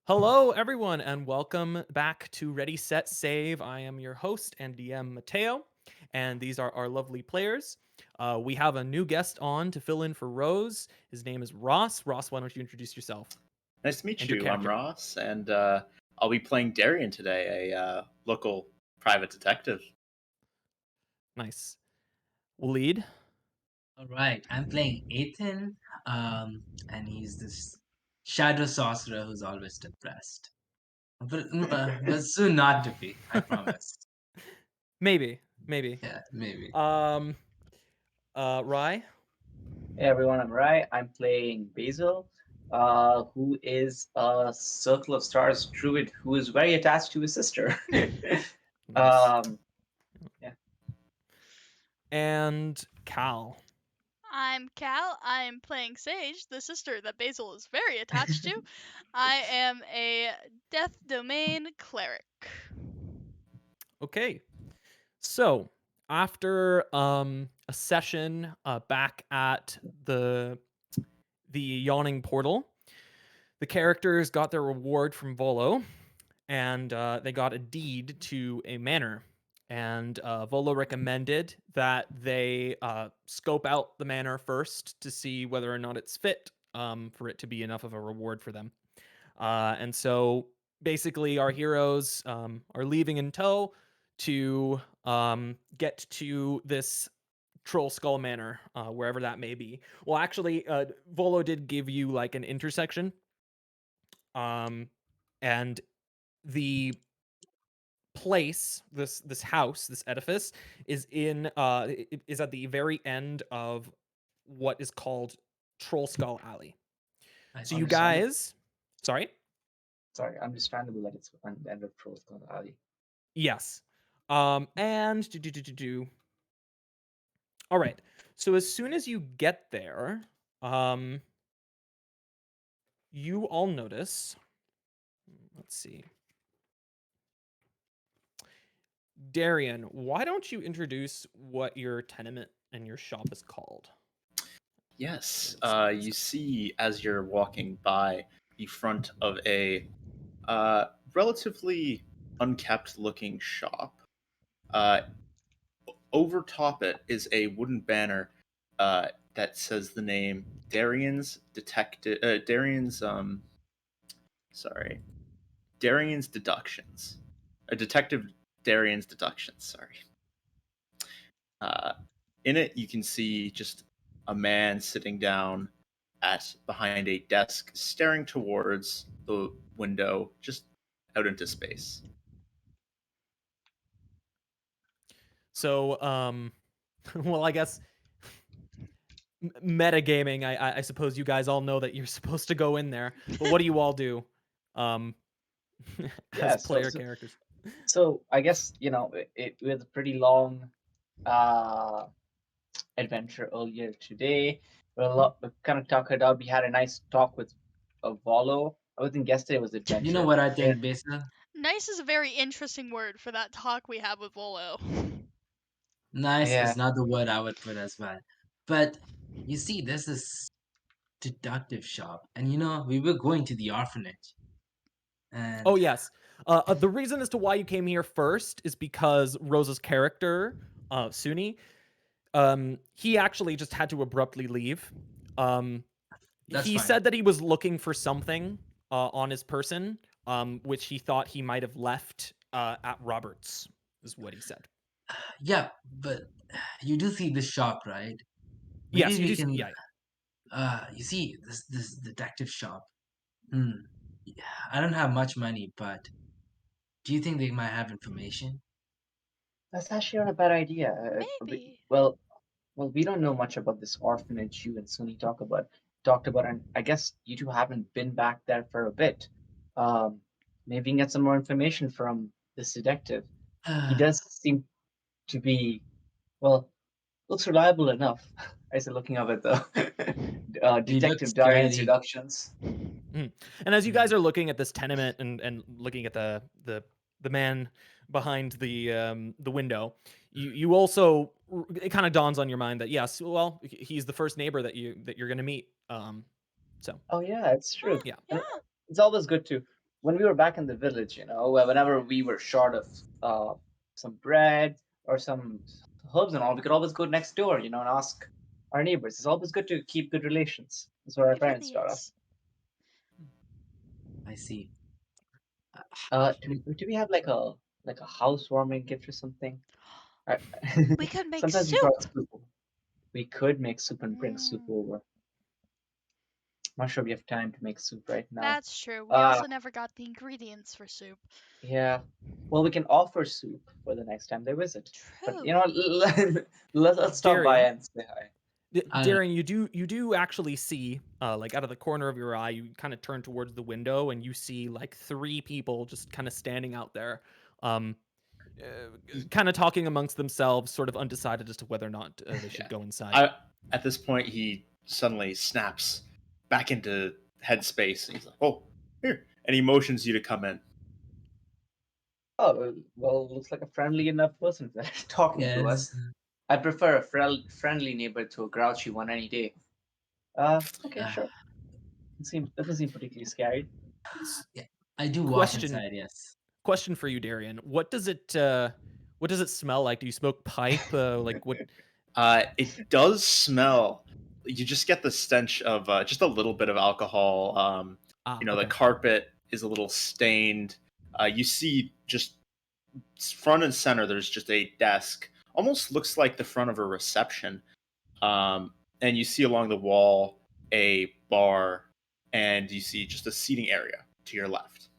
Hello, everyone, and welcome back to Ready, Set, Save. I am your host and DM, Mateo, and these are our lovely players. We have a new guest on to fill in for Rose. His name is Ross. Ross, why don't you introduce yourself Nice to meet and your you. I'm character? Ross, and I'll be playing Darian today, a local private detective. Nice. Lead. All right, I'm playing Ethan, and he's this shadow sorcerer who's always depressed, but soon not to be. I promise. Maybe, maybe. Yeah, maybe. Um, Rye. Hey everyone, I'm Rai. I'm playing Basil, who is a Circle of Stars druid who is very attached to his sister. Nice. um, yeah. And Cal. I'm Cal. I'm playing Sage, the sister that Basil is very attached to. I am a Death Domain cleric. Okay. So after a session back at the yawning portal, the characters got their reward from Volo, and they got a deed to a manor. And Volo recommended that they scope out the manor first to see whether or not it's fit for it to be enough of a reward for them. And so basically, our heroes are leaving in tow to get to this Troll Skull Manor, wherever that may be. Well, actually, Volo did give you like an intersection, and the place, this house, this edifice, is at the very end of what is called Troll Skull Alley. I So you see. Understandable. guys, sorry. Sorry, understandable that it's on the end of Troll's Call Alley. Yes. And all right. So as soon as you get there, you all notice. Let's see. Darian, why don't you introduce what your tenement and your shop is called? Yes, you see as you're walking by the front of a relatively unkept-looking shop. Uh, Over top it is a wooden banner that says the name Darian's Detective. Sorry, Darian's Deductions. A detective Darian's Deductions. Sorry. Uh, in it, you can see just a man sitting down at behind a desk, staring towards the window, just out into space. So, well, I guess metagaming. I suppose you guys all know that you're supposed to go in there, but what do you all do, um, Yeah. as So, player so, characters? so I guess it was a pretty long uh adventure earlier today. We kind of talked it out. We had a nice talk with Volo. I wouldn't guess it was You know adventure. what I Yeah. think, Basil? Nice is a very interesting word for that talk we had with Volo. Nice Yeah. is not the word I would put as well. But you see, there's this deductive shop, and we were going to the orphanage, Oh and yes. The reason as to why you came here first is because Rosa's character, Suni, he actually just had to abruptly leave. Um, that's he fine. said that he was looking for something on his person, which he thought he might have left at Roberts, is what he said. Yeah, but you do see this shop, right? Yes, Maybe you we do. can. Yeah. You see this detective shop. Hmm. Yeah, I don't have much money, but do you think they might have information? That's actually not a bad idea. Maybe. Well, we don't know much about this orphanage you and Suni talked about, and I guess you two haven't been back there for a bit. Um, Maybe you can get some more information from this detective. He does seem to be, well, looks reliable enough. I said, looking up at the He looks Detective Darian's scary. deductions. Mhm. And as you guys Mm. are looking at this tenement and looking at the man behind the window, you also it kind of dawns on your mind that yes, well, he's the first neighbor that you're gonna meet. So Oh yeah, it's true. Huh, yeah. And yeah. it's always good to when we were back in the village, whenever we were short of some bread or some herbs and all, we could always go next door, and ask our neighbors. It's always good to keep good relations. That's what our It parents really taught us. is. I see. Do we have like a housewarming gift or something? I, We could make sometimes we brought soup. soup. We could make soup and bring soup Mm, over. I'm not sure we have time to make soup right now. that's true. We Uh, also never got the ingredients for soup. yeah. Well, we can offer soup for the next time they visit. But True. let's stop by Darian, and say hi. Darren, you do actually see, like out of the corner of your eye, you kind of turn towards the window and you see like 3 people just kind of standing out there, um, kind of talking amongst themselves, sort of undecided as to whether or not they should Yeah. go inside. At this point, he suddenly snaps back into headspace, and he's like, "Oh, here!" And he motions you to come in. Oh, well, looks like a friendly enough person that's talking to us. Yes. I prefer a friendly neighbor to a grouchy one any day. Okay, Uh, sure. Doesn't seem particularly scary. yeah. I do walk Question inside. Yes. question for you, Darian. What does it smell like? Do you smoke pipe? Like what? It does smell. You just get the stench of just a little bit of alcohol. The Okay. carpet is a little stained. You see just front and center. There's just a desk. Almost looks like the front of a reception. And you see along the wall a bar, and you see just a seating area to your left.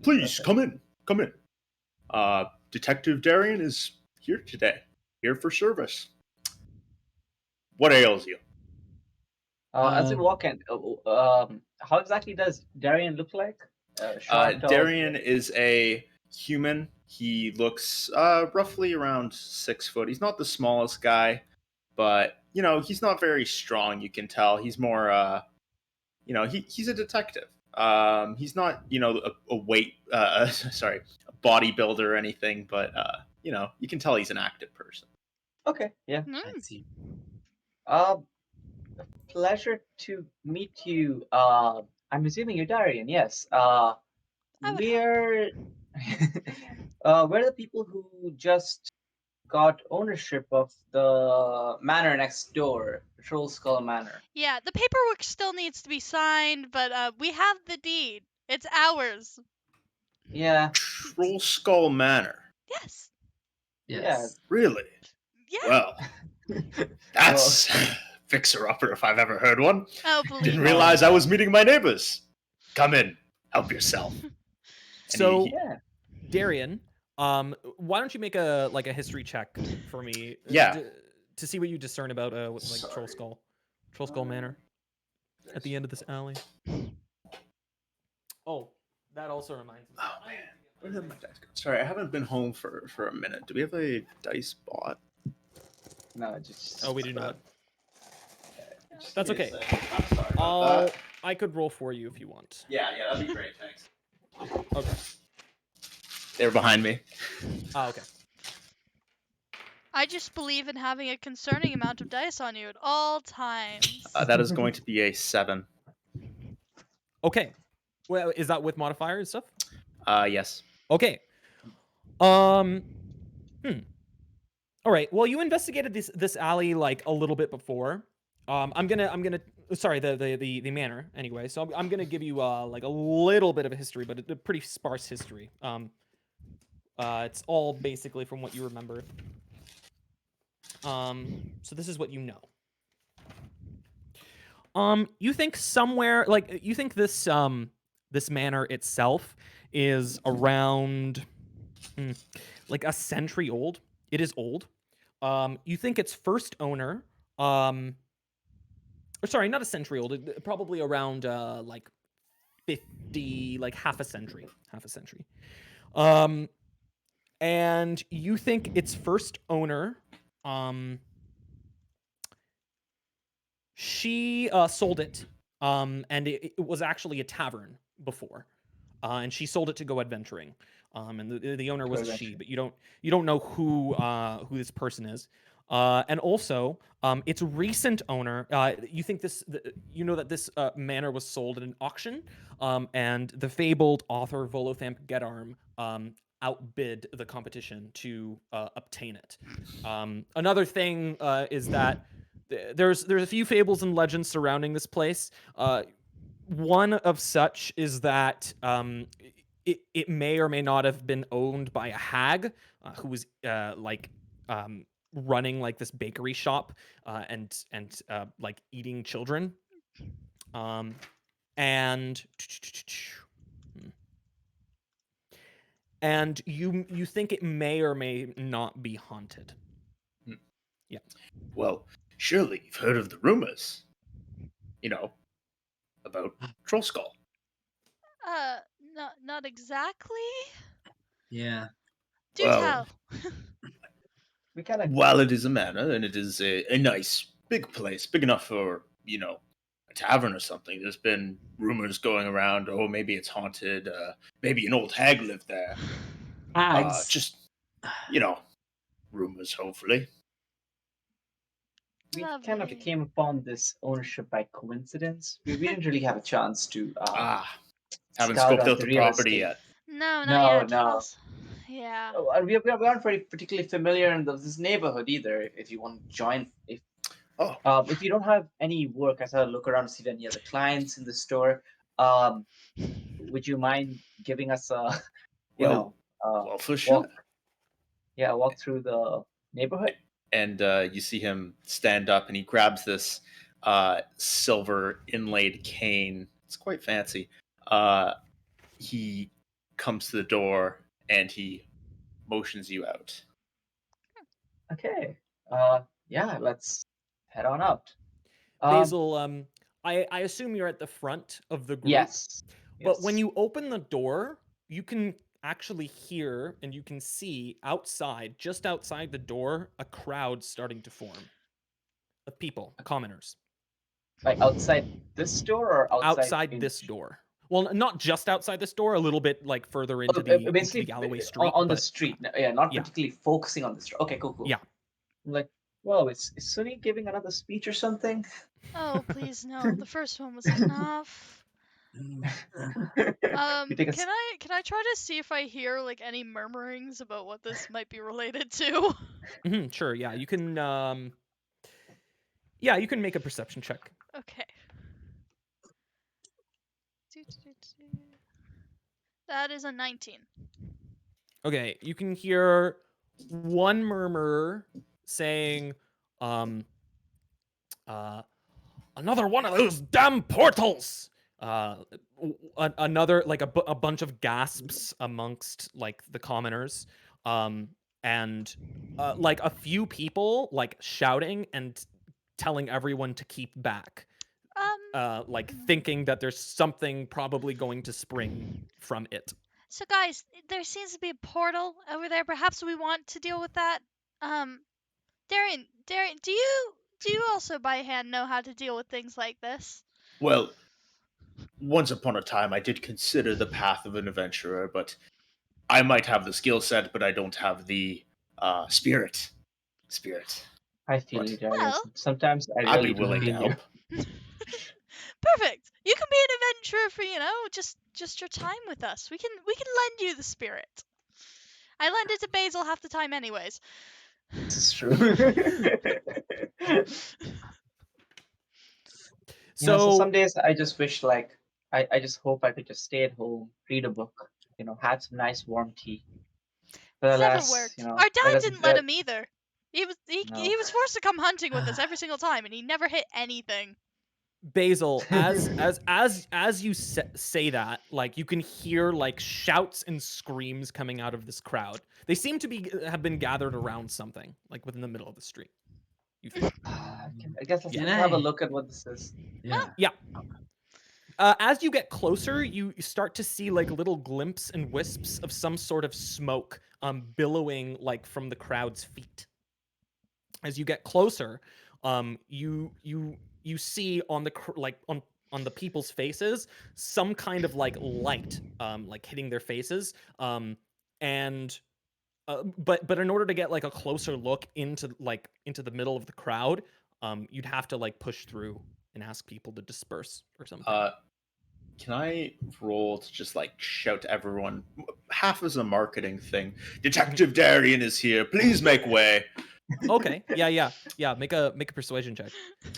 Please Perfect. come in. Come in. Detective Darian is here today. Here for service. What ails you? As we Um, walk in, how exactly does Darian look like? Short, tall? Darian is a human. He looks roughly around 6 foot. He's not the smallest guy, but he's not very strong. You can tell he's more. He's a detective. He's not a weight. Sorry, a bodybuilder or anything, but you can tell he's an active person. Okay, yeah. I Mm, see. Uh, Pleasure to meet you. I'm assuming you're Darian, yes. I would hope. We're we're the people who just got ownership of the manor next door, Troll Skull Manor. Yeah, the paperwork still needs to be signed, but we have the deed. It's ours. Yeah, Troll Skull Manor. Yes. yeah. Yes. Really? Yeah. Well, Well, that's fixer upper if I've ever heard one. Oh, Didn't believe me. realize I was meeting my neighbors. Come in, help yourself. And So, yeah. Darian, why don't you make a history check for me? Yeah. To see what you discern about like Sorry. Troll Skull Manor at the end of this alley. Oh, that also reminds me. Oh man, where did my dice go? Sorry, I haven't been home for a minute. Do we have a dice bot? No, just. Oh, we do not. Just That's give me okay. a second. I'm sorry about that. I could roll for you if you want. Yeah, that'd be great. Thanks. Okay. They're behind me. Okay. I just believe in having a concerning amount of dice on you at all times. That is going to be a 7. Okay. Well, is that with modifiers and stuff? Yes. Okay. All right. Well, you investigated this alley like a little bit before. I'm gonna sorry, the manor anyway. So I'm gonna give you like a little bit of a history, but a pretty sparse history. It's all basically from what you remember. So this is what you know. You think somewhere like you think this manor itself is around like a century old. It is old. You think its first owner, or sorry, not a century old. Probably around like 50, like half a century. And you think its first owner, she sold it, and it was actually a tavern before, and she sold it to go adventuring. And the owner was a she, but you don't know who this person is. And also, its recent owner, you think you know that this manor was sold at an auction, and the fabled author Volothamp Gedarm outbid the competition to obtain it. Another thing is that there's a few fables and legends surrounding this place. One of such is that it may or may not have been owned by a hag who was um, running like this bakery shop and like eating children. Um, and and you think it may or may not be haunted. Well, surely you've heard of the rumors, about Troll Skull. Not exactly. Yeah. Do Well, tell. We kind of while it is a manor and it is a nice big place, big enough for, a tavern or something, there's been rumors going around, oh, maybe it's haunted, maybe an old hag lived there. Hags. Just, rumors, hopefully. we kind of Lovely. came upon this ownership by coincidence. We didn't really have a chance to Haven't scout scoped out out the the real property estate. yet. No, not No, yet. no. Yeah. We aren't very particularly familiar in this neighborhood either. If you want to join, Oh, if you don't have any work, I thought I'd look around to see if any other clients in the store. Um, would you mind giving us a, you well, know, uh, well, for sure. walk? Yeah, walk through the neighborhood. And you see him stand up and he grabs this silver inlaid cane. It's quite fancy. He comes to the door and he motions you out. Okay. Yeah, let's head on out. Basil, I assume you're at the front of the group. Yes. But when Yes. you open the door, you can actually hear and you can see outside, just outside the door, a crowd starting to form of people, commoners, Like outside this door or outside outside in this door. Well, not just outside this door, a little bit like further into the basically alleyway street. on the But street. Yeah, not yeah, particularly focusing on the street. Okay, cool, cool. yeah. I'm like, whoa, is Sunny giving another speech or something? Oh, please no. The first one was enough. We take a Can I try to see if I hear like any murmurings about what this might be related to? Sure, yeah. You can make a perception check. Okay. Doo-doo-doo-doo. That is a 19. Okay, you can hear one murmurer saying, um, another one of those damn portals. Another like a bunch of gasps amongst like the commoners, and like a few people like shouting and telling everyone to keep back, like thinking that there's something probably going to spring from it. So guys, there seems to be a portal over there. Perhaps we want to deal with that. Um, Darian, do you also by hand know how to deal with things like this? Well, once upon a time, I did consider the path of an adventurer, but I might have the skill set, but I don't have the spirit. Spirit. I feel But you, Darius. Well, Sometimes I I'd be really do willing to feel you. help. perfect. You can be an adventurer for just your time with us. We can lend you the spirit. I lend it to Basil half the time, anyways. This is true. So So some days I just wish like I just hope I could just stay at home, read a book, have some nice warm tea. But It's never alas, worked. Our that dad doesn't didn't let him either. no. He was forced to come hunting with us every single time, and he never hit anything. Basil, as you say that, like you can hear like shouts and screams coming out of this crowd. They seem to have been gathered around something, like within the middle of the street. You think? I guess let's Can have a I? look at what this is. Yeah. Yeah. As you get closer, you start to see like little glimpses and wisps of some sort of smoke, billowing like from the crowd's feet. As you get closer, you see on the on the people's faces some kind of like light, like hitting their faces, and but in order to get like a closer look into the middle of the crowd, you'd have to like push through and ask people to disperse or something. Can I roll to just like shout to everyone? Half as a marketing thing. Detective Darian is here. Please make way. Okay. Yeah. Make a persuasion check.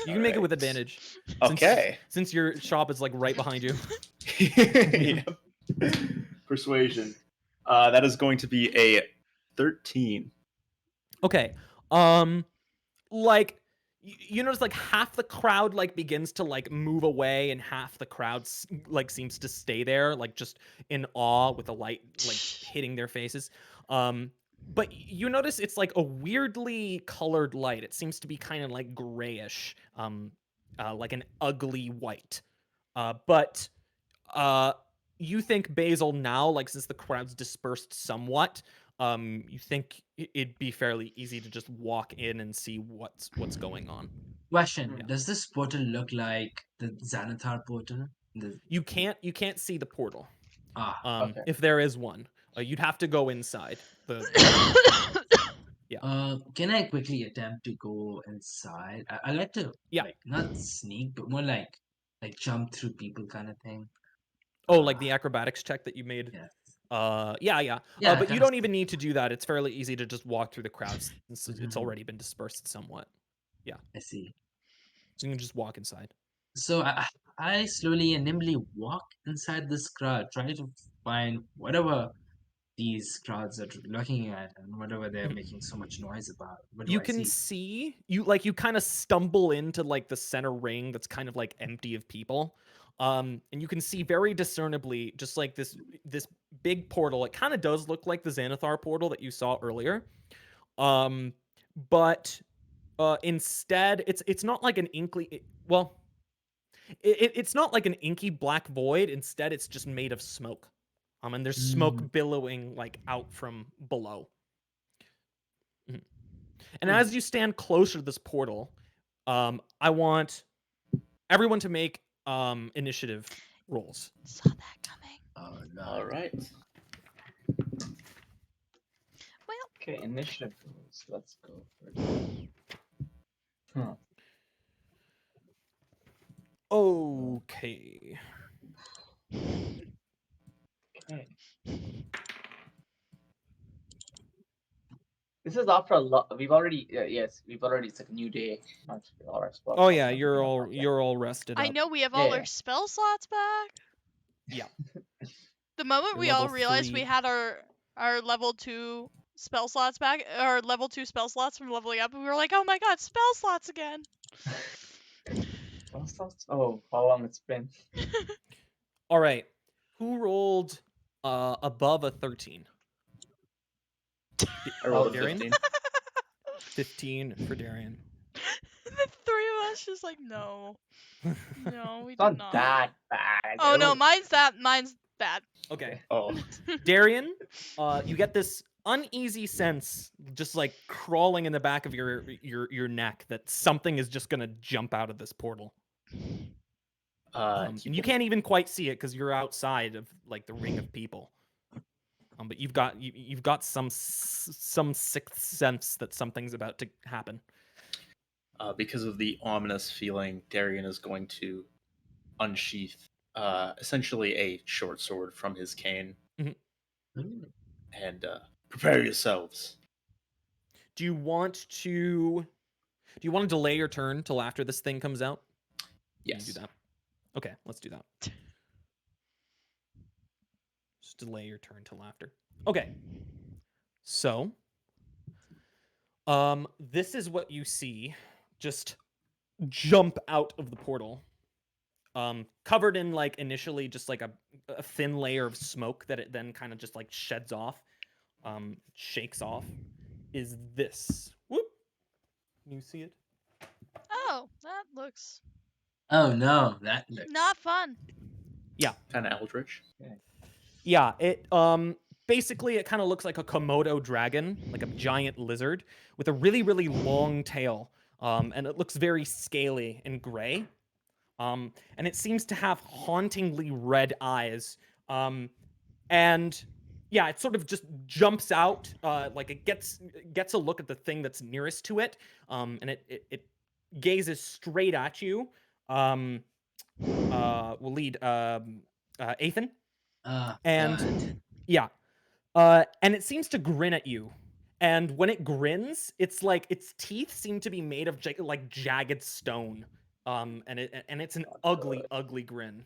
You can make it with Alright. advantage. Okay. Since your shop is like right behind you. Yep. Persuasion. That is going to be a 13. Okay. Like you notice like half the crowd like begins to like move away and half the crowd like seems to stay there like just in awe with the light like hitting their faces. But you notice it's like a weirdly colored light. It seems to be kind of like grayish, like an ugly white. But you think Basil now, like since the crowd's dispersed somewhat, you think it'd be fairly easy to just walk in and see what's going on. Question: Yeah. Does this portal look like the Xanathar portal? You can't see the portal. Okay. If there is one, you'd have to go inside the Can I quickly attempt to go inside? I like to Yeah. like not sneak, but more like jump through people kind of thing. Oh, like the acrobatics check that you made. Yes. Yeah. Yeah, But you that's don't even need to do that. It's fairly easy to just walk through the crowds since it's Mhm. already been dispersed somewhat. I see. So you can just walk inside. So I slowly and nimbly walk inside this crowd, trying to find whatever these crowds are looking at and whatever they're Mhm. making so much noise about. What do You I can see? see you kind of stumble into like the center ring that's kind of like empty of people. And you can see very discernibly just like this big portal. It kind of does look like the Xanathar portal that you saw earlier. Um, but instead it's not like an it's not like an inky black void. Instead, it's just made of smoke. And there's Mm. smoke billowing like out from below. Mhm. And Hmm. as you stand closer to this portal, I want everyone to make initiative rolls. Saw that coming. Oh no. All right. Well, Okay, initiative rules. Let's go first. Huh. Okay. Okay. This is after a lot. We've already, yes, we've already. It's like a new day. All our spell Oh slots yeah, have you're been all unlocked, yeah. you're all rested I up. know we have Yeah, all yeah. our spell slots back. Yeah. The moment You're we all level realized 3. we had our level 2 spell slots back, or level 2 spell slots from leveling up, and we were like, oh my god, spell slots again. Spell slots? Oh, how long it's been. All right. Who rolled above a 13? I rolled a Darian? 15. 15 for Darian. The three of us just like, no. No, we It's did not not. that bad. Oh no, mine's bad. Okay. Oh, Darian, you get this uneasy sense just like crawling in the back of your neck that something is just gonna jump out of this portal. And you can't even quite see it because you're outside of like the ring of people. But you've got some sixth sense that something's about to happen. because of the ominous feeling, Darian is going to unsheath essentially a short sword from his cane Mm. and prepare yourselves. Do you want to delay your turn till after this thing comes out? You can do Yes. that. Okay, let's do that. Just delay your turn till after. Okay. So, this is what you see just jump out of the portal. Covered in like initially just like a thin layer of smoke that it then kind of just like sheds off, shakes off, is this. Whoop. Can you see it? Oh, that looks Oh no, that looks not fun. Yeah. Kind of eldritch. Yeah, it basically it kind of looks like a Komodo dragon, like a giant lizard with a really really long tail. And it looks very scaly and gray. And it seems to have hauntingly red eyes. And yeah, it sort of just jumps out, like it gets a look at the thing that's nearest to it, and it gazes straight at you. Um, we'll lead Ethan, Oh and God. yeah, and it seems to grin at you. And when it grins, it's like its teeth seem to be made of like jagged stone. And it's an Not ugly, good. ugly grin.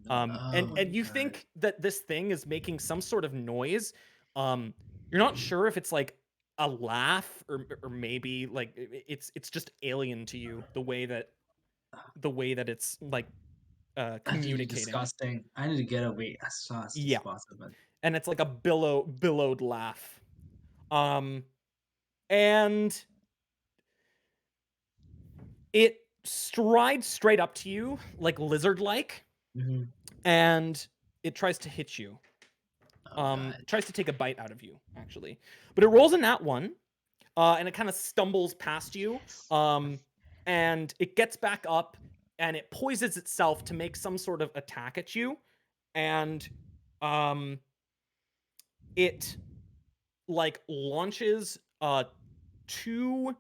No. Oh my And you God. think that this thing is making some sort of noise. You're not sure if it's like a laugh or maybe like it's just alien to you the way that it's like That's really communicating. disgusting. I need to get away as fast as Yeah, possible. and it's like a billowed laugh. Um, and it strides straight up to you like lizard like, Hmm. and it tries to hit you. Oh God. Tries to take a bite out of you, actually. But it rolls in that one, and it kind of stumbles past you, Yes. and it gets back up, and it poises itself to make some sort of attack at you, and um, it like launches two,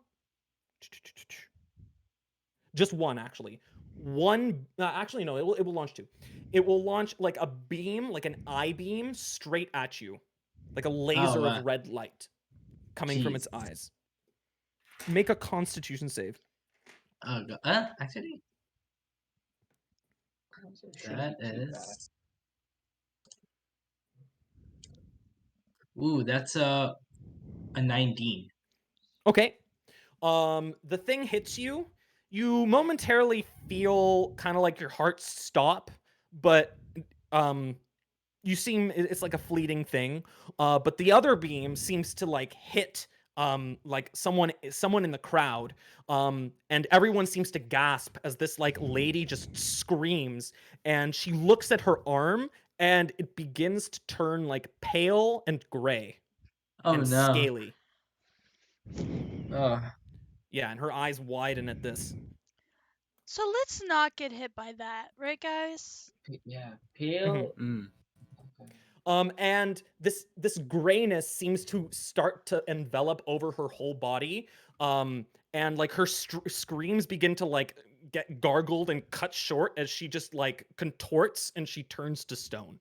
just one actually. One actually no, it will launch two. It will launch like a beam, like an eye beam, straight at you, like a Oh laser of wow. red light coming from its Jeez. eyes. Make a Constitution save. Oh God. Actually, So it shouldn't that be too bad. is. Ooh, that's a 19. Okay. The thing hits you. You momentarily feel kind of like your heart stop, but um it's like a fleeting thing. But the other beam seems to like hit like someone in the crowd. And everyone seems to gasp as this like lady just screams, and she looks at her arm, and it begins to turn like pale and gray Oh and no. scaly. Oh. Yeah, and her eyes widen at this. So let's not get hit by that, right, guys? Yeah, Mhm. pale. Mm. Okay. And this grayness seems to start to envelop over her whole body. And like her screams begin to like get gargled and cut short as she just like contorts and she turns to stone.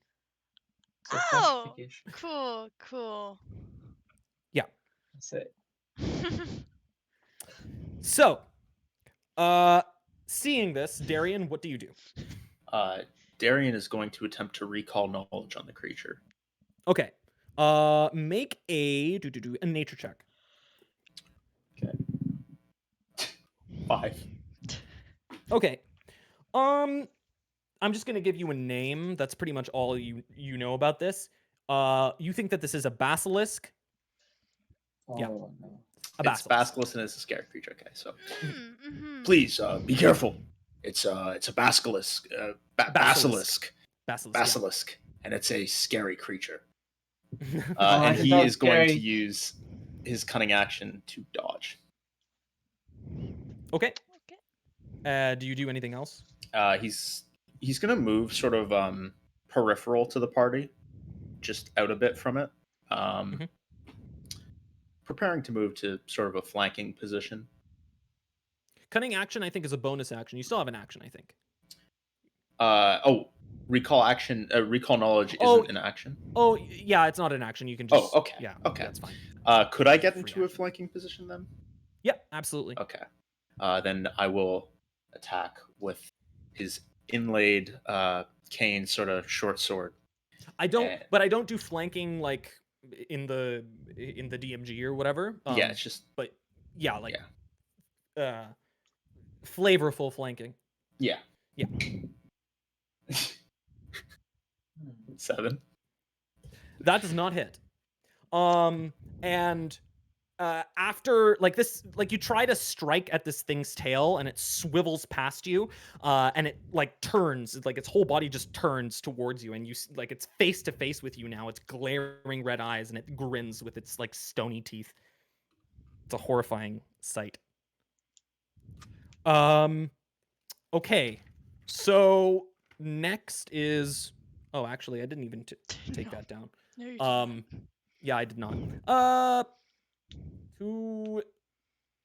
So Oh, petrification. cool, cool. Yeah. That's it. So, seeing this, Darian, what do you do? Darian is going to attempt to recall knowledge on the creature. Okay. Make a nature check. Okay. 5. Okay. I'm just gonna give you a name. That's pretty much all you know about this. You think that this is a basilisk? Yeah, Oh no. a It's basilisk. basilisk and it's a scary creature. Okay, so Mm-hmm. please be careful. It's a basilisk, Basilisk. Basilisk. basilisk, and it's a scary creature. Oh, I And can he tell is going to scary. use his cunning action to dodge. Okay. Okay. Do you do anything else? He's going to move sort of peripheral to the party, just out a bit from it. Um, Mhm. Preparing to move to sort of a flanking position. Cunning action, I think, is a bonus action. You still have an action, I think. Recall action. Recall knowledge Oh, isn't an action. oh, yeah, it's not an action. You can Oh, just, okay, yeah, okay. it's fine. Could I get Free into a action. flanking position then? Yeah, absolutely. Okay. Then I will attack with his inlaid cane, sort of short sword. I don't, And but I don't do flanking like in the DMG or whatever. yeah, it's just But yeah, like yeah, flavorful flanking. yeah. Yeah. Hmm. 7. That does not hit. And after like this, like you try to strike at this thing's tail and it swivels past you, and it like turns, like its whole body just turns towards you, and like it's face to face with you now. It's glaring red eyes and it grins with its like stony teeth. It's a horrifying sight. Okay, so next is, oh, actually, I didn't even take No. that down. No, you did Um, yeah, I did not. Who?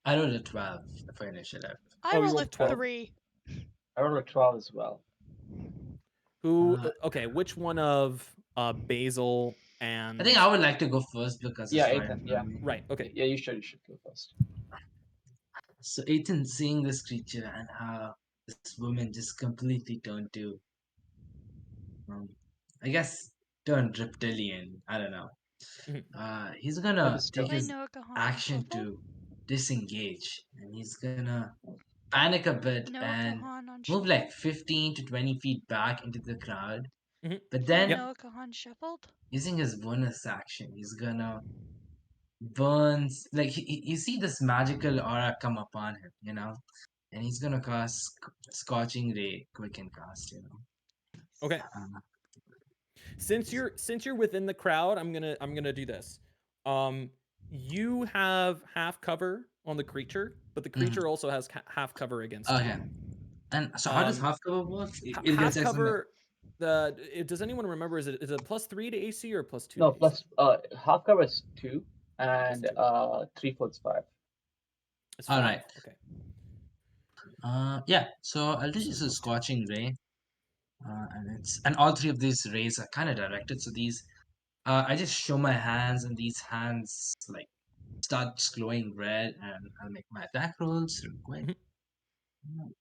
I rolled a 12 for initiative. I Oh, you rolled a rolled 12. 3. I rolled a 12 as well. Who? Uh, Okay, which one of Basil I think and I would like to go first because Yeah, it's right in Ethan. front Yeah, of me. right? Okay. yeah. You should go first. So Ethan seeing this creature and how this woman just completely turned to, um, I guess, turned reptilian. I don't know. Mhm. He's gonna take Understood. Wait, his no, Kahan action unshuffled? to disengage, and he's gonna panic a bit Noah and Kahan move unshuffled? like 15 to 20 feet back into the crowd. Mhm. But Wait, then, Yep. Noah Kahan shuffled? using his bonus action, he's gonna burns like you see this magical aura come upon him, and he's gonna cast scorching ray, quick and cast. Okay. Uh, Since you're within the crowd, I'm gonna do this. Um, you have half cover on the creature, but the mhm. creature also has half cover against you. Okay, and so how does Um, half cover work? It half gets extra. cover. Does anyone remember? Is it +3 to AC or +2 No, to AC? plus half cover is 2, Plus and two. 3/4 5. It's All 5. right. Okay. Yeah. So I'll So just use a plus 2. scorching ray, and all three of these rays are kind of directed. So these, I just show my hands, and these hands like starts glowing red, and I'll make my attack rolls real quick. Mhm.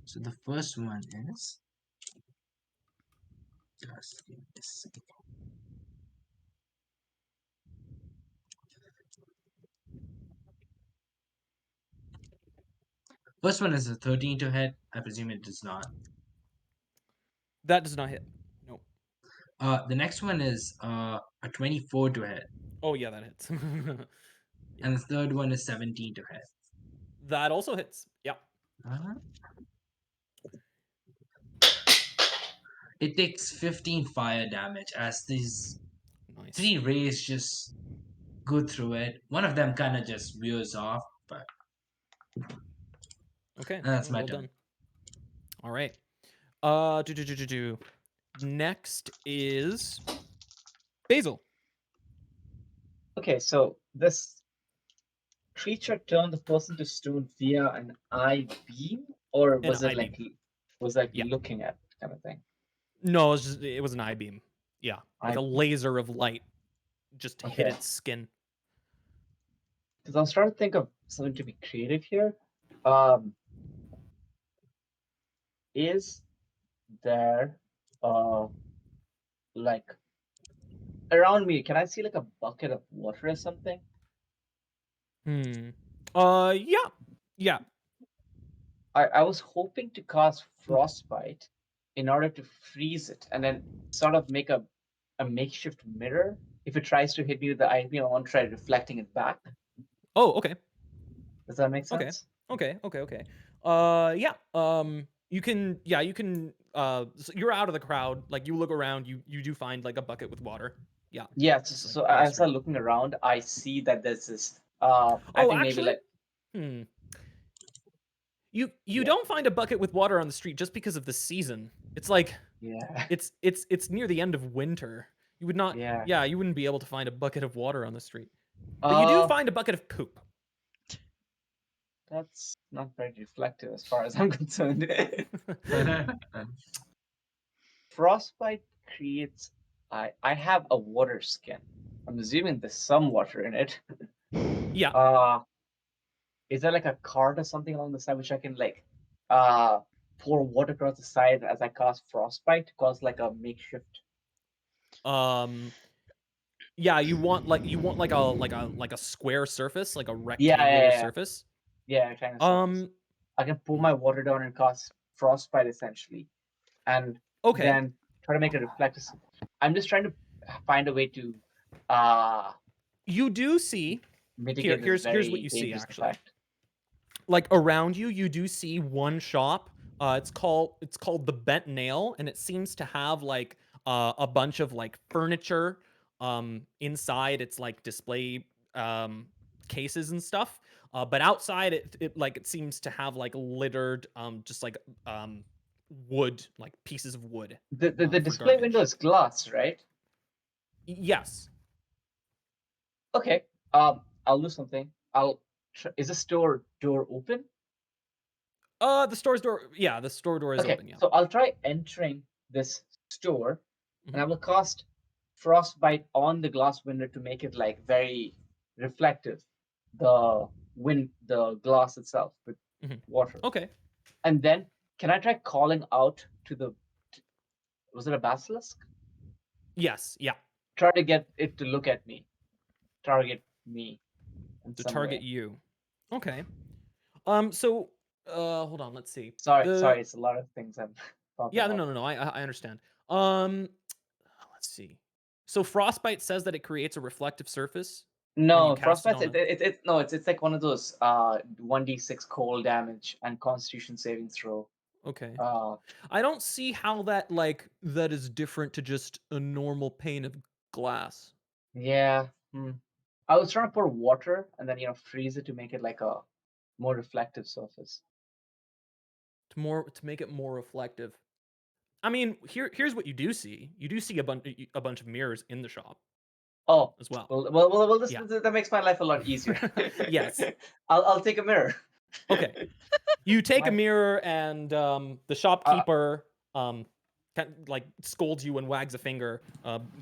So the first one is just give me a second. First one is a 13 to hit. I presume it does not. That does not hit. Nope. The next one is a 24 to hit, Oh yeah, that hits. Yeah. and the third one is 17 to hit. That also hits. Yeah. Uh, it takes 15 fire damage as these Nice. three rays just go through it. One of them kind of just veers off, but Okay. that's my Well turn. done. All right. Do. Next is Basil. Okay, so this creature turned the person to stone via an eye beam, or An was it eye like beam. Yeah. looking at kind of thing? No, it was an eye beam. Yeah. Like I a laser of light just hit Okay, its skin. because I was trying to think of something to be creative here. Um, is there like around me? Can I see like a bucket of water or something? Hmm. Yeah. Yeah. I was hoping to cast frostbite in order to freeze it and then sort of make a makeshift mirror. If it tries to hit me with the eye beam, I want to try reflecting it back. Oh, okay. Does that make Okay. sense? Okay. Yeah. you can so you're out of the crowd. Like you look around, you do find like a bucket with water. Yeah. Yeah. So, Just like so by the as I'm stream. looking around, I see that there's this. I Oh, think maybe actually, like hmm. You yeah, don't find a bucket with water on the street just because of the season. It's like yeah, it's near the end of winter. You would not yeah. yeah, you wouldn't be able to find a bucket of water on the street. But you do Uh, find a bucket of poop. that's not very reflective as far as I'm concerned. Frostbite creates. I have a water skin. I'm assuming there's some water in it. Yeah. Uh, is there like a card or something along the side which I can like uh pour water across the side as I cast frostbite to cause like a makeshift? Um yeah, you want like a square surface, like a Yeah, rectangular surface. yeah, kind of surface. Um I can pour my water down and cast frostbite essentially, and okay. then try to make it reflect. I'm just trying to find a way to uh You do see mitigate this here's what very you see dangerous actually. effect. Like around you, you do see one shop. It's called the Bent Nail, and it seems to have like a bunch of like furniture inside its like display cases and stuff. But outside, it seems to have like littered just like wood, like pieces of wood. The for display window garbage. is glass, right? Yes. Okay. I'll do something. Is the store door open? The store's door. Yeah, the store door is Okay, open. Yeah. so I'll try entering this store, and I Mhm. will cast frostbite on the glass window to make it like very reflective. The glass itself with Mhm. water, Okay. and then can I try calling out to the? Was it a basilisk? Yes. Yeah. Try to get it to look at me, target me in To some target way. you. Okay. So, hold on. Let's see. Sorry, it's a lot of things I'm talking Yeah. No. about. No. No. I understand. Um. Let's see. So frostbite says that it creates a reflective surface when you No, cast it frostbite's on a. no, it's like one of those 1d6 cold damage and Constitution saving throw. Okay. Uh, I don't see how that is different to just a normal pane of glass. yeah. I was trying to pour water and then freeze it to make it like a more reflective surface. To make it more reflective. I mean, here's what you do see. You do see a bunch of mirrors in the shop Oh, as well. well, this Yeah. that makes my life a lot easier. Yes. I'll take a mirror. Okay. You take a My- mirror and the shopkeeper like scolds you and wags a finger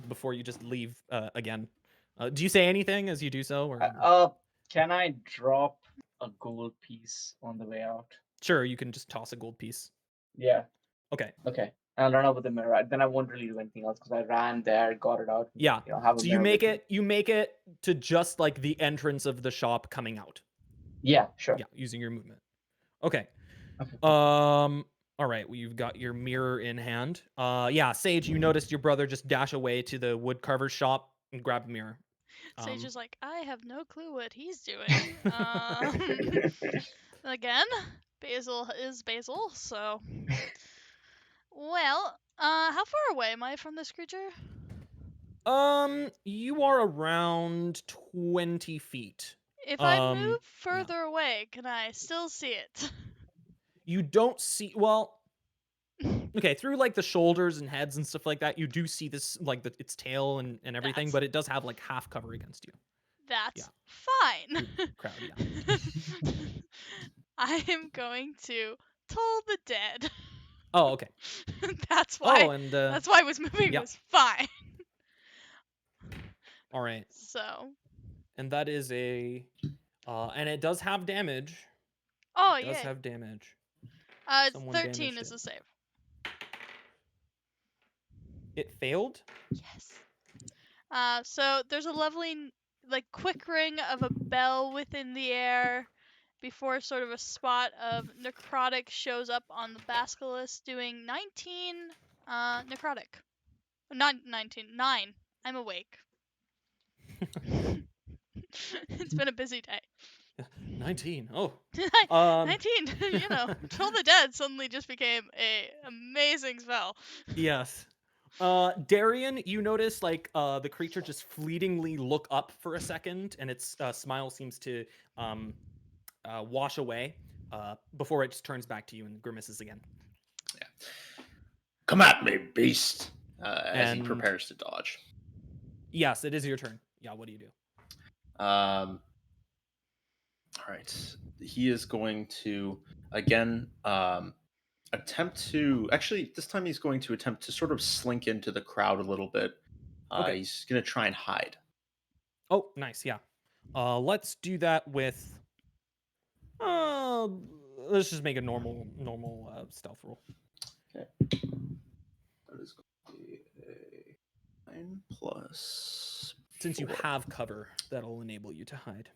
before you just leave again. Do you say anything as you do so, or can I drop a gold piece on the way out? sure you can just toss a gold piece? Yeah. Okay. Okay. And I'll run out with the mirror. Then I won't really do anything else because I ran there, got it out, and, Yeah. have a So you mirror make with me. it to just like the entrance of the shop coming out. Yeah, sure. Yeah, using your movement. Okay. Okay. All right, well, you've got your mirror in hand. Yeah, Sage, you noticed your brother just dash away to the woodcarver's shop and grab a mirror. Sage is like, I have no clue what he's doing. Again, Basil is Basil, so. Well, how far away am I from this creature? You are around 20 feet. If I move Yeah. further away, can I still see it? You don't see, well, okay, through like the shoulders and heads and stuff like that, you do see this, like its tail and everything, That's- but it does have like half cover against you. That's Yeah. fine. Crowd, yeah. I am going to toll the dead. Oh, okay. That's Oh, why. and That's why was moving yeah. was fine. All right. So. And that is and it does have damage. Oh It does yeah. have damage. It's Someone 13 damaged is it. the save. It failed? Yes. So there's a lovely, like, quick ring of a bell within the air before sort of a spot of necrotic shows up on the basilisk doing 19 necrotic. Not 19, 9. I'm awake. It's been a busy day. 19. Oh. 19, Troll the Dead suddenly just became a amazing spell. Yes. Darian, you notice like the creature just fleetingly look up for a second, and its smile seems to wash away before it just turns back to you and grimaces again. Yeah. Come at me, beast! As he And- prepares to dodge. Yes, it is your turn. Yeah, what do you do? All right. He is going to again attempt to actually this time he's going to attempt to sort of slink into the crowd a little bit. Okay. He's going to try and hide. Oh, nice. Yeah. Let's do that with. Let's just make a normal stealth roll. Okay. That is going to be a 9 plus. Since you 4. have cover, that'll enable you to hide.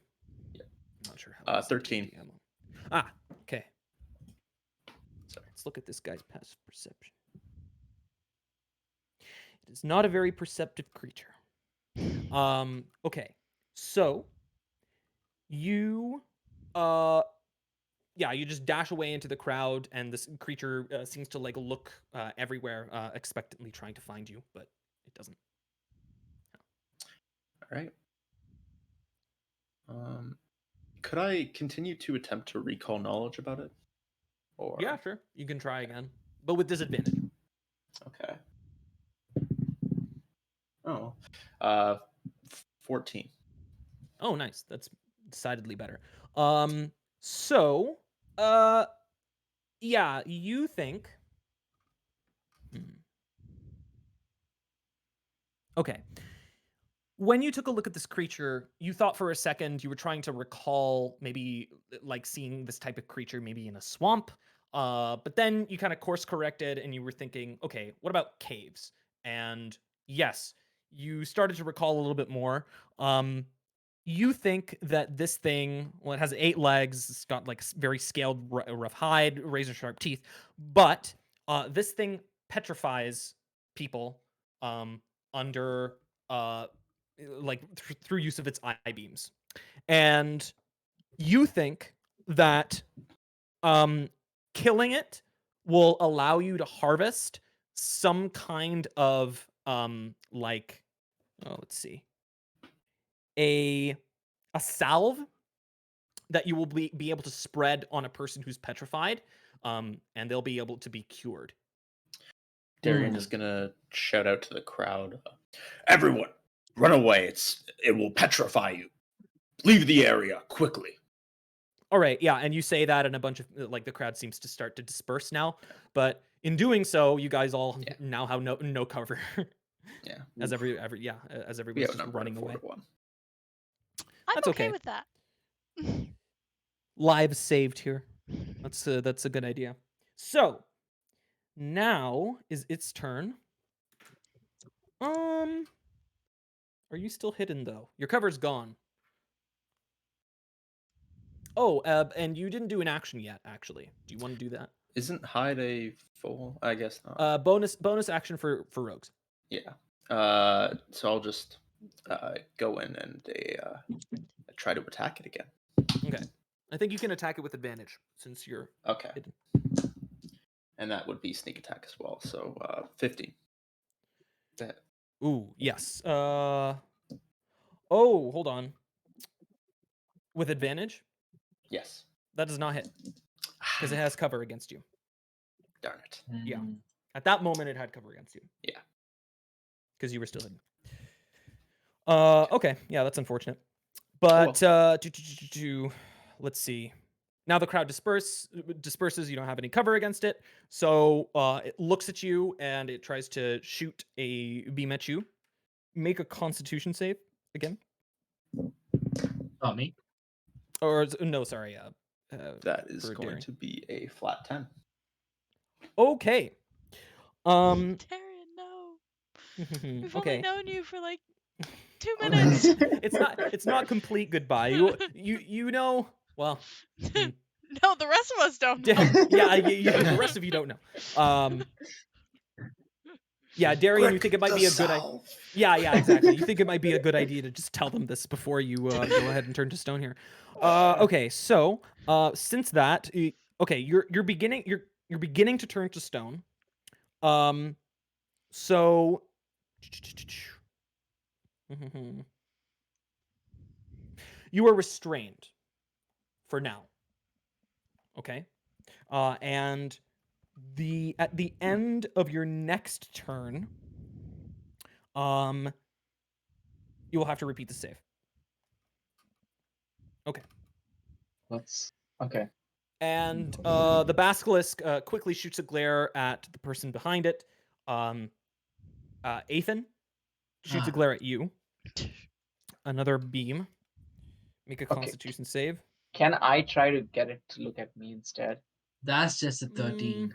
Yep. I'm not sure how. 13. Ah, okay. Sorry. Let's look at this guy's passive perception. It is not a very perceptive creature. Okay. So you yeah, you just dash away into the crowd, and this creature seems to like look everywhere, expectantly trying to find you, but it doesn't. All right. Could I continue to attempt to recall knowledge about it? Or Yeah, sure. You can try again. but with disadvantage. Okay. Oh. 14. Oh, nice. That's decidedly better. So, uh, yeah, you think. Okay. When you took a look at this creature, you thought for a second you were trying to recall maybe like seeing this type of creature maybe in a swamp. But then you kind of course corrected and you were thinking, okay, what about caves? And yes, you started to recall a little bit more. You think that this thing, well, it has 8 legs, it's got like very scaled, rough hide, razor sharp teeth, but this thing petrifies people under like through use of its eye beams. And you think that killing it will allow you to harvest some kind of like, oh, let's see, a salve that you will be able to spread on a person who's petrified, and they'll be able to be cured. Darian is gonna shout out to the crowd, "Everyone, run away! It will petrify you. Leave the area quickly." All right, yeah, and you say that, and a bunch of like the crowd seems to start to disperse now. But in doing so, you guys all now have no cover. Yeah. as Oof. as We everybody's have a just number running of 4 away. to 1. I'm That's okay okay. with that. Lives saved here. That's a good idea. So now is its turn. Are you still hidden though? Your cover's gone. Oh, and you didn't do an action yet. Actually, do you want to do that? Isn't hide a full? I guess not. Bonus action for rogues. Yeah. So I'll just go in and try to attack it again. Okay. I think you can attack it with advantage since you're Okay. hidden. And that would be sneak attack as well. So 15. That. Ooh, yes. Oh, hold on. With advantage? Yes. That does not hit because it has cover against you. Darn it. Yeah. At that moment, it had cover against you. Yeah. Because you were still hidden. Okay. Yeah, that's unfortunate. But let's see. Now the crowd disperses. You don't have any cover against it. So it looks at you and it tries to shoot a beam at you. Make a Constitution save again. Oh, me? Or no, sorry. That is for going Darian. to be a flat 10. Okay. Darian, no. We've only Okay. known you for like 2 minutes. It's not complete goodbye. You know, well, No, the rest of us don't know. yeah, the rest of you don't know. Yeah, Darian, you think it might be a good idea. Yeah, exactly. You think it might be a good idea to just tell them this before you go ahead and turn to stone here. Okay, so since that, okay, you're beginning to turn to stone. So you are restrained for now. Okay, and at the end of your next turn, you will have to repeat the save. Okay. That's okay. And the basilisk quickly shoots a glare at the person behind it. Ethan shoots a glare at you. Another beam. Make a Okay. Constitution save. Can I try to get it to look at me instead? That's just a 13.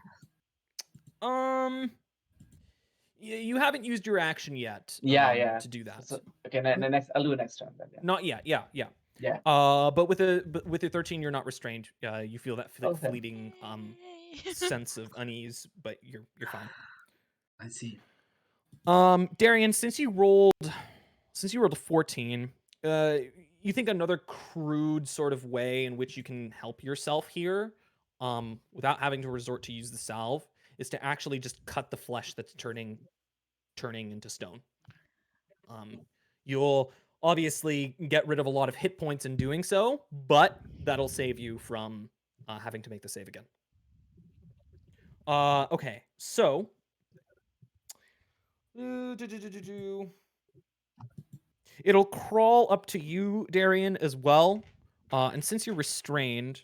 You haven't used your action yet. Yeah. To do that. So, okay, next I'll do it next time then. Yeah. Not yet. Yeah. Yeah. But with your 13, you're not restrained. You feel that Okay. fleeting sense of unease, but you're fine. I see. Darian, since you rolled a 14, you think another crude sort of way in which you can help yourself here, without having to resort to use the salve, is to actually just cut the flesh that's turning into stone. You'll obviously get rid of a lot of hit points in doing so, but that'll save you from having to make the save again. Okay. So, do. It'll crawl up to you, Darian, as well. And since you're restrained,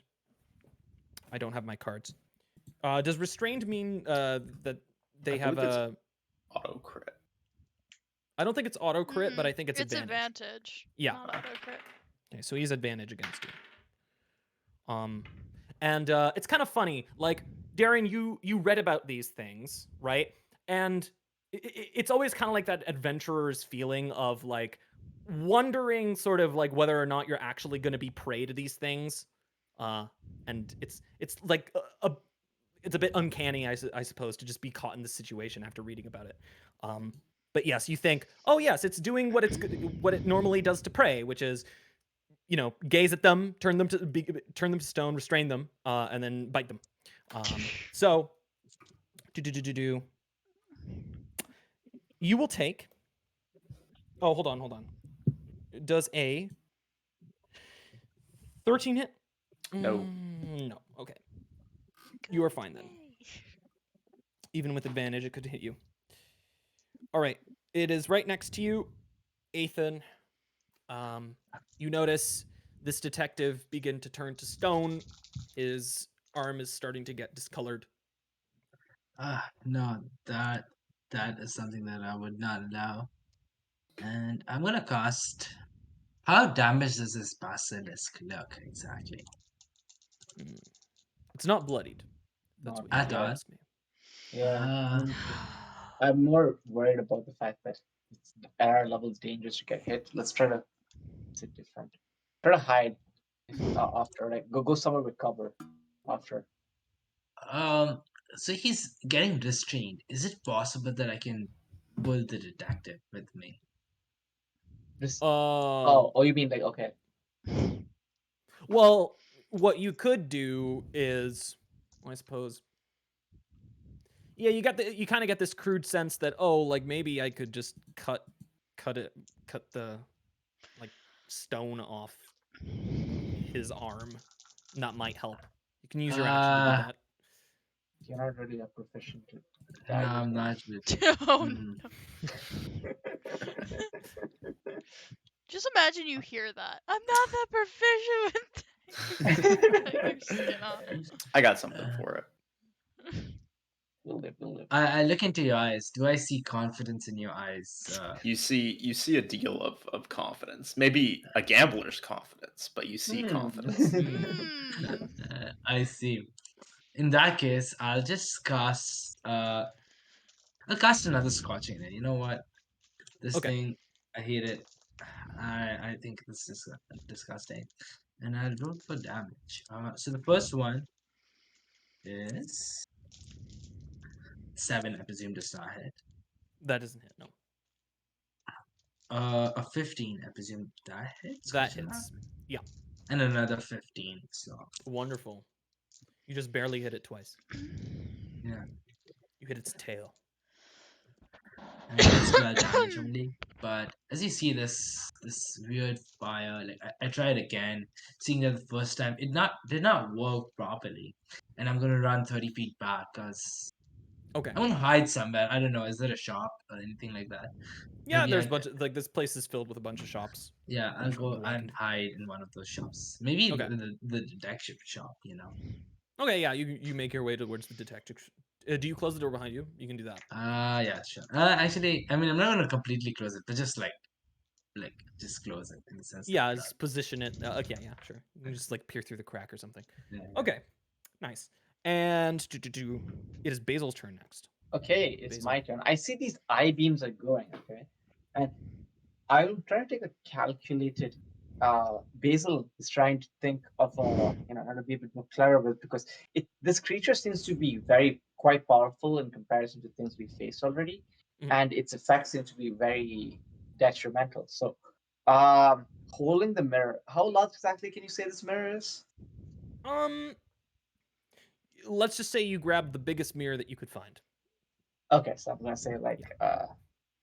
I don't have my cards. Does restrained mean that they I have believe it's a? auto crit. I don't think it's auto crit, but I think it's It's advantage. advantage. Yeah. Not auto crit. Okay, so he's advantage against you. And it's kind of funny. Like Darren, you read about these things, right? And it's always kind of like that adventurer's feeling of like wondering, sort of like whether or not you're actually going to be prey to these things. And it's like it's a bit uncanny, I suppose, to just be caught in this situation after reading about it. But yes, you think, oh yes, it's doing what what it normally does to prey, which is, you know, gaze at them, turn them to stone, restrain them, and then bite them. So, you will take. Oh, hold on. Does a 13 hit? No. No. Okay, you are fine then. Even with advantage, it could hit you. All right, it is right next to you, Ethan. You notice this detective begin to turn to stone. His arm is starting to get discolored. No, that is something that I would not allow. And I'm gonna cast. How damaged does this basilisk look exactly? It's not bloodied. That's Not what you At wanted to yet. all? ask me. Yeah. Uh, I'm more worried about the fact that it's at our level it's dangerous to get hit. Let's try to sit different. Try to hide after, like go somewhere with cover after. um. So he's getting restrained. Is it possible that I can pull the detective with me? Just Um, oh, you mean like okay. well, what you could do is, I suppose, yeah, you kind of get this crude sense that, oh, like maybe I could just cut the like stone off his arm. And that might help. You can use your action to do Uh, that. You're not really a proficient with no, daggers, I'm right? not with. Oh, Mhm. just imagine you hear that. I'm not that proficient with cutting your skin off. I got something Uh, for it. We'll live, we'll live. I look into your eyes. Do I see confidence in your eyes? You see a deal of confidence. Maybe a gambler's confidence, but you see confidence. Hmm. I see. In that case, I'll cast another scorching. Then you know what? This Okay, thing, I hate it. I think this is disgusting. And I'll roll for damage. So the first one is 7. I presume does not hit. that doesn't hit. No, A 15. I presume that hits. that Question mark. hits. Yeah, And another 15. So wonderful. You just barely hit it twice. yeah, You hit its tail. and that's 12 damage only. But as you see this weird fire, like I tried again, seeing that the first time it not did not work properly, and I'm gonna run 30 feet back because Okay. I'm gonna hide somewhere. I don't know, is there a shop or anything like that? Yeah, Maybe there's I a bunch of, like, this place is filled with a bunch of shops. yeah, I'll Which you go can walk and into. hide in one of those shops. Maybe Okay. the detective shop, you know. Okay, yeah, you make your way towards the detective. Do you close the door behind you? You can do that. Yeah, sure. Actually, I mean, I'm not gonna completely close it, but just like just close it in the sense that Yeah, just position it. Okay, yeah, sure. You can just like peer through the crack or something. yeah. Okay, nice. And it is Basil's turn next. Okay, it's Basil. my turn. I see these eye beams are going, okay? And I'm trying to take a calculated. Basil is trying to think of how to be a bit more clever with because this creature seems to be very quite powerful in comparison to things we faced already, Mhm. and its effects seem to be very detrimental. So, holding the mirror, how large exactly can you say this mirror is? Um, let's just say you grab the biggest mirror that you could find. Okay, so I'm gonna say Yeah.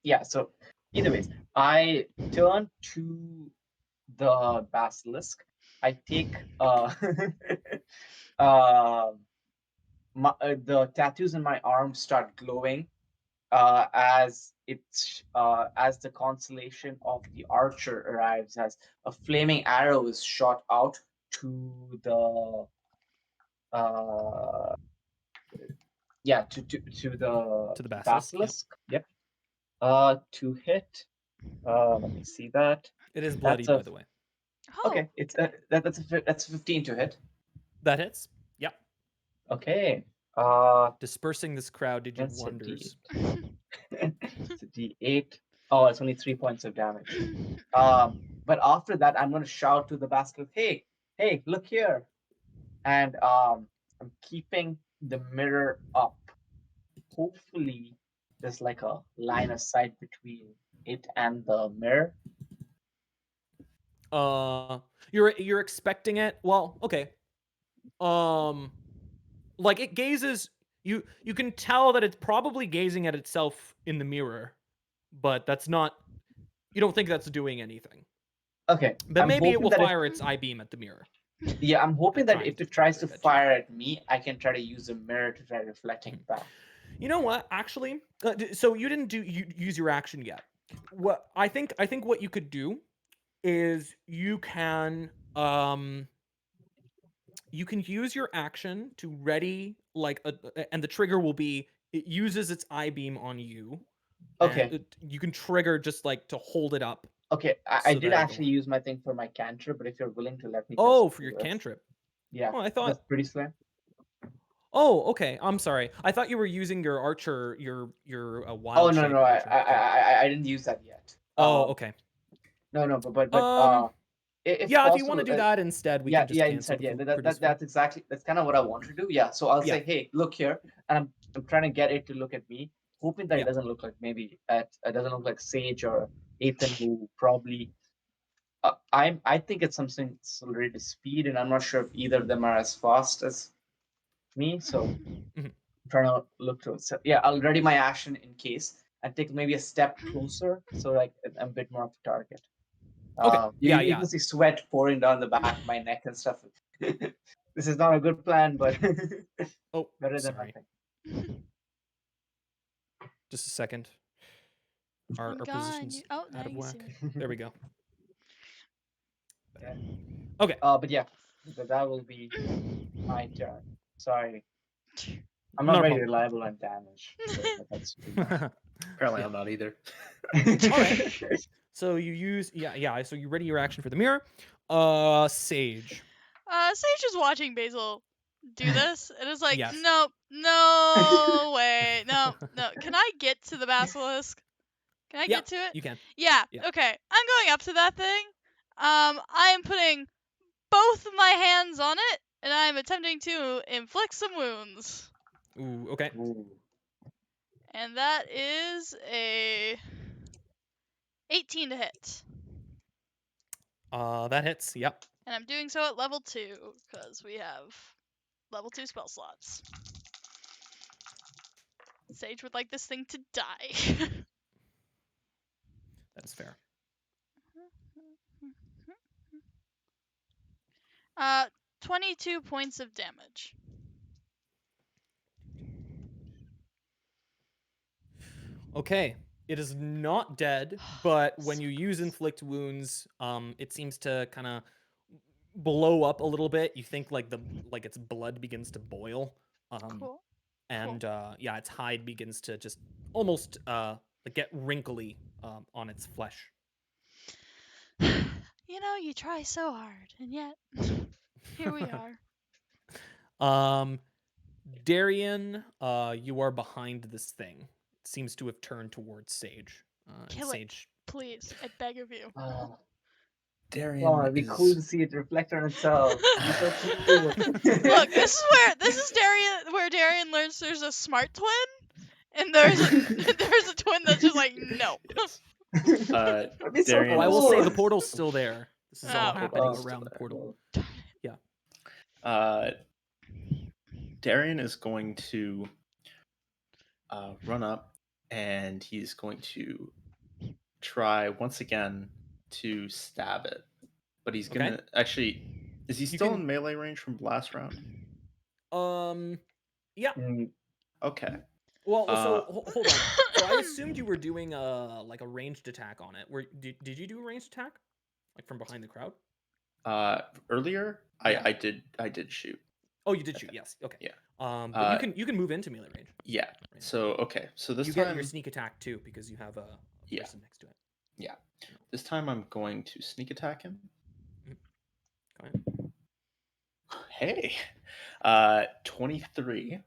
yeah. So, either ways, I turn to the basilisk. I take um the tattoos in my arm start glowing as the constellation of the archer arrives, as a flaming arrow is shot out to the uh to the To the basilisk. Yep. basilisk. Yep. To hit. Let me see that. It is That's bloodied, a by the way. Oh, okay. It's that's a 15 to hit. That hits. Yep. Okay. Dispersing this crowd did you That's a wonders. it's a D8. Oh, it's only 3 points of damage. But after that, I'm gonna shout to the basket, "Hey, hey, look here!" And I'm keeping the mirror up. Hopefully, there's like a line of sight between it and the mirror. You're expecting it. Well, okay. Like it gazes. You can tell that it's probably gazing at itself in the mirror, but that's not. You don't think that's doing anything. Okay, But I'm maybe it hoping will that fire its eye beam at the mirror. I'm hoping that trying if to it tries to fire it at you. fire at me, I can try to use the mirror to try reflecting it back. You know what? Actually, so you didn't use your action yet. What I think what you could do is you can use your action to ready and the trigger will be it uses its eye beam on you, and Okay, you can trigger just like to hold it up okay. I so did that it'll. actually use my thing for my cantrip, but if you're willing to let me just Oh, for do your this, cantrip. yeah, Oh, I that's thought. pretty slim. Oh, okay. I'm sorry. I thought you were using your archer, your Oh wild no, shape no, I, archer. I, Okay. I, I didn't use that yet. Oh, okay. No, no, but Um, if yeah. If you want to possible, do that instead, we yeah, can just yeah, cancel inside, the yeah, produce food. that's kind of what I want to do. Yeah, so I'll Yeah. say, hey, look here, and I'm trying to get it to look at me, hoping that it Yeah. doesn't look like it doesn't look like Sage or Ethan, who probably I think it's something related to speed, and I'm not sure if either of them are as fast as me. So Mhm. I'm trying to look to it. So, yeah, I'll ready my action in case and take maybe a step closer, so like I'm a bit more of a target. Okay. You, Yeah. you Yeah. can see sweat pouring down the back of my neck and stuff. This is not a good plan, but Oh, better than sorry. nothing. Just a second. Our I'm gone. position's Oh, out now of you see whack. me. There we go. Okay. Okay. But yeah, that will be my turn. Sorry, I'm not Not a very problem. reliable on damage, so that's too much. Apparently, Yeah. I'm not either. All right. So you use yeah. So you ready your action for the mirror. Sage. Sage is watching Basil do this, and it's like, Yes. nope, no way, no, no. Can I get to the basilisk? Can I Yeah. get to it? You can. Yeah. Yeah. Okay. I'm going up to that thing. I am putting both of my hands on it, and I am attempting to inflict some wounds. Ooh. Okay. Ooh. And that is a 18 to hit. That hits. Yep. And I'm doing so at level 2, because we have level 2 spell slots. Sage would like this thing to die. That is fair. 22 points of damage. Okay. It is not dead, but when you use inflict wounds, it seems to kind of blow up a little bit. You think like its blood begins to boil. Cool. And yeah, its hide begins to just almost like get wrinkly on its flesh. You know, you try so hard, and yet here we are. Darian, you are behind this thing. It seems to have turned towards Sage. And Kill it, Sage. please. I beg of you. Oh, Darian it'd be cool is. to see it reflect on itself. It'd be so cool. Look, this is Darian where Darian learns there's a smart twin, and there's a twin that's just like no. Yes. It'd be so Darian Oh, I will is. say the portal's still there. This is all Oh. happening Portal's around the still portal. Yeah. Darian is going to run up, and he's going to try once again to stab it. But he's gonna actually. Is he still can- in melee range from last round? Yeah. Okay. Well, so hold on. So I assumed you were doing like a ranged attack on it. Did you do a ranged attack, like from behind the crowd? Earlier, Yeah. I did shoot. Oh, you did shoot. Yes. Okay. Yeah. But you can move into melee range. Yeah. Right. So okay. So this You time get your sneak attack too because you have a Yeah. person next to it. Yeah. This time I'm going to sneak attack him. Go ahead. Hey. 23.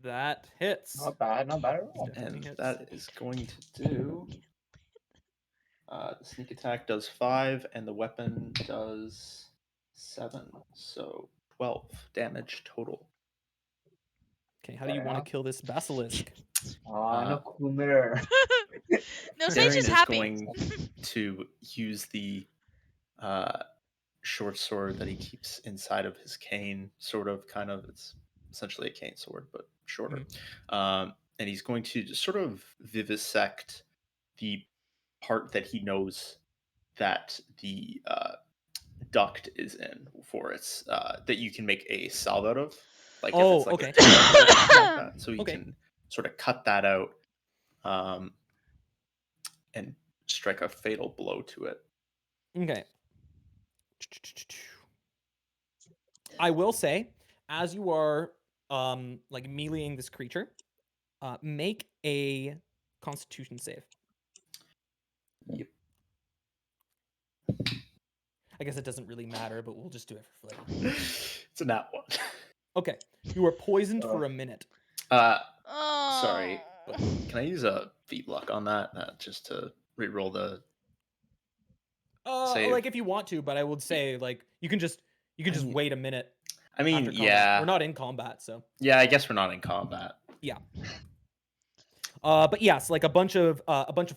That hits. Not bad, not bad at all. Definitely And hits. that is going to do. The sneak attack does 5, and the weapon does 7. So 12 damage total. Okay, how do you want to kill this basilisk? No cool mirror. No, Sage Darian is is happy. going to use the short sword that he keeps inside of his cane, sort of, kind of. It's essentially a cane sword, but shorter. And he's going to just sort of vivisect the part that he knows that the duct is in for its that you can make a salve out of, like if it's like okay. a tube or something like that. So he Okay. can sort of cut that out and strike a fatal blow to it. Okay. I will say, as you are like meleeing this creature, make a Constitution save. Yep. I guess it doesn't really matter, but we'll just do it for flavor. It's a nat one. Okay. You are poisoned for a minute. Sorry. Oh. Can I use a feat luck on that just to reroll the save? Like if you want to, but I would say like you can just wait a minute. I mean, after combat. yeah. We're not in combat, so. Yeah, I guess we're not in combat. Yeah. But yes, like a bunch of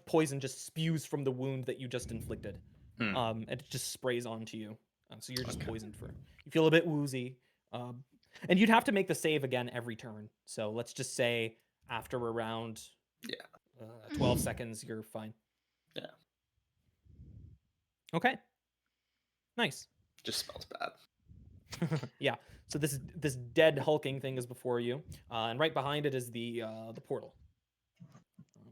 poison just spews from the wound that you just inflicted. It just sprays onto you. So you're just poisoned for. You feel a bit woozy. And you'd have to make the save again every turn. So let's just say after around 12 seconds, you're fine. Yeah. Okay. Nice. Just smells bad. Yeah. So this dead hulking thing is before you, and right behind it is the portal.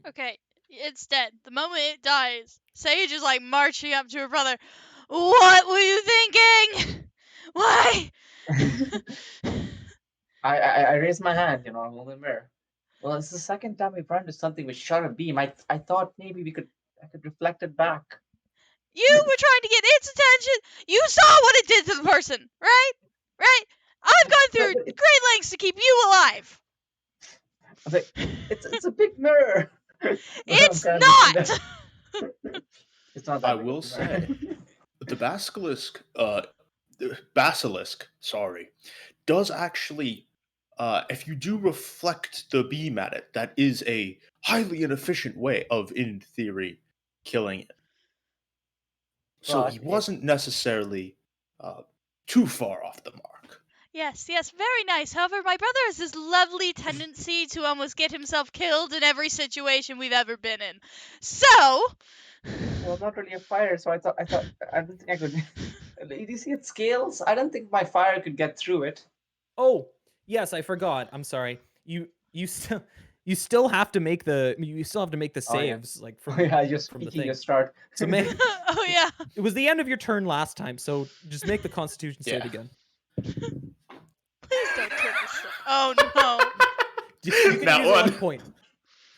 Okay, it's dead. The moment it dies, Sage is like marching up to her brother. What were you thinking? Why? I raised my hand, I'm holding the mirror. Well, it's the second time we've run into something which shot a beam. I thought maybe I could reflect it back. You were trying to get its attention. You saw what it did to the person, right? Right? I've gone through great lengths to keep you alive. But it's a big mirror. It's not. It's not that I big will of a mirror. say, the basilisk, sorry, does actually, if you do reflect the beam at it, that is a highly inefficient way of, in theory, killing it. So Well, he wasn't necessarily too far off the mark. Yes, very nice. However, my brother has this lovely tendency to almost get himself killed in every situation we've ever been in. So. Well, not really a fire, so I thought I didn't think I could. Do you see it scales? I don't think my fire could get through it. Oh, yes, I forgot. I'm sorry. You still have to make the saves like from you're from the speaking thing. your start. So make Oh yeah. it was the end of your turn last time, so just make the Constitution save again. Please don't kill this. Oh no. You can That use one. luck point.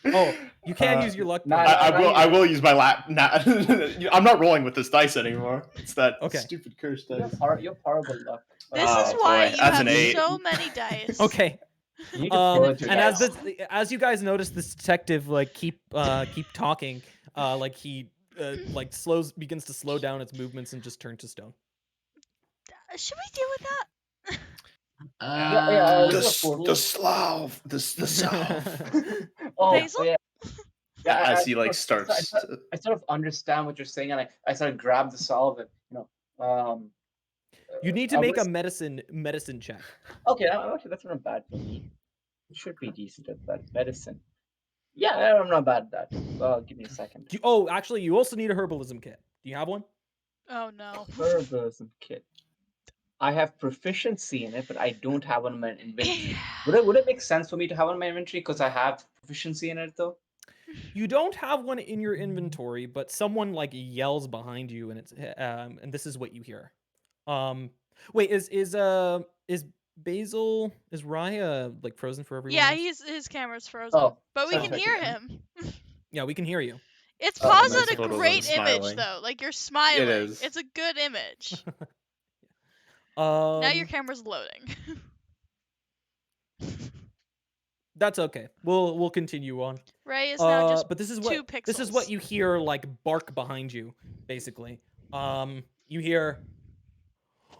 Oh, you can use your luck point. I will use my I'm not rolling with this dice anymore. It's that stupid cursed dice. You have horrible luck. This is why you that's have an 8. so many dice. Okay. You need to pull it And as you guys notice, this detective keep talking, like he begins to slow down its movements and just turn to stone. Should we deal with that? The salve. Oh, Basil? yeah. As he starts. I sort of understand what you're saying, and I sort of grab the salve and You need to make a medicine check. Okay, actually that's not bad for me. It should be decent at that medicine. Yeah, I'm not bad at that. Give me a second. Actually, you also need a herbalism kit. Do you have one? Oh no. Herbalism kit. I have proficiency in it, but I don't have one in my inventory. Would it make sense for me to have one in my inventory because I have proficiency in it though? You don't have one in your inventory, but someone like yells behind you, and it's and this is what you hear. Wait, is Basil, is Raya like frozen for everyone Yeah, else? his camera's frozen, Oh, but we sorry, can sorry, hear yeah. him. Yeah, we can hear you. It's Oh, paused nice at a photo of him great image smiling. though. Like you're smiling. is. It's a good image. Um, Now your camera's loading. that's okay. We'll continue on. Ray is now just But this is 2 what pixels. you hear like bark behind you, basically. You hear,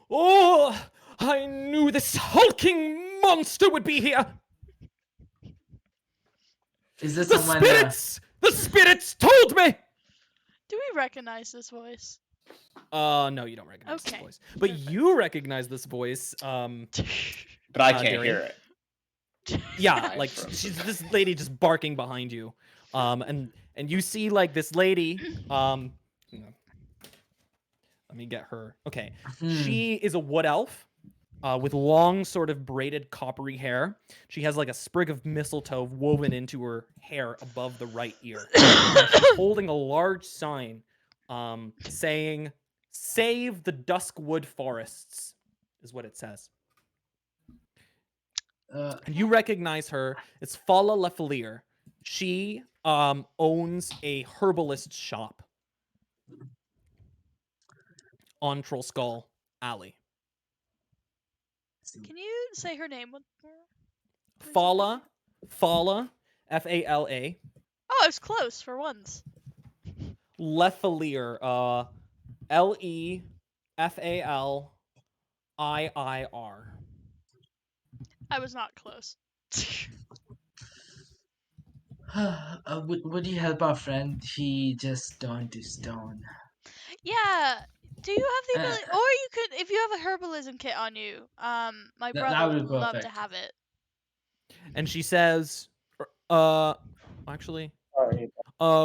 "Oh, I knew this hulking monster would be here. Is there The someone? the spirits told me." Do we recognize this voice? No, you don't recognize this Okay, voice, but perfect. you recognize this voice. But I can't Darian? hear it. Yeah, I'm like frozen. she's this lady just barking behind you, and you see like this lady, you know, let me get her. Okay, she is a wood elf, with long, sort of braided coppery hair. She has like a sprig of mistletoe woven into her hair above the right ear, and she's holding a large sign, saying, "Save the Duskwood Forests," is what it says. And you recognize her. It's Fala Lefelier. She owns a herbalist shop on Troll Skull Alley. Can you say her name once more? Fala, Fala, Oh, I was close for once. Lefelier, Lefaliir. I was not close. Would you help our friend? He just turned to stone. Yeah. Do you have the Uh, ability, or you could, if you have a herbalism kit on you, my brother that would would be love to perfect. have it. And she says, actually, Sorry.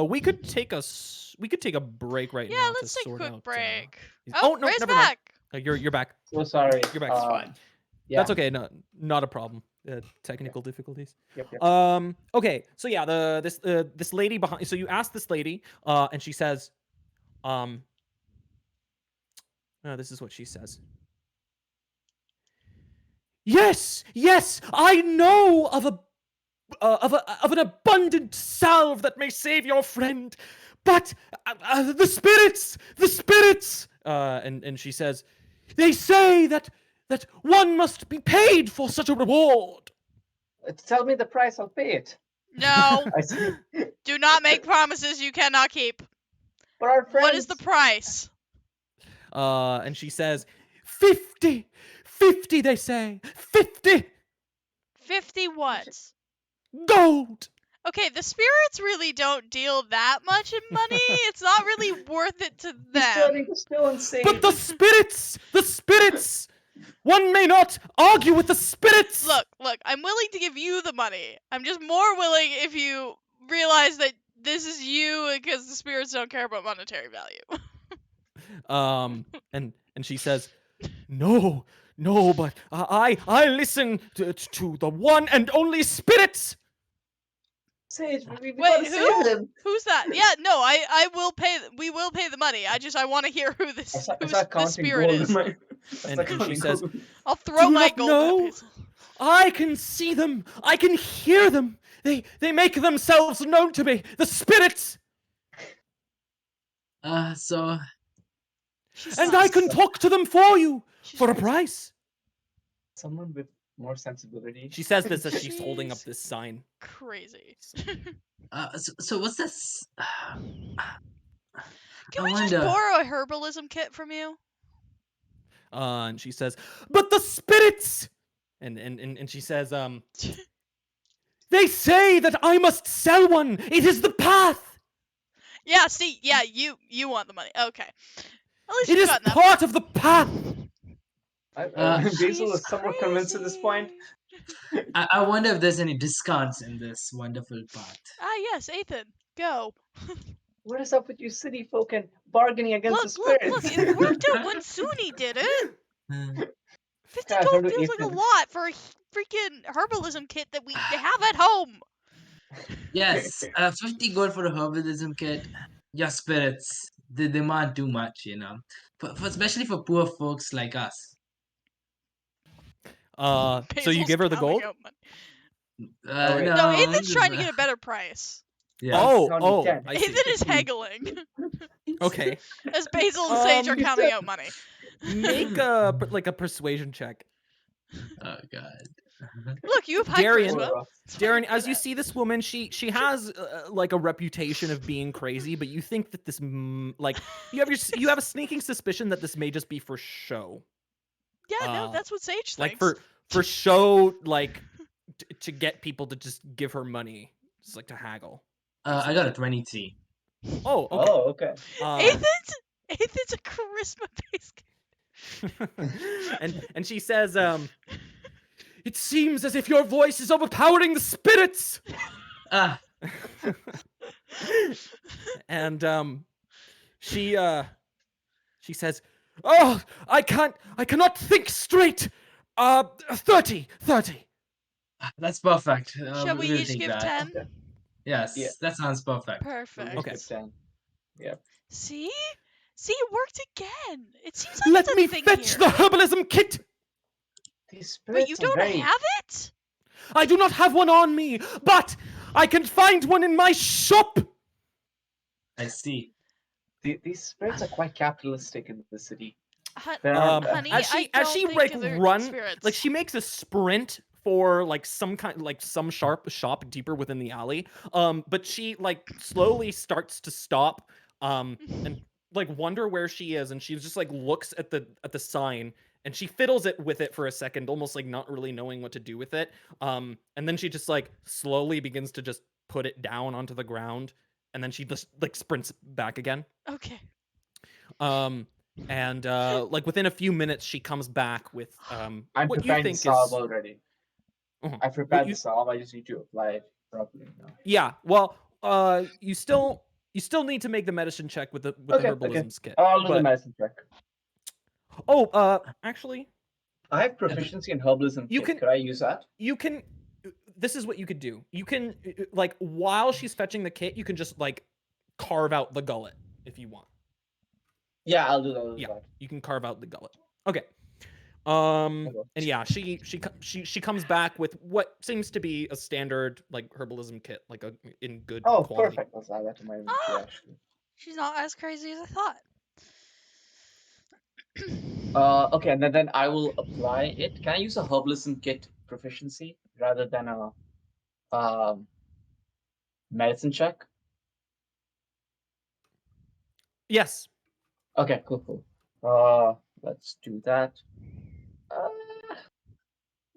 we could take a break right Yeah, now let's to take a sort quick out. break. Oh no, Ray's never mind. back. You're back. So sorry. You're back. It's fine. Yeah. That's okay. No, not a problem. Technical difficulties. Yep, yep. Okay. So yeah, this lady behind. So you ask this lady, and she says, this is what she says. Yes, yes, I know of an abundant salve that may save your friend, but the spirits. And she says, they say that one must be paid for such a reward. Tell me the price, I'll pay it. No, I see. do not make promises you cannot keep. But our friends. What is the price? And she says, 50, they say, 50 50 what? gold. Okay, the spirits really don't deal that much in money. It's not really worth it to He's turning them. the stone saying. But the spirits, one may not argue with the spirits. Look, I'm willing to give you the money. I'm just more willing if you realize that this is you because the spirits don't care about monetary value. And she says, no, but I listen to the one and only spirits. Sage, we Wait, gotta who? save them. Who's that? Yeah, no, I will pay. We will pay the money. I want to hear who this spirit is. And she says, I'll throw "Do my not gold know? at Basil. I can see them. I can hear them. They make themselves known to me. The spirits. So And I can talk to them for you for a price." Someone with more sensibility. She says this as she's holding up this sign. Crazy. so what's this? Can we just borrow a herbalism kit from you? And she says, "But the spirits." And she says, "They say that I must sell one. It is the path." Yeah, see, yeah, you want the money. Okay. At least it is part of the path. Basil is somewhat convinced at this point. I wonder if there's any discounts in this wonderful path. Ah, yes, Ethan, go. What is up with you city folk and bargaining against the spirits? Look, it worked out when Suni did it. 50 Yeah, so gold do feels like a Ethan. lot for a freaking herbalism kit that we have at home. Yes, 50 gold for a herbalism kit. Your spirits, they demand too much, you know. Especially for poor folks like us. So you Basil's give her the counting gold? out money. Oh, wait. No, No, Ethan's trying to get a better price. yes. Counting Oh, 10. I see. Ethan is 15. haggling Okay. as Basil and Sage are Um, He counting said- out money. Make like a persuasion check. Oh god. Look, you have high Darian- charisma. Rough. That's what Darren, you're as good you at. see this woman, she has like a reputation of being crazy, but you think that this like you have a sneaking suspicion that this may just be for show. Yeah, no, uh, that's what Sage Like thinks. for show, like to get people to just give her money, just like to haggle. I got a 23. Oh, okay. Oh, okay. Ethan's a charisma based. And she says, it seems as if your voice is overpowering the spirits. Ah, And she says, oh, I cannot think straight. 30. that's perfect. Shall we we'll each take give that. 10? Okay. Yes, Yeah. that sounds perfect. Perfect. Okay. 10. See? See, it worked again. It seems like Let it's a me thing fetch here. the herbalism kit. These But you spirits are don't very. have it? I do not have one on me, but I can find one in my shop. I see. These spirits are quite capitalistic in the city. Hun- They're not, honey, as I she don't think like they're run, spirits. like she makes a sprint for like some sharp shop deeper within the alley. But she like slowly starts to stop, and like wonder where she is, and she just like looks at the sign, and she fiddles with it for a second, almost like not really knowing what to do with it. And then she just like slowly begins to just put it down onto the ground, and then she just like sprints back again. Okay. And like within a few minutes, she comes back with I'm what you preparing the think salve is already. Uh-huh. I what prepared you the salve. I just need to apply it properly now. yeah. Well, you still need to make the medicine check with the Okay, herbalism kit. I'll do the But medicine check. actually, I have proficiency in herbalism You kit. can- Could I use that? you can. This is what you could do. You can like while she's fetching the kit, you can just like carve out the gullet if you want. Yeah, I'll do that. I'll do Yeah. that. You can carve out the gullet. Okay. Okay. And yeah, she comes back with what seems to be a standard like herbalism kit, like in good Oh, quality. perfect. Let's add that to my inventory, Ah! actually. She's not as crazy as I thought. Okay, and then I will apply it. Can I use a herbalism kit proficiency rather than a medicine check? Yes. Okay, cool. Let's do that.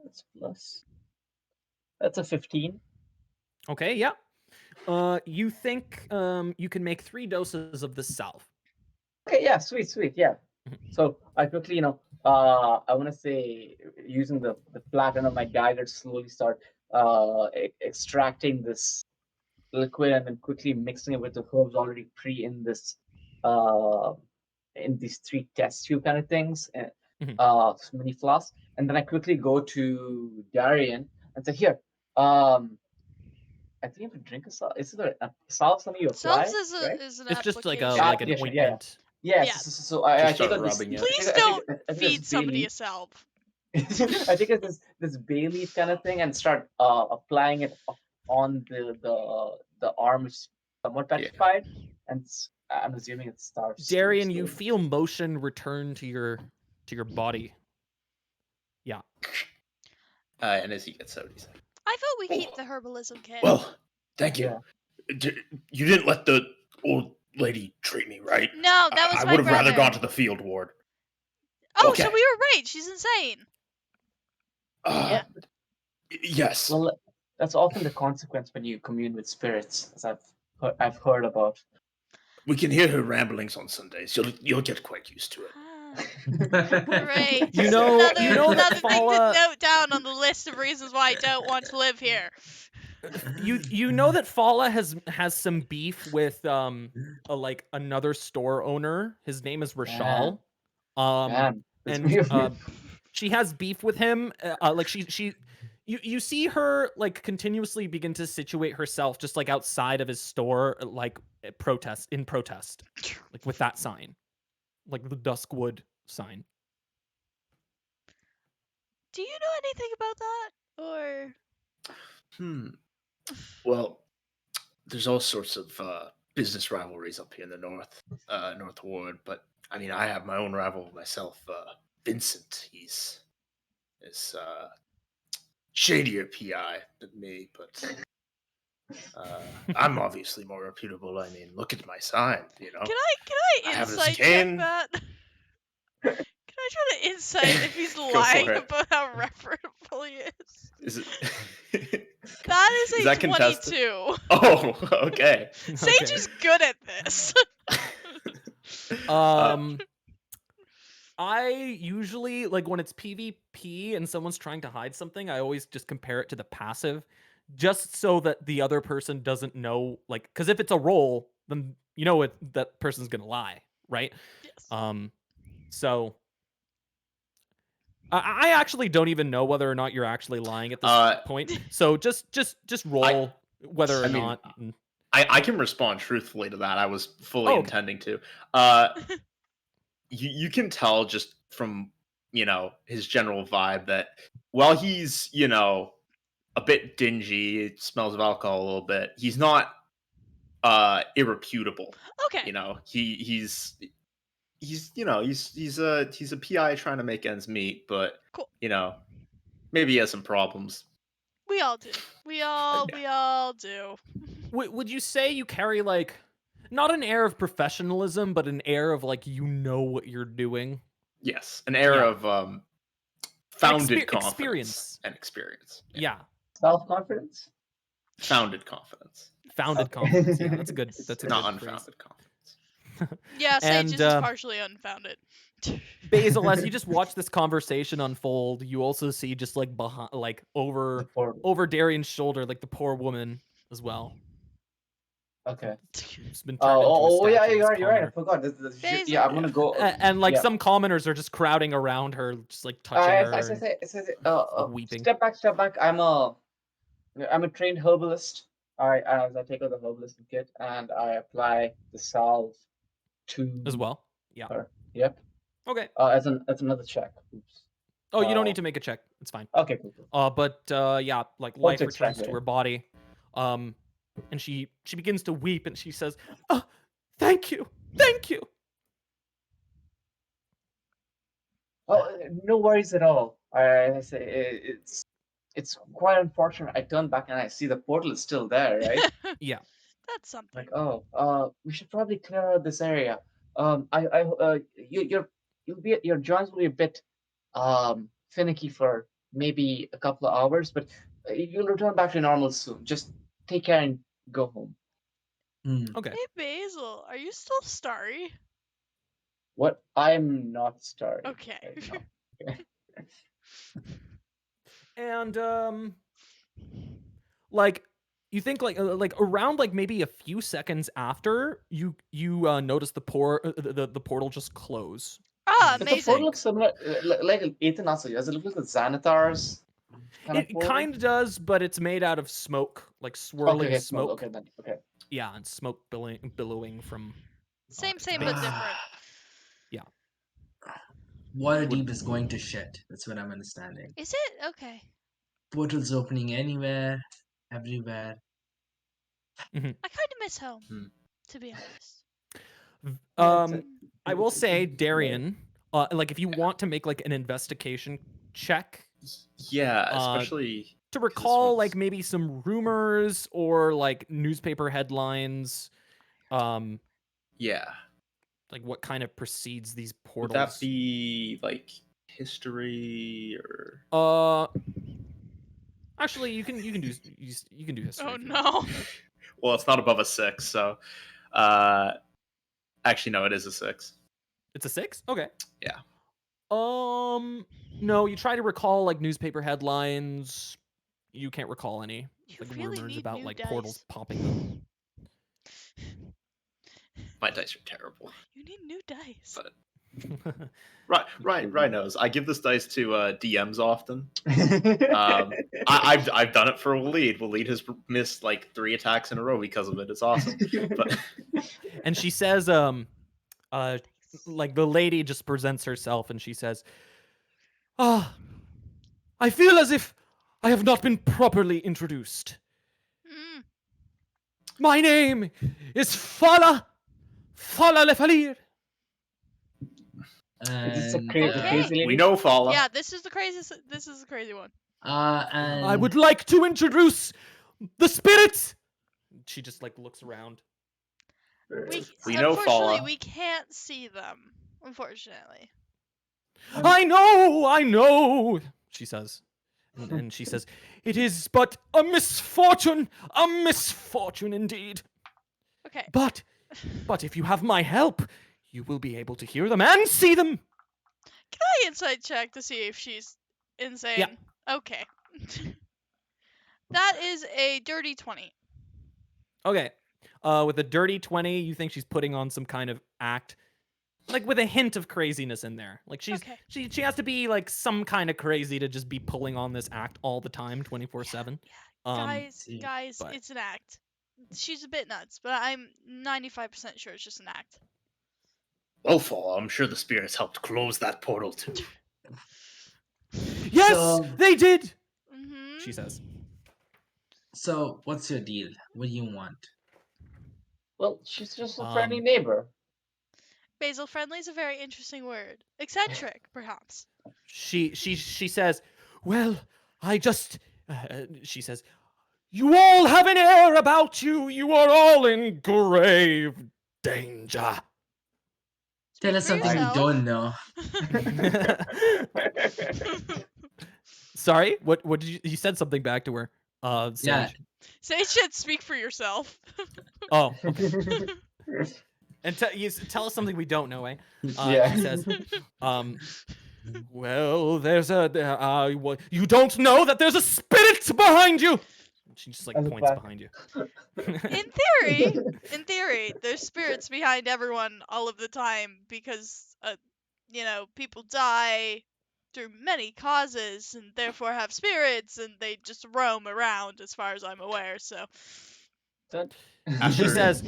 That's plus. That's a 15. Okay, yeah. You think you can make 3 doses of this salve. Okay, yeah, sweet, yeah. Mhm. So I quickly, I want to say using the flat end of my dagger to slowly start extracting this liquid and then quickly mixing it with the herbs already in this in these 3 test tube kind of things, mini flasks, and then I quickly go to Darian and say, here, I think you have to drink a salve. Is it a salve something you apply? Salves is right? an It's just like application. like an Application, yeah. ointment. Yeah. Yeah. So I Just take start out this. rubbing it. Please I don't think it's feed bay somebody a leaf. salve. I think it's this bay leaf kind of thing and start applying it on the arm, which is somewhat petrified, and I'm assuming it starts. to Darian, you slowly- feel motion return to your body. Yeah. And as he gets out, he's like, I thought we keep Oh. the herbalism kit. "Well, thank you. Yeah. You didn't let the old lady treat me, right? No, that was I my would have rather brother. gone to the field ward." Oh, Okay. so we were right. She's insane. Uh, Yes. Well, that's often the consequence when you commune with spirits, as I've heard about. We can hear her ramblings on Sundays. You'll get quite used to it. Ah, great. You know another, that another thing Fala- to note down on the list of reasons why I don't want to live here. You know that Fala has some beef with like another store owner. His name is Rashal. Man, this and way of she has beef with him. Like you see her like continuously begin to situate herself just like outside of his store, like protest, like with that sign, like the Duskwood sign. Do you know anything about that? Or Well, there's all sorts of business rivalries up here in the North Ward, but I mean, I have my own rival myself. Vincent, he's shadier PI than me, but I'm obviously more reputable. I mean, look at my sign. You know, can I I have this insight check cane. that? Can I try to insight if he's Go for lying it. about how reputable he is? Is it? That is Is a that contested? 22. Oh, okay. Sage is good at this. I usually like when it's PvP and someone's trying to hide something, I always just compare it to the passive, just so that the other person doesn't know. Like, because if it's a roll, then you know that person's gonna lie, right? Yes. So I actually don't even know whether or not you're actually lying at this point. So just roll whether or I mean, not. I can respond truthfully to that. I was fully okay. intending to. You can tell just from his general vibe that while he's a bit dingy, it smells of alcohol a little bit. He's not irreputable. Okay. He's he's a PI trying to make ends meet, but Cool. maybe he has some problems. We all do. We all do. Would you say you carry like not an air of professionalism, but an air of like you know what you're doing? Yes, an air of founded confidence experience and experience. Yeah. Self-confidence? Founded confidence. Founded confidence. Yeah, that's a good. That's a Not good unfounded confidence. Yeah, And, Sage is partially unfounded. Basil, as you just watch this conversation unfold, you also see just like behind, like over Darian's shoulder, like the poor woman as well. Okay. Who's been turned into a statue yeah, in this you're right. I corner. forgot. Basil. Yeah, I'm gonna go. And like yeah. some commoners are just crowding around her, just like touching her, and weeping. Step back. I'm a trained herbalist. As I take out the herbalist kit and I apply the salve to As well. Yeah. her. Yep. Okay. As another check. Oops. Oh, you don't need to make a check. It's fine. Okay, cool. But yeah, like life returns to her body. And she begins to weep and she says, "Oh, thank you. Oh, no worries at all. I say it's quite unfortunate. I turn back and I see the portal is still there, right? Yeah. That's something. Like, we should probably clear out this area. Your joints will be a bit finicky for maybe a couple of hours, but you'll return back to normal soon. Just take care and go home. Okay. Hey, Basil, are you still starry? What? I'm not starry. Okay. Right now. And like you think like around like maybe a few seconds after you notice the portal just close. Ah, But amazing. the portal looks similar, like Ethan asked. Does it look like the Xanathar's? It kind of does, but it's made out of smoke, like swirling smoke. Okay, then. Okay. Yeah, and smoke billowing from. Same, its but base. different. Yeah. Waterdeep is going to shit. That's what I'm understanding. Is it? Okay. Portals opening anywhere, everywhere. Mm-hmm. I kind of miss home, to be honest. I will say, Darian, like if you want to make like an investigation check. Yeah, especially to recall like maybe some rumors or like newspaper headlines. Yeah. Like what kind of precedes these portals? Would that be like history or? Actually, you can do history. Oh no. Well, it's not above a 6, so. Actually, no, it is a 6. It's a 6? Okay. Yeah. No, you try to recall like newspaper headlines. You can't recall any like really rumors need about new like dice. portals popping up. My dice are terrible. You need new dice. But Right knows. I give this dice to DMs often. I've done it for Waleed. Waleed has missed like 3 attacks in a row because of it. It's awesome. But And she says, like the lady just presents herself and she says, "Ah, I feel as if I have not been properly introduced. Mm. My name is Fala Lefalir." Is this a And the Okay. crazy lady? we know Fala. Yeah, this is the craziest. This is the crazy one. and I would like to introduce the spirits. She just like looks around. We know Unfortunately, Fala. we can't see them. Unfortunately. I know, she says. And she says, "It is but a misfortune indeed. Okay. But if you have my help, you will be able to hear them and see them." Can I insight check to see if she's insane? Yep. Okay. That is a dirty 20. Okay. With a dirty 20, you think she's putting on some kind of act, like with a hint of craziness in there. Like Okay. she has to be like some kind of crazy to just be pulling on this act all the time, 24/7. see. Guys, but- it's an act. She's a bit nuts, but I'm 95% sure it's just an act. Well, Fala, I'm sure the spirits helped close that portal too. Yes, So- they did. Mm-hmm. She says. So, what's your deal? What do you want? Well, she's just a friendly Um, neighbor. Basil friendly is a very interesting word. Eccentric, perhaps. She says, "Well, I just," she says, "you all have an air about you. You are all in grave danger." Tell Speak us for something we yourself. don't know. Sorry, what did you said something back to her? Sage. Yeah. Sage said, "Speak for yourself." Oh, okay. And tell us something we don't know, eh? Yeah. She says, "Well, there's you don't know that there's a spirit behind you." She just like I look points back. behind you. In theory, there's spirits behind everyone all of the time because, people die through many causes and therefore have spirits and they just roam around as far as I'm aware, so. She After- says,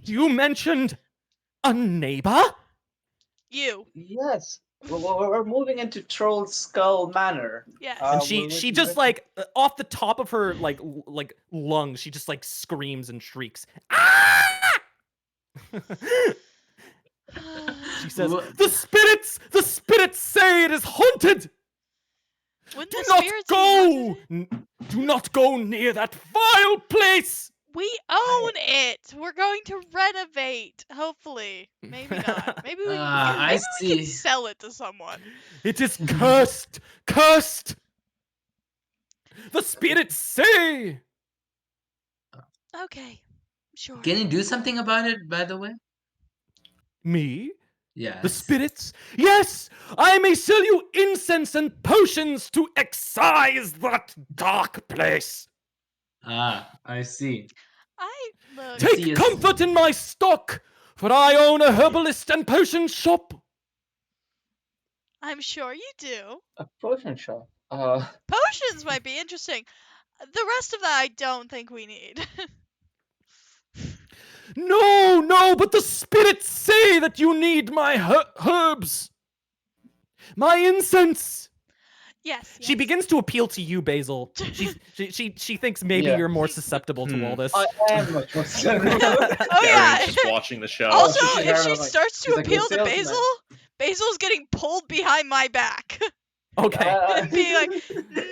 "You mentioned a neighbor?" You. Yes. We're moving into Troll Skull Manor. Yes. And we're she looking just at- like off the top of her like lungs, she just like screams and shrieks. "Ah!" She says, Wha- the spirits say it is haunted. Wouldn't Do the not spirits be go. haunted? Do not go near that vile place. We own it. We're going to renovate. Hopefully, maybe not. Maybe we I can see. sell it to someone. It is cursed. Cursed. The spirits say. Okay, sure. Can you do something about it, by the way? Me? Yeah. The spirits? Yes, I may sell you incense and potions to excise that dark place. I see. I look. See, Take yes. comfort in my stock, for I own a herbalist and potion shop. I'm sure you do. a potion shop. Potions might be interesting. The rest of that, I don't think we need. No, but the spirits say that you need my herbs. My incense. Yes. She yes. begins to appeal to you, Basil. She thinks maybe Yeah. you're more susceptible to all this. I am much more Oh yeah. Darian's just watching the show. Also, she's if there, she I'm like- starts to she's like, appeal "The to salesman." Basil, Basil's getting pulled behind my back, Okay. and being like,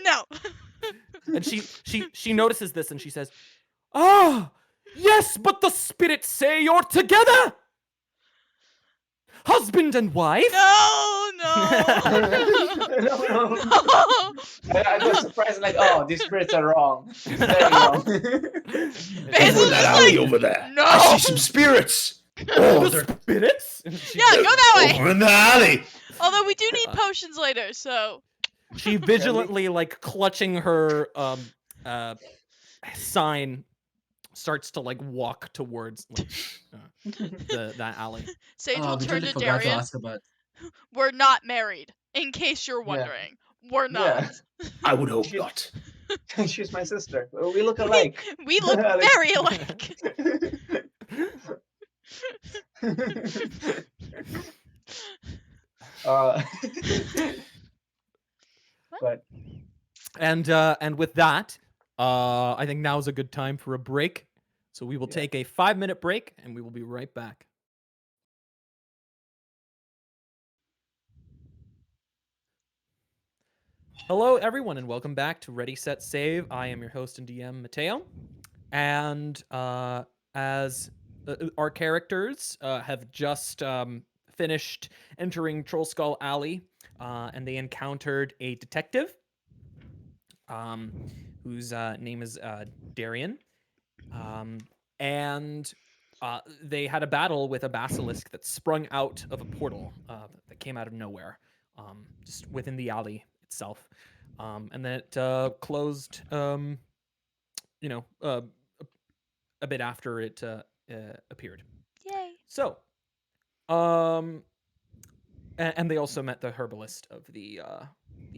"No." And she notices this and she says, "Ah, yes, but the spirits say you're together. Husband and wife." No, no. No. No. I got surprised, like, oh, these spirits are wrong. Very wrong. Basil's Over that just alley like, over there. no. I see some spirits. Oh, The they're spirits? And she, Yeah, go that way. over in the alley. Although we do need potions later, so. she vigilantly, like, clutching her sign, starts to like walk towards like, that alley. Sage Oh, will we turn totally to forgot to Darian. ask about. We're not married, in case you're Yeah. wondering. We're not. Yeah. I would hope She- not. She's my sister. We look alike. We look Alex. very alike. uh, What? but And with that, I think now is a good time for a break. So we will Yeah. take a 5-minute break, and we will be right back. Hello, everyone, and welcome back to Ready, Set, Save. I am your host and DM, Mateo. And as our characters have just finished entering Troll Skull Alley, and they encountered a detective whose name is Darian. And they had a battle with a basilisk that sprung out of a portal that came out of nowhere, just within the alley itself. And then it closed, you know, a bit after it appeared. Yay. So, and they also met the herbalist of the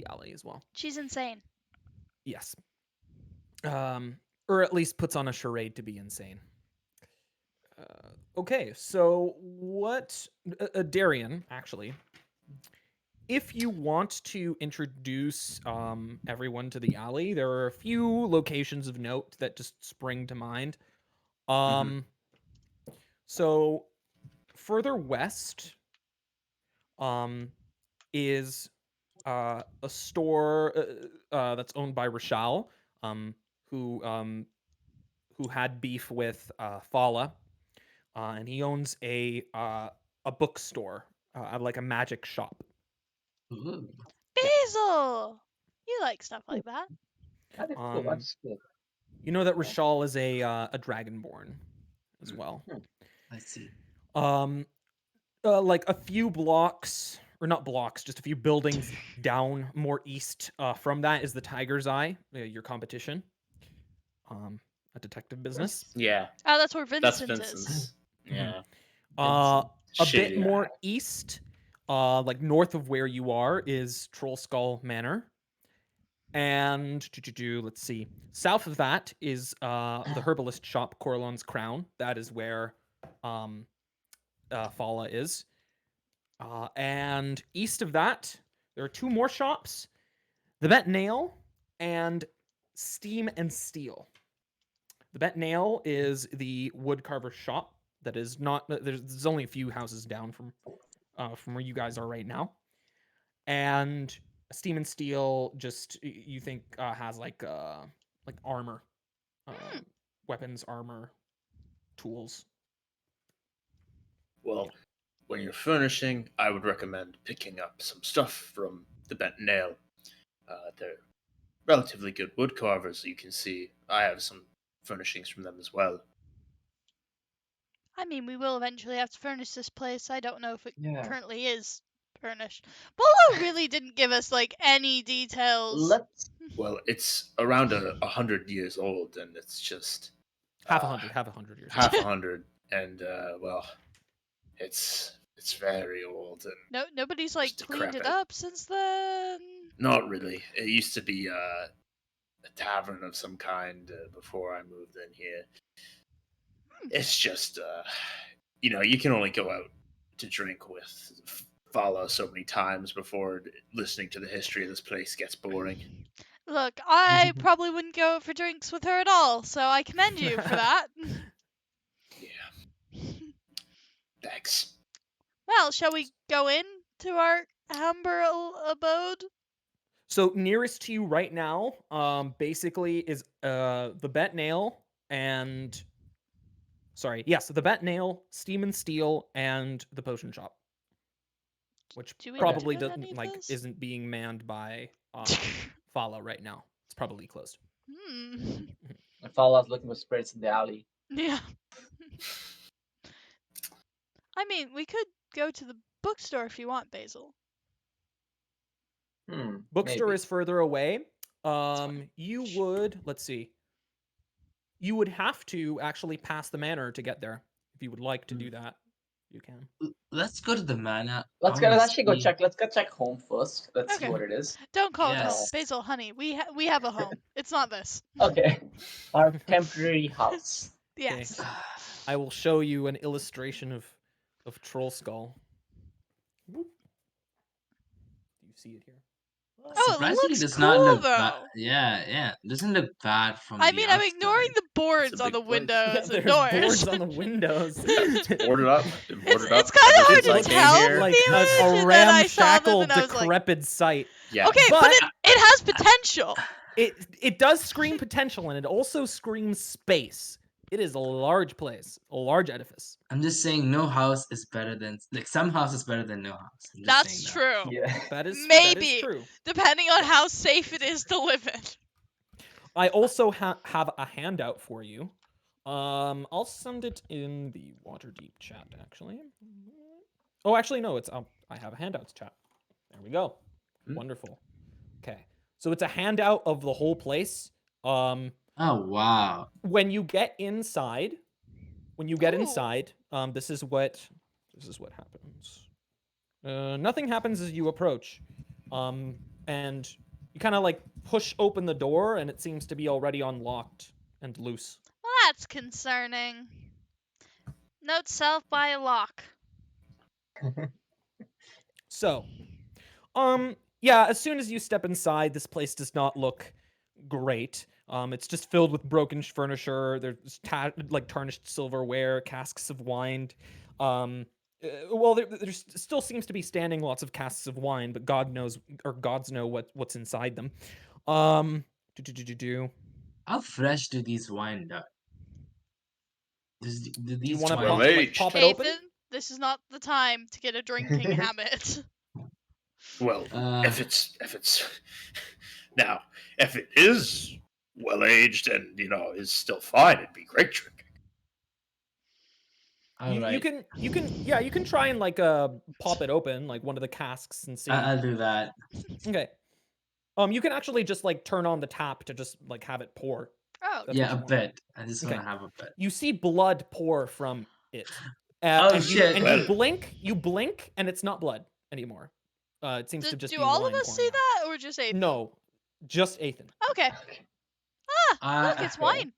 alley as well. She's insane. Yes. Or at least puts on a charade to be insane. Okay, so what, Darian, actually, if you want to introduce everyone to the alley, there are a few locations of note that just spring to mind. So further west is a store that's owned by Rashal, who had beef with Fala, and he owns a bookstore, like a magic shop. Ooh. Basil! You like stuff like that. that is cool. That's cool. You know that Rashal is a dragonborn as Mm. well. I see. Like a few blocks, or not blocks, just a few buildings down more east from that is the Tiger's Eye, your competition. A detective business. Yeah, Oh, that's where that's Vincent is. Vincent's. Yeah. A bit Shady more eye. east, like north of where you are, is Troll Skull Manor. And let's see, south of that is the herbalist shop Corlon's Crown. That is where Fala is. And east of that, there are two more shops: the Bet Nail and Steam and Steel. The Bet Nail is the woodcarver shop that is not. There's only a few houses down from where you guys are right now, and Steam and Steel just you think has like armor, weapons, armor, tools. Well, when you're furnishing, I would recommend picking up some stuff from the Bent Nail. They're relatively good wood carvers. You can see I have some furnishings from them as well. I mean, we will eventually have to furnish this place. I don't know if it Yeah. currently is furnished. Bolo really didn't give us like any details. Let's Well, it's around 100 years old, and it's just Half 100 years. half 100, and well, it's very old and Nobody's like Just cleaned it decrepit. up since then. not really. It used to be a tavern of some kind before I moved in here. It's just you can only go out to drink with Fala so many times before listening to the history of this place gets boring. Look, I probably wouldn't go out for drinks with her at all, so I commend you for that. Yeah, thanks. Well, shall we go in to our amber abode? So nearest to you right now, basically is the Bet Nail and the Bet Nail, Steam and Steel, and the Potion Shop, which Do we probably need to go to doesn't any of like those? isn't being manned by Fala right now. It's probably closed. and Fala's looking for spirits in the alley. Yeah. I mean, we could go to the bookstore if you want, Basil. Bookstore Maybe. is further away. fine. You would, let's see. You would have to actually pass the manor to get there if you would like to do that. You can. Let's go to the mana. I Let's wanna actually go see. check. Let's go check home first. Let's see Okay. what it is. Don't call it home, Yes. Basil, honey. We have a home. It's not this. Okay. Our temporary house. Yes. I will show you an illustration of Troll Skull. Whoop. Do you see it here? Oh, it Surprisingly, looks does not cool look bad. though. Yeah. Doesn't look bad from I the mean, I'm ignoring outside. the boards a on big the place. windows and There's doors. boards on the windows. Yeah, it's boarded up. Been boarded up It's kind of ever hard since I to came tell here. from like the image, a and then I saw them ramshackle, and I was like, decrepit site. Yeah. okay, But- but it has potential. It does scream potential, and it also screams space. It is a large place, a large edifice. I'm just saying, no house is better than some house is better than no house. I'm just That's saying that. true. Yeah. That is Maybe, true. depending on how safe it is to live in. I also have a handout for you. I'll send it in the Waterdeep chat, actually. Oh, actually, no, it's I have a handouts chat. There we go. Wonderful. Okay, so it's a handout of the whole place. Oh wow. When you get inside, Ooh. this is what happens. Nothing happens as you approach, and you kind of like push open the door, and it seems to be already unlocked and loose. Well, that's concerning. Note self by a lock. So, yeah, as soon as you step inside, this place does not look great. It's just filled with broken furniture. There's like tarnished silverware, casks of wine. Well, there still seems to be standing lots of casks of wine, but God knows, or gods know what's inside them. Do How fresh do these wine are? Do you these want to Well, wine? aged. pop it open? Ethan, this is not the time to get a drinking habit. Well, Uh, if it's now, if it is well aged and is still fine, it'd be great drinking. all You right. can try and like pop it open, like one of the casks, and see. I'll do that. Okay. You can actually just like turn on the tap to just like have it pour. Oh, That's Yeah, what a you want. bit. I just Okay. want to have a bit. You see blood pour from it. Oh, and shit. You Well. blink, and it's not blood anymore. It seems to just do be all wine of us pouring see out. that, or just Ethan? No, just Ethan. Okay. Okay. Look, it's Okay. wine.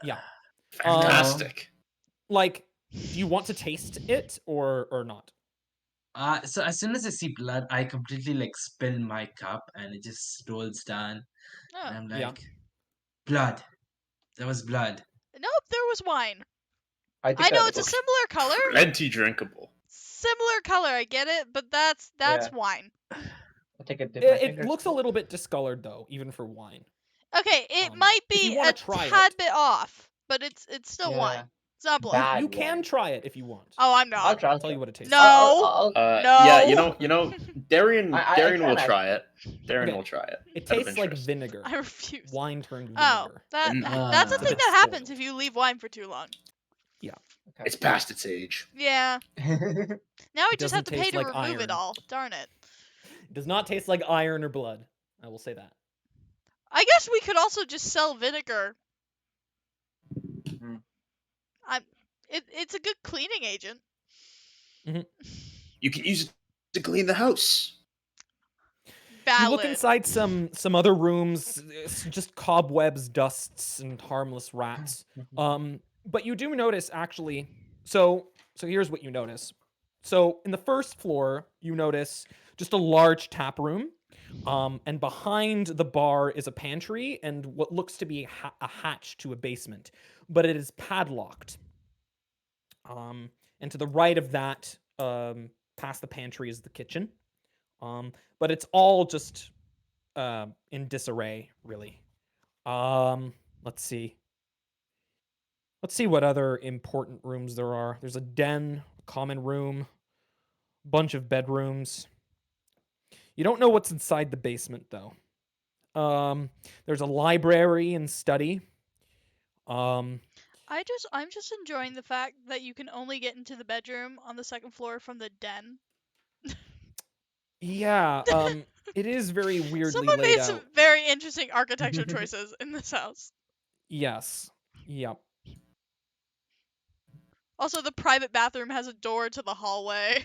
Yeah. Fantastic. Like, do you want to taste it or not? So as soon as I see blood, I completely like spill my cup and it just rolls down. Oh. And I'm Yeah. like, blood. That was blood. Nope, there was wine. I I think know that it's a looks similar color. Plenty drinkable. Similar color, I get it, but that's Yeah. wine. I take a dip. My It fingers. looks a little bit discolored though, even for wine. Okay, it Um, might if you be wanna a try tad it. bit off, but it's still Yeah. wine. It's not blood. Bad You can wine. try it if you want. Oh, I'm I'll not. try. I'll tell you what it tastes No. like. No. Yeah, Darian. I Darian will can try it. Darian Okay. will try it. It out of tastes like interest. vinegar. I refuse. Wine turned Oh, vinegar. that's a It's a thing bit that happens spoiled. if you leave wine for too long. It's past its age. Yeah. Now we It just have doesn't to pay taste to like remove iron. it all. Darn it. It does not taste like iron or blood. I will say that. I guess we could also just sell vinegar. Mhm. It's a good cleaning agent. You can use it to clean the house. Valid. You look inside some other rooms, it's just cobwebs, dusts, and harmless rats. But you do notice actually. So here's what you notice. So in the first floor, you notice just a large tap room, and behind the bar is a pantry and what looks to be a hatch to a basement, but it is padlocked. And to the right of that, past the pantry, is the kitchen. But it's all just in disarray, really. Let's see. Let's see what other important rooms there are. There's a den, common room, bunch of bedrooms. You don't know what's inside the basement, though. There's a library and study. I'm just enjoying the fact that you can only get into the bedroom on the second floor from the den. Yeah, it is very weirdly Someone laid made some out. very interesting architecture choices in this house. Yes. Yep. Also, the private bathroom has a door to the hallway.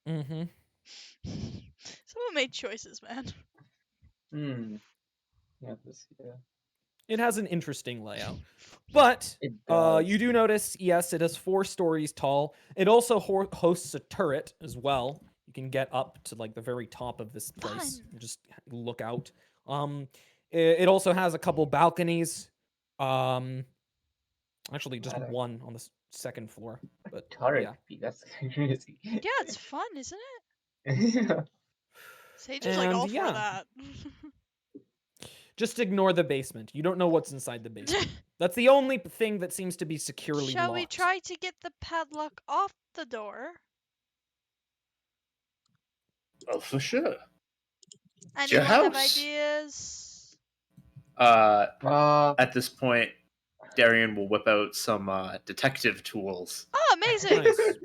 Mm-hmm. Someone made choices, man. Hmm. Yeah, this. Yeah. It has an interesting layout. But It does. you do notice, yes, it is 4 stories tall. It also hosts a turret as well. You can get up to like the very top of this place Fun. and just look out. It also has a couple balconies. Um, actually, just Ladder. one on the second floor. But Turret. yeah, That's crazy. Yeah, it's fun, isn't it? Yeah. Sage is like and all for yeah, that. just ignore the basement. You don't know what's inside the basement. That's the only thing that seems to be securely Shall we locked. try to get the padlock off the door? Well, for sure. It's your Anyone have house. ideas? At this point, Darian will whip out some detective tools. Oh, amazing! Nice. I was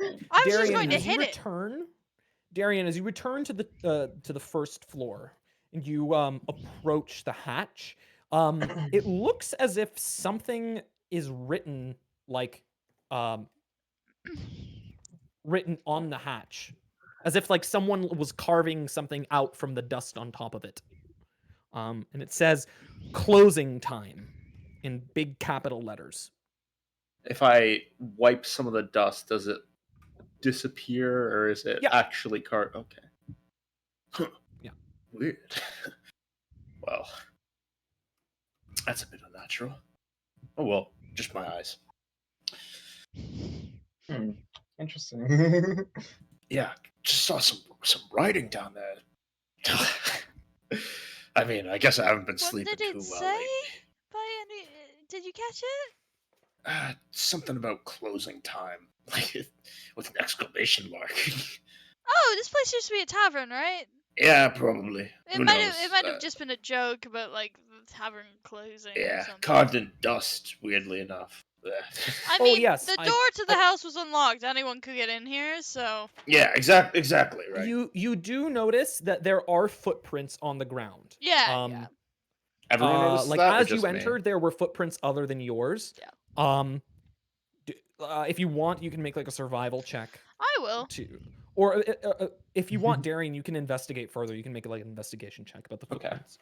just Darian, going to as you hit it. return, Darian, as you return to the first floor and you approach the hatch, it looks as if something is written like um written on the hatch, as if like someone was carving something out from the dust on top of it. And it says closing time in big capital letters. If I wipe some of the dust, does it disappear or is it Yeah. actually carved? Okay. Huh. Yeah. Weird. Well, that's a bit unnatural. Oh well, just my eyes. Hmm. Interesting. Yeah, just saw some writing down there. I mean, I guess I haven't been What sleeping did it too well say? lately. By any? Did you catch it? Something about closing time, like with an exclamation mark. Oh, this place used to be a tavern, right? Yeah, probably. It Who might knows? have. It might have just been a joke about like the tavern closing or Yeah, something. carved in dust. Weirdly enough. I Oh, mean, yes, the I- door to the I- house was unlocked. Anyone could get in here, so. Yeah, exactly right. You do notice that there are footprints on the ground. Yeah, yeah. Everyone notices Like that, or as you just me? entered, there were footprints other than yours. Yeah. If you want, you can make like a survival check I will. or if you want, Darian, you can investigate further. You can make like an investigation check about the Okay. footprints.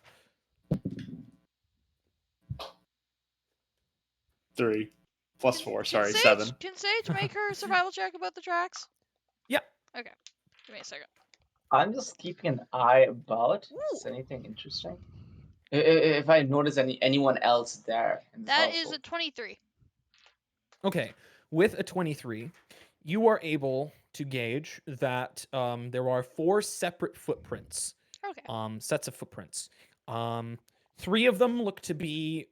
3 plus 4. Sorry, Sage, 7. Can Sage make her survival check about the tracks? Yeah. Okay. Give me a second. I'm just keeping an eye about. If there's anything interesting. If I notice anyone else there in this That is household. a 23. Okay. With a 23, you are able to gauge that there are 4 separate footprints. Okay. Sets of footprints. 3 of them look to be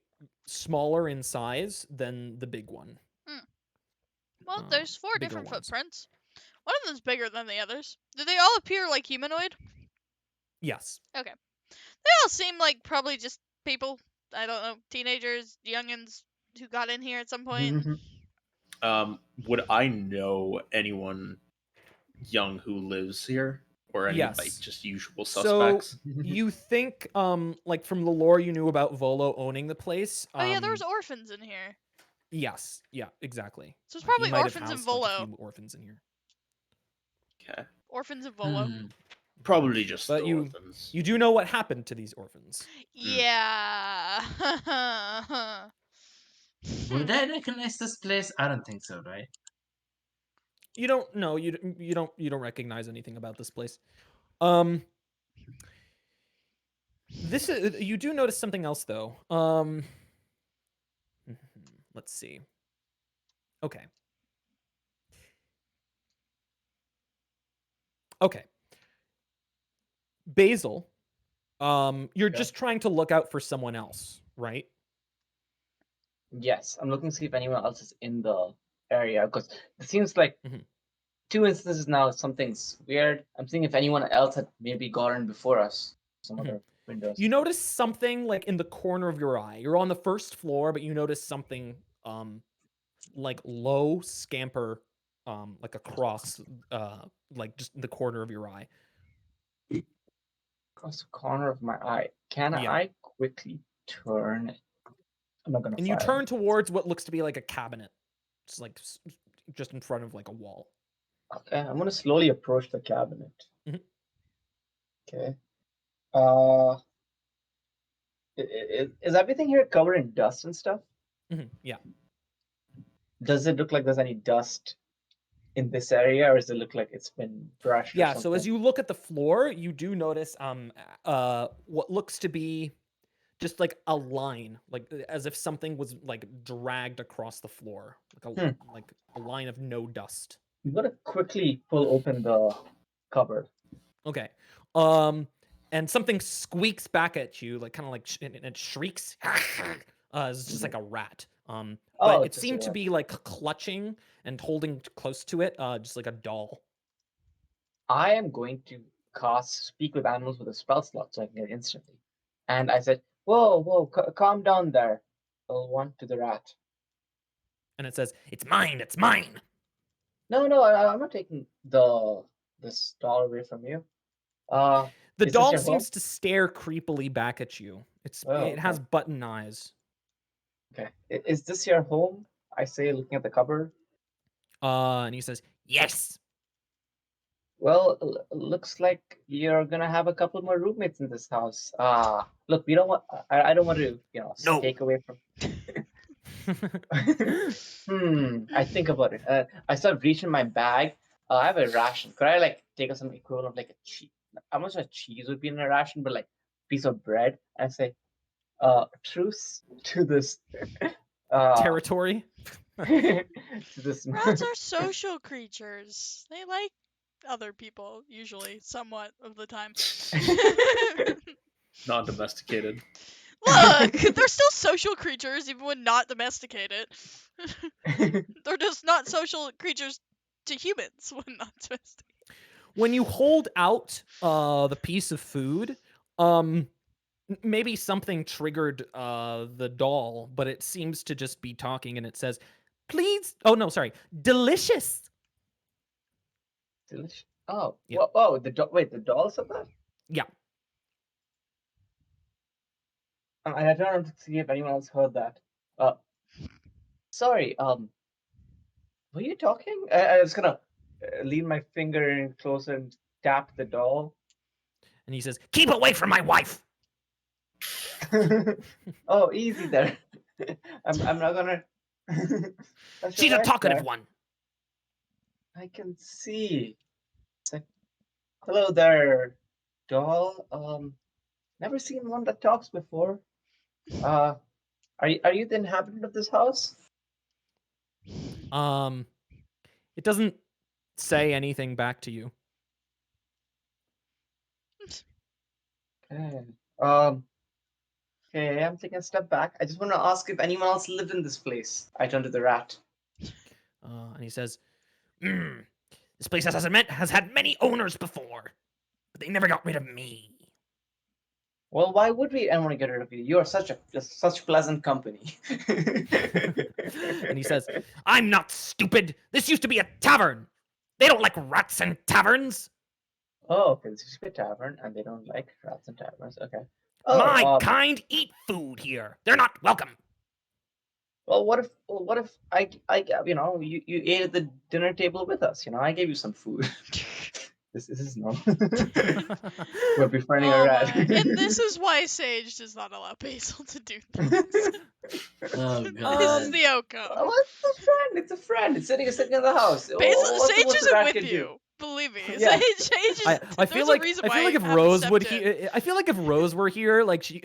smaller in size than the big one. Well, there's 4 bigger different ones. footprints. One of them's bigger than the others. Do they all appear like humanoid? Yes. Okay. They all seem like probably just people. I don't know, teenagers, youngins who got in here at some point. Would I know anyone young who lives here, or any like Yes. just usual So suspects? you think like from the lore you knew about Volo owning the place. Oh yeah, there was orphans in here. Yes. Yeah, exactly. So it's He probably might have orphans and housed, like, a Volo. few orphans in here. Okay, Orphans and Volo. Hmm. probably just But the you- orphans. You do know what happened to these orphans. Yeah. Would I recognize this place? I don't think so, right? You don't know. You don't recognize anything about this place. This is you do notice something else though. Let's see. Okay. Okay. Basil, you're Yeah. just trying to look out for someone else, right? Yes, I'm looking to see if anyone else is in the area because it seems like Mhm. 2 instances now. Something's weird. I'm seeing if anyone else had maybe gotten before us. Some Mhm. other windows. You notice something like in the corner of your eye. You're on the first floor, but you notice something like low scamper like across like just the corner of your eye. Across the corner of my eye. Can Yeah. I quickly turn? I'm not gonna And you fire. turn towards what looks to be like a cabinet It's like just in front of like a wall. Okay, I'm gonna slowly approach the cabinet. Mhm. Okay. Is everything here covered in dust and stuff? Yeah. Does it look like there's any dust in this area, or does it look like it's been brushed or Yeah, so as something? you look at the floor, you do notice what looks to be just like a line, like as if something was like dragged across the floor, like a line of no dust. I'm gonna quickly pull open the cupboard. Okay. And something squeaks back at you, like kind of like and it shrieks. It's just like a rat. But Oh, it it's just a seemed to rat. be like clutching and holding close to it, just like a doll. I am going to cast Speak with Animals with a spell slot so I can get it instantly. And I said, "Whoa, whoa, calm down there." One to the rat. And it says, "It's mine, it's mine." No, no, I'm not taking this doll away from you. The Is this doll your home? seems to stare creepily back at you. Oh, It has okay. button eyes. Okay. Is this your home? I say, looking at the cupboard. And he says, "Yes." Well, looks like you're gonna have a couple more roommates in this house. Look, we don't want. I don't want to, No. take away from. I think about it. I start reaching my bag. I have a ration. Could I like take some equivalent of like a cheese? I'm not sure cheese would be in a ration, but like piece of bread. And I say, truce to this. Territory. To this. Rats are social creatures. They like other people, usually, somewhat of the time. Not domesticated. Look, they're still social creatures even when not domesticated. They're just not social creatures to humans when not domesticated. When you hold out the piece of food, maybe something triggered the doll, but it seems to just be talking, and it says, "Please." Oh no, sorry. Delicious. Delicious. Oh, Yeah. whoa, wait, the doll said that? Yeah. I don't know to see if anyone else heard that. Sorry, were you talking? I was gonna lean my finger in closer and tap the doll. And he says, "Keep away from my wife." Oh, easy there. I'm not gonna. That's your She's a wife talkative there. one. I can see. It's like, hello there, doll. Never seen one that talks before. Are you the inhabitant of this house? It doesn't say anything back to you. Okay. Okay, I'm taking a step back. I just want to ask if anyone else lived in this place. I turn to the rat. And he says, "This place has had many owners before, but they never got rid of me." Well, why would we? I want to get rid of you. You are such pleasant company. And he says, "I'm not stupid. This used to be a tavern. They don't like rats in taverns. Oh, okay. This is a tavern, and they don't like rats and taverns. Okay. Oh, My kind eat food here. They're not welcome." well, what if you ate at the dinner table with us? I gave you some food. This is no. We're befriending a Oh rat. my. And this is why Sage does not allow Basil to do things. Oh This god. is the outcome. Oh, it's a friend. It's a friend. It's sitting in the house. Sage What's the isn't rat with can do? you. Believe me. Yeah. Sage is. I feel There's like a reason I why feel like if haven't Rose would stepped in. I feel like if Rose were here, like he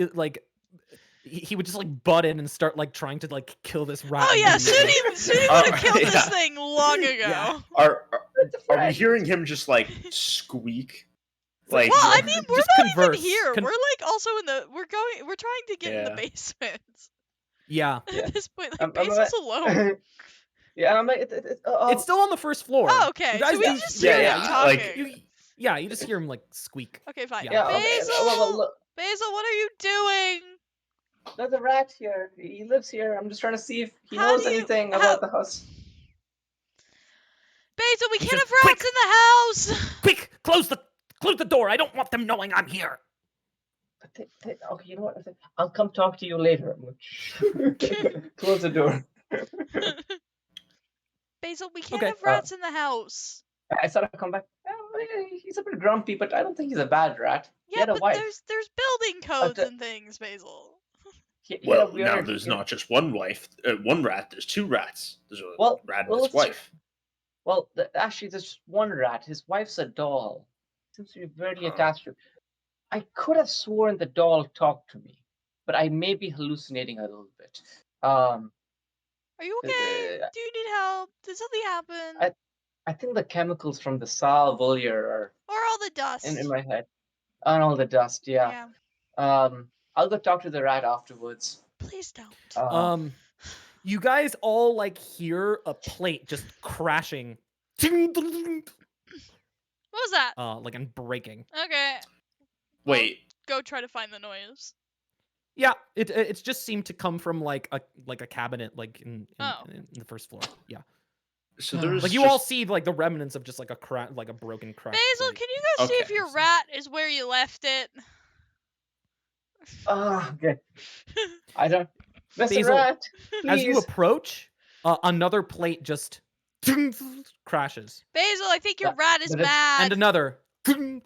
would just like butt in and start like trying to like kill this rat. Oh yeah, immediately. Suni would have killed this Yeah. thing long ago. Yeah. Are It's a are we friend. hearing him just like squeak? Like Well, I mean, we're Just not converse. even here. We're like also in the. We're trying to get in the Yeah. basement. Yeah. Yeah. At this point, like I'm Basil's alone. Yeah, I'm like, It's still on the first floor. Oh, okay. You guys So we do, just Yeah, hear yeah, him you, talking. like- you just hear him like squeak. Okay, fine. Yeah. Yeah, okay. Basil! Look, Basil, what are you doing? there's a rat here. He lives here. I'm just trying to see if he How knows do you- anything how- about the house. Basil, we He can't says, have rats "Quick! in the house! Quick, close the door. I don't want them knowing I'm here." But okay, you know what? I'll come talk to you later. I'm like, close the door. Basil, we can't Okay. have rats in the house. I sort of come back. "Oh, he's a bit grumpy, but I don't think he's a bad rat. He Yeah, had a but wife. there's building codes and things, Basil. He had a Well, now weird. there's not just one wife, one rat. There's two rats. There's a Well, rat and well, his wife. Well, actually, there's just one rat. His wife's a doll. Seems to be very Huh. attached to. I could have sworn the doll talked to me, but I may be hallucinating a little bit. Are you okay? Uh, Do you need help? Did something happen? I think the chemicals from the sal volia are Or all the dust? in my head. And all the dust, yeah. I'll go talk to the rat afterwards. Please don't. You guys all like hear a plate just crashing. What was that? Like and breaking. Okay. Wait, Go try to find the noise. Yeah, it's just seemed to come from like a cabinet like in the first floor. Yeah. so there's Like you all see like the remnants of just like a broken crash. Basil, can you go see if Okay, your so- rat is where you left it? Okay. I don't. Mr. Basil, Rat, as you please. approach, another plate just crashes, Basil, I think your rat is but it's- mad. and another. Can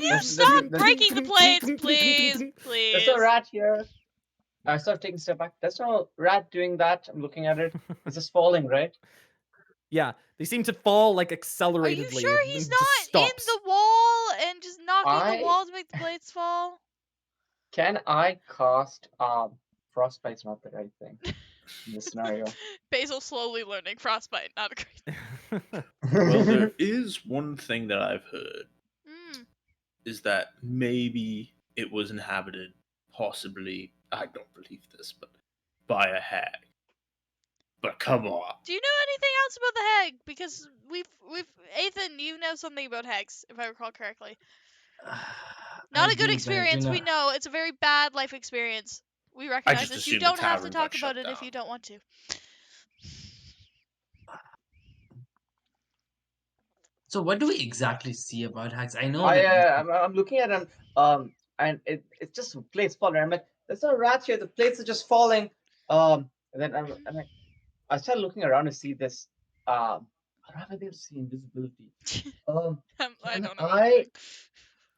you There's- stop there's- breaking the plates, please? There's Please. no rat here. I start taking a step back. There's no rat doing that. I'm looking at it. It's just falling, right? Yeah, they seem to fall like Are acceleratedly. you sure and he's just not in stops. the wall and just knocking the I- wall to make the plates fall? Can I cast frostbite's not the right thing in this scenario. Basil slowly learning frostbite, not a great. Well, there is one thing that I've heard Mm. is that maybe it was inhabited, possibly. I don't believe this, but by a hag. But come on. Do you know anything else about the hag? Because we've Ethan, you know something about hags, if I recall correctly. Not I a good do, but I do experience. We not- know it's a very bad life experience. We recognize just this. You assumed the don't have to tavern talk got about shut it if down. you don't want to. So what do we exactly see about hacks? I know that I'm looking at them, and it's just plates falling. I'm like, there's no rat here. The plates are just falling. And then I'm like, I started looking around to see this. I don't have anything to see invisibility. I Can don't know. I?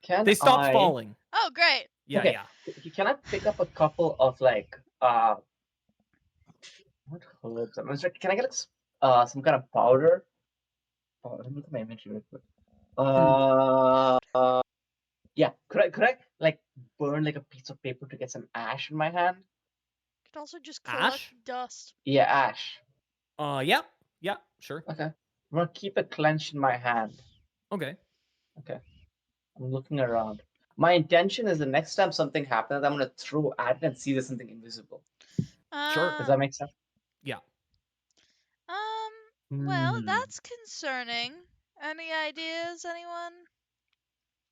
Can They stopped I? falling. Oh, great. Yeah, Okay. yeah. Can I pick up a couple of like what herbs? I'm sorry, can I get some kind of powder? Oh, let me look at my inventory real quick. Yeah. Could I like burn like a piece of paper to get some ash in my hand? You could also just collect Ash? dust. Yeah, ash. Yeah, yeah, sure. Okay. I'm gonna keep it clenched in my hand. Okay. Okay. I'm looking around. My intention is the next time something happens, I'm gonna throw at it and see there's something invisible. Sure. Does that make sense? Yeah. Well, Hmm. that's concerning. Any ideas, anyone?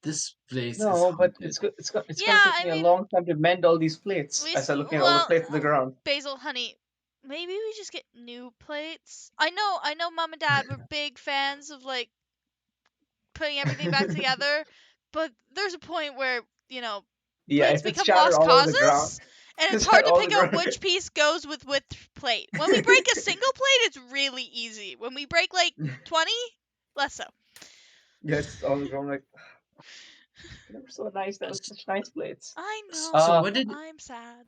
this place is No, but haunted. it's gonna Yeah, take I me a mean, long time to mend all these plates. we I s- start looking at all the well, plates on the ground. Basil, honey, maybe we just get new plates. I know, Mom and Dad were big fans of like putting everything back together, but there's a point where Yeah, plates if it's become shattered lost all over the ground, causes, and it's it's hard to all pick the out ground. which piece goes with which plate. When we break a single plate, it's really easy. When we break like 20, less so. Yes, all the ground. Like they were so nice. That was such nice plates. I know. So what did I'm sad.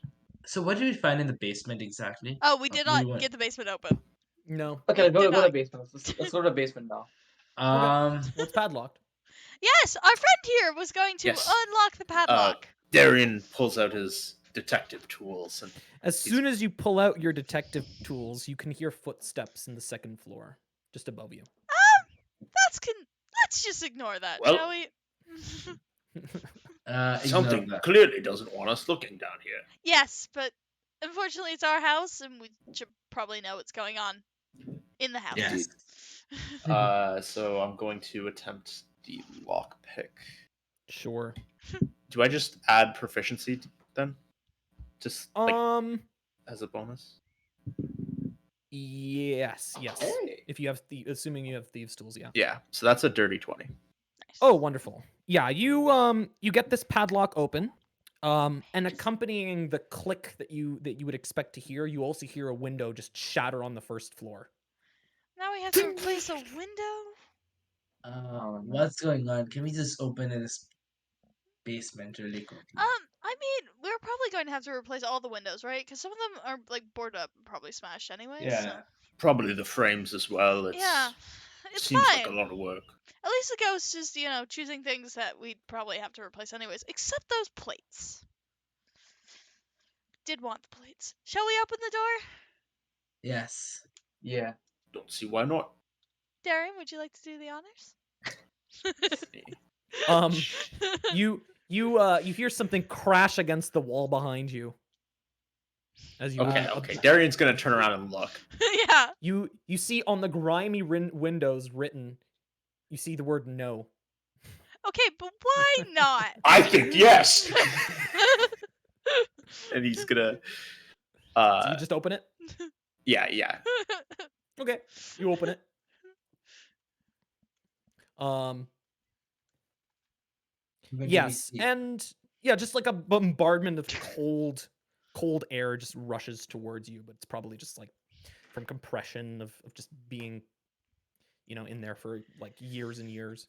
we find in the basement exactly? Oh, we did we not went- get the basement open. No. Okay, We go did to the not. basement. Let's go to the basement now. Well, it's padlocked. Yes, our friend here was going to Yes. unlock the padlock. Darian pulls out his detective tools and As soon as you pull out your detective tools, you can hear footsteps in the second floor, just above you. Let's just ignore that, Well- shall we? ignore something that. clearly doesn't want us looking down here. Yes, but unfortunately it's our house, and we should probably know what's going on in the house. Yes. So I'm going to attempt the lockpick. Sure. Do I just add proficiency then? Just like as a bonus? Yes. Hey. If you have assuming you have thieves tools, yeah. Yeah, so that's a dirty 20. Nice. Oh, wonderful. Yeah, you get this padlock open. And accompanying the click that you would expect to hear, you also hear a window just shatter on the first floor. Now we have to replace a window. no. What's going on? Can we just open this basement really quickly? I mean, we're probably going to have to replace all the windows, right? Because some of them are like boarded up and probably smashed anyways. Yeah. So. Probably the frames as well. Yeah, it's seems fine. like a lot of work. At least the ghost is, choosing things that we'd probably have to replace anyways, except those plates. Did want the plates. Shall we open the door? Yes. Yeah. Don't see why not. Darian, would you like to do the honors? You hear something crash against the wall behind you. As you Okay. Darian's gonna turn around and look. Yeah. You see on the grimy windows written, you see the word no. Okay, but why not? I think yes. And he's gonna. So you just open it? Yeah. Okay, you open it. Yes, and yeah, just like a bombardment of cold air just rushes towards you, but it's probably just like from compression of just being, in there for like years and years.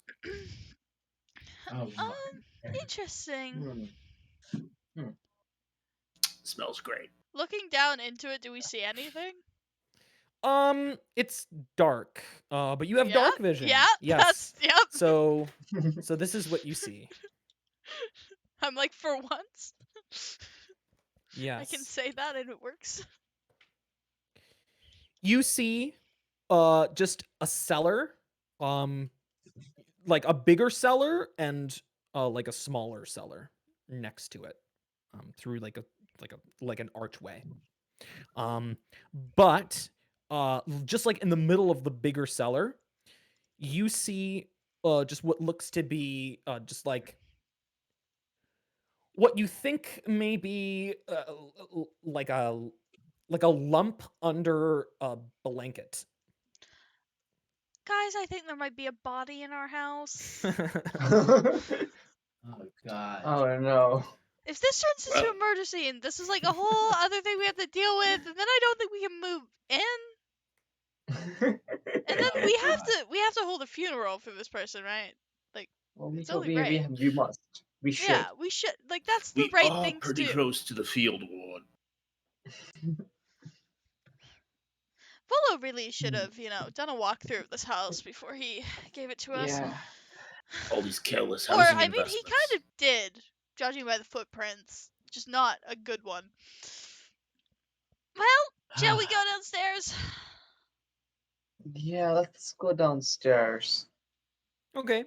Oh, Interesting. Smells great. Looking down into it, do we see anything? It's dark, but you have dark vision. Yeah, yes. Yep. So this is what you see. I'm like, for once. Yes. I can say that and it works. You see, just a cellar, like a bigger cellar and like a smaller cellar next to it, through like an archway. But just like in the middle of the bigger cellar, you see just what looks to be just like what you think may be like a lump under a blanket. Guys, I think there might be a body in our house. Oh god. Oh no. If this turns into a murder scene, this is like a whole other thing we have to deal with, and then I don't think we can move in. And then we have to hold a funeral for this person, right? Like, Well, it's only right. we must. We should. Yeah, we should. Like, that's the right thing to do. Pretty close to the field ward. Volo really should have, done a walkthrough of this house before he gave it to us. Yeah. All these careless Or, housing I mean, he investments. kind of did, judging by the footprints. Just not a good one. Well, shall we go downstairs? Yeah, let's go downstairs. Okay.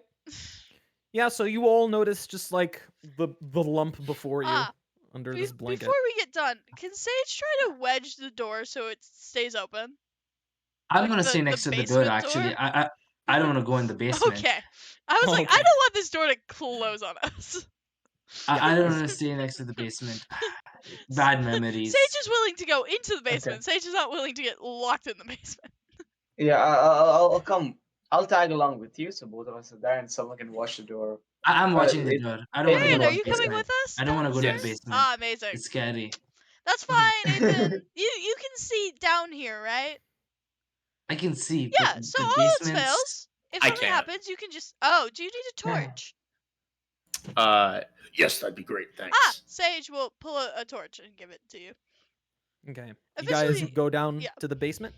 Yeah, so you all notice just like the lump before you under this blanket. Before we get done, can Sage try to wedge the door so it stays open? I'm gonna stay next to the door. Actually, I don't want to go in the basement. Okay. I was like, I don't want this door to close on us. I don't want to stay next to the basement. Bad memories. Sage is willing to go into the basement. Okay. Sage is not willing to get locked in the basement. Yeah, I'll come. I'll tag along with you, so both of us are there, and someone can watch the door. I'm watching the door. I don't want to go to the basement. Are you coming with us? I don't want to go to the basement. Ah, amazing. It's scary. That's fine, Ethan. You can see down here, right? I can see. Yeah, but so the all else fails. If something happens, you can just. Oh, do you need a torch? Yes, that'd be great. Thanks. Sage will pull a torch and give it to you. Okay. You guys go down to the basement?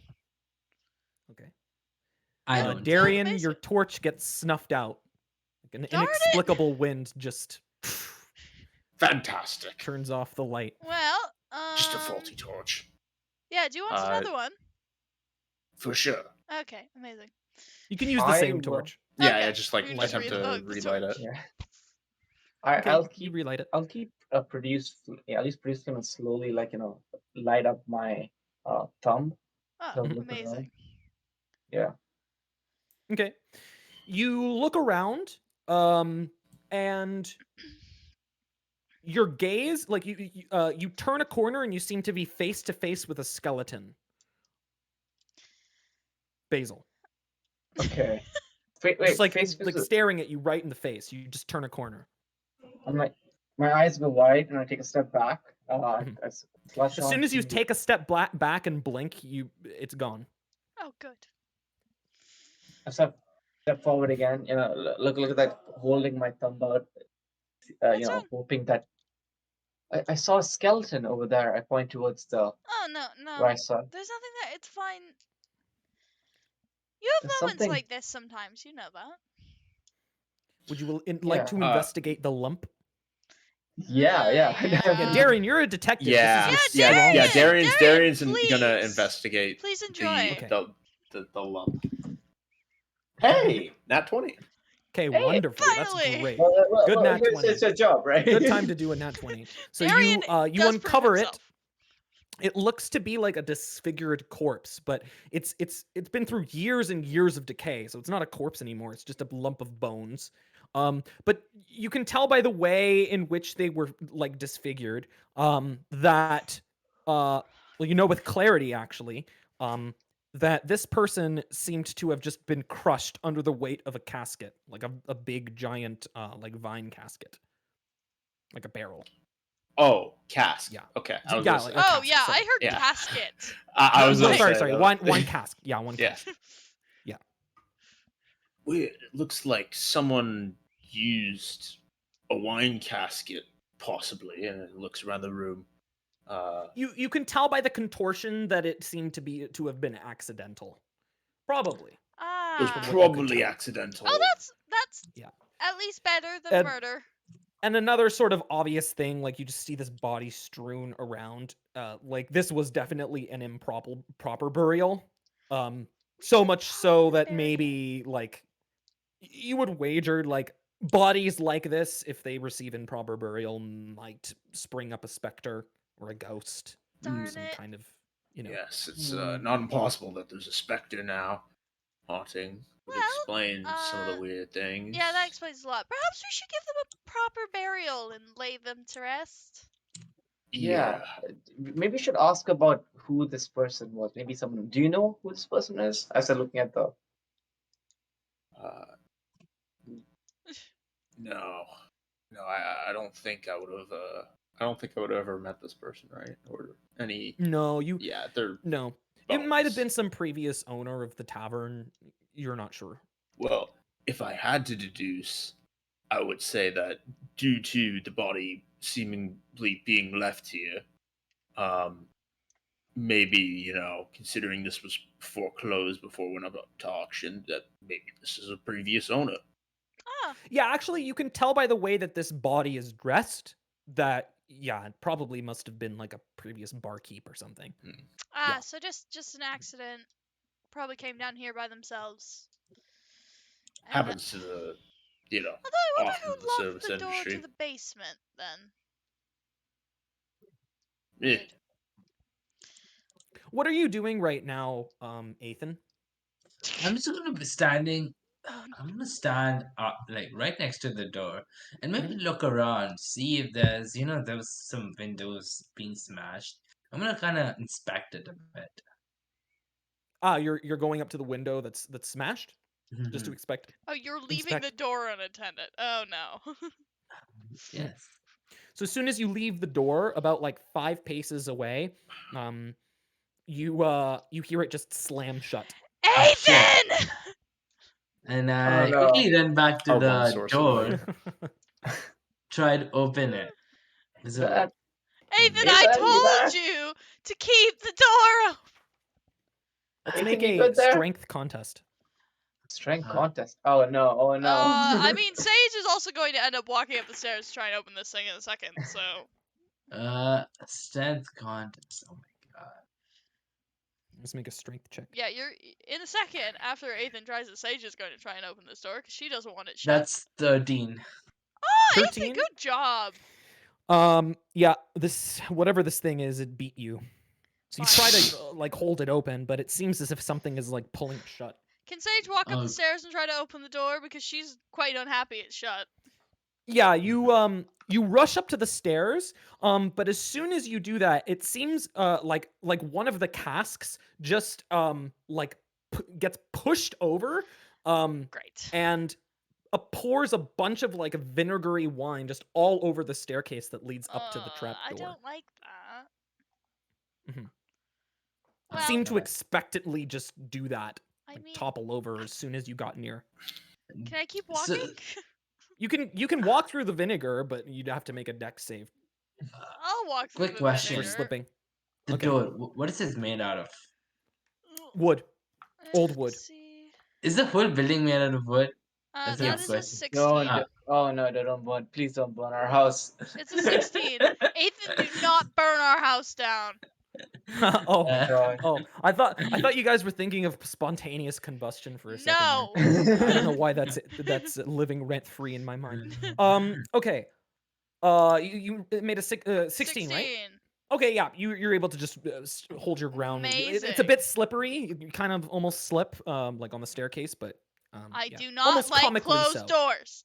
Okay. Darian, your torch gets snuffed out. Like an inexplicable wind just fantastic turns off the light. Well, just a faulty torch. Yeah, do you want another one? For sure. Okay, amazing. You can use the same torch. Yeah, just like attempt to relight it. Yeah. Okay, I'll keep relight it. I'll keep at least produce them and slowly light up my thumb. Oh, amazing. Yeah. Okay. You look around, and your gaze, like you turn a corner and you seem to be face to face with a skeleton. Basil. Okay. Wait, just like face staring at you right in the face. You just turn a corner. I'm like, my eyes go wide and I take a step back. As soon as you take a step back and blink, it's gone. Oh, good. I step forward again. Look at that, holding my thumb out. What's wrong? Hoping that I saw a skeleton over there. I point towards the Oh no, where I no. saw. There's nothing there. It's fine. You have There's moments something. like this sometimes. You know that. Would you like Yeah. to investigate the lump? Yeah. Yeah, Darian, you're a detective. Yeah, This is Yeah, your strong yeah. suit. Darian's gonna please. investigate Please the enjoy. the lump. Hey, nat 20. Okay, Hey, wonderful. That's finally. great. Well, Good nat here's 20. your job, right? Good time to do a nat 20. So Darian you does prove uncover it. himself. It looks to be like a disfigured corpse, but it's been through years and years of decay, so it's not a corpse anymore. It's just a lump of bones. But you can tell by the way in which they were like disfigured, that well, with clarity actually, that this person seemed to have just been crushed under the weight of a casket, like a big giant like vine casket, like a barrel. Oh, cask. Yeah. Okay, I Yeah, was gonna like say. a Oh cask, yeah, sorry. I heard Yeah. casket. I was gonna sorry, say, though. one cask. Yeah, one Yeah. cask. Weird. It looks like someone used a wine casket, possibly, and it looks around the room. You can tell by the contortion that it seemed to have been accidental. Probably. It was from what Ah. you could probably tell. accidental. Oh, that's Yeah. at least better than And- murder. And another sort of obvious thing, like you just see this body strewn around. Like this was definitely an proper burial. So much so that Burial. maybe like you would wager like bodies like this, if they receive improper burial, might spring up a specter or a ghost. Darn Some it. kind of Yes, it's not impossible that there's a specter now haunting. Would Well, explain some of the weird things. Yeah, that explains a lot. Perhaps we should give them a proper burial and lay them to rest. Yeah. Maybe we should ask about who this person was. Maybe someone. Do you know who this person is? As I'm looking at the. No, I don't think I would have. I don't think I would have ever met this person, right? Or any. No, Yeah, they're no. It might have bones. been some previous owner of the tavern. You're not sure. Well, if I had to deduce, I would say that due to the body seemingly being left here, maybe, considering this was foreclosed before it went up to auction, that maybe this is a previous owner. Ah, Yeah, actually, you can tell by the way that this body is dressed that it probably must have been like a previous barkeep or something. Yeah. so just an accident. Probably came down here by themselves. And Happens to the, although I wonder often who the locked service the door industry. to the basement then. Yeah. What are you doing right now, Ethan? I'm just gonna be standing. Oh, I'm gonna stand up, like right next to the door, and maybe Mhm. look around, see if there was some windows being smashed. I'm gonna kind of inspect it a bit. You're going up to the window that's smashed just to expect. oh, you're leaving the Inspect. door unattended. Oh no. Yes. So as soon as you leave the door, about like 5 paces away, you hear it just slam shut. Oh, shit. Ethan! And Oh, I no. quickly ran back to Our one the source door, of tried to open it. So, That, Ethan, Ethan, I you there? told you to keep the door open. Let's Ethan, make you a good there? strength contest. Strength contest. Oh no! Oh no! I mean, Sage is also going to end up walking up the stairs to try and open this thing in a second, so. strength contest. Oh my god. Let's make a strength check. Yeah, you're in a second after Ethan tries it. Sage is going to try and open this door because she doesn't want it shut. That's 13. Oh, 13? Ethan, good job. Yeah, this whatever this thing is, it beat you. So you try to like hold it open, but it seems as if something is like pulling it shut. Can Sage walk up Oh. the stairs and try to open the door because she's quite unhappy it's shut? Yeah, you rush up to the stairs, but as soon as you do that, it seems like one of the casks just gets pushed over, Great. and pours a bunch of like vinegary wine just all over the staircase that leads up to the trap I door. don't like that. Mhm. Well, Seem to expectantly just do that. I mean, topple over as soon as you got near. can I keep So, walking? You can walk through the vinegar, but you'd have to make a dex save I'll walk through quick the question. for vinegar. slipping. the Okay. door, what is this made out of? Wood. Old Let's wood. see. Is the whole building made out of wood? That's a That good is a Yes. question. 16. Ah. Oh no, don't burn! Please don't burn our house. It's a 16. Ethan, do not burn our house down. Oh. God. Oh, I thought you guys were thinking of spontaneous combustion for a second No. there. I don't know why that's living rent free in my mind. Okay. You made a 16, right? Okay, yeah, you're able to just hold your ground. It's a Amazing. bit slippery. You kind of almost slip, like on the staircase, but I yeah. do not Almost like comically closed so. doors.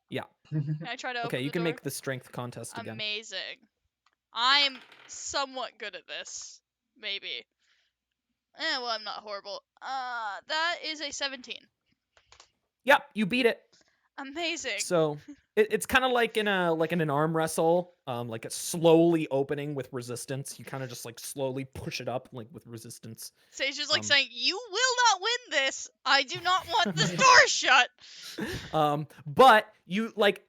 Yeah. Can I try to Okay, open you the can door? make the strength contest again. Amazing. I'm somewhat good at this. Maybe. Well, I'm not horrible. That is a 17. Yep, you beat it. Amazing. So it's kind of like in an arm wrestle, like it's slowly opening with resistance. You kind of just like slowly push it up like with resistance. Sage is like um, saying, "You will not win this. I do not want this door shut." But you like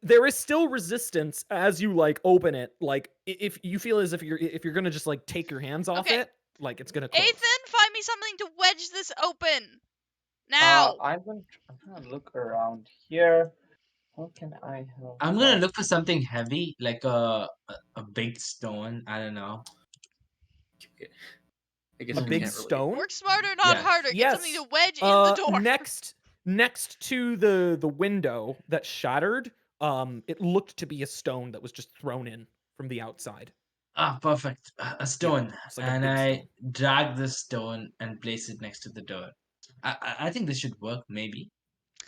there is still resistance as you like open it. Like if you feel as if you're gonna just like take your hands off Okay. it, like it's gonna close. Ethan, find me something to wedge this open. Now. I'm gonna look around here. What can I have? I'm gonna look for something heavy, like a big stone. I don't know. I guess A we big can't really. stone. Work smarter, not Yes. harder. Get something Yes. to wedge in the door. Next to the window that shattered, it looked to be a stone that was just thrown in from the outside. Ah, perfect. A stone, it's like a and big I stone. drag this stone and place it next to the door. I think this should work. Maybe.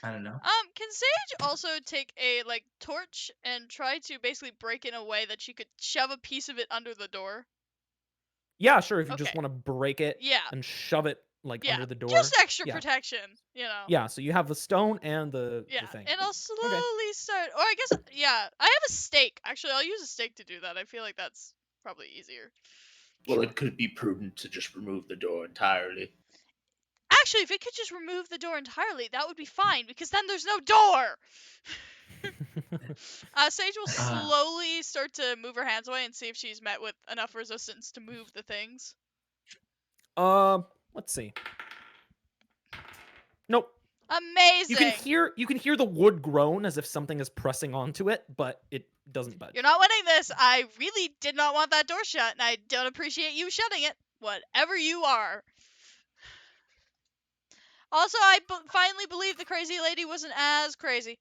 I don't know. Can Sage also take a like torch and try to basically break in a way that she could shove a piece of it under the door? Yeah, sure. If you just Okay. want to break it Yeah. and shove it like Yeah. under the door. Just extra Yeah. protection, you know. Yeah, so you have the stone and the Yeah. thing. And I'll slowly start, or I guess I have a stake. Actually, I'll use a stake to do that. I feel like that's probably easier. Well, it could be prudent to just remove the door entirely. Actually, if it could just remove the door entirely, that would be fine because then there's no door. Sage will slowly start to move her hands away and see if she's met with enough resistance to move the things. Let's see. Nope. Amazing. You can hear the wood groan as if something is pressing onto it, but it doesn't budge. You're not winning this. I really did not want that door shut, and I don't appreciate you shutting it. Whatever you are. Also, I finally believe the crazy lady wasn't as crazy.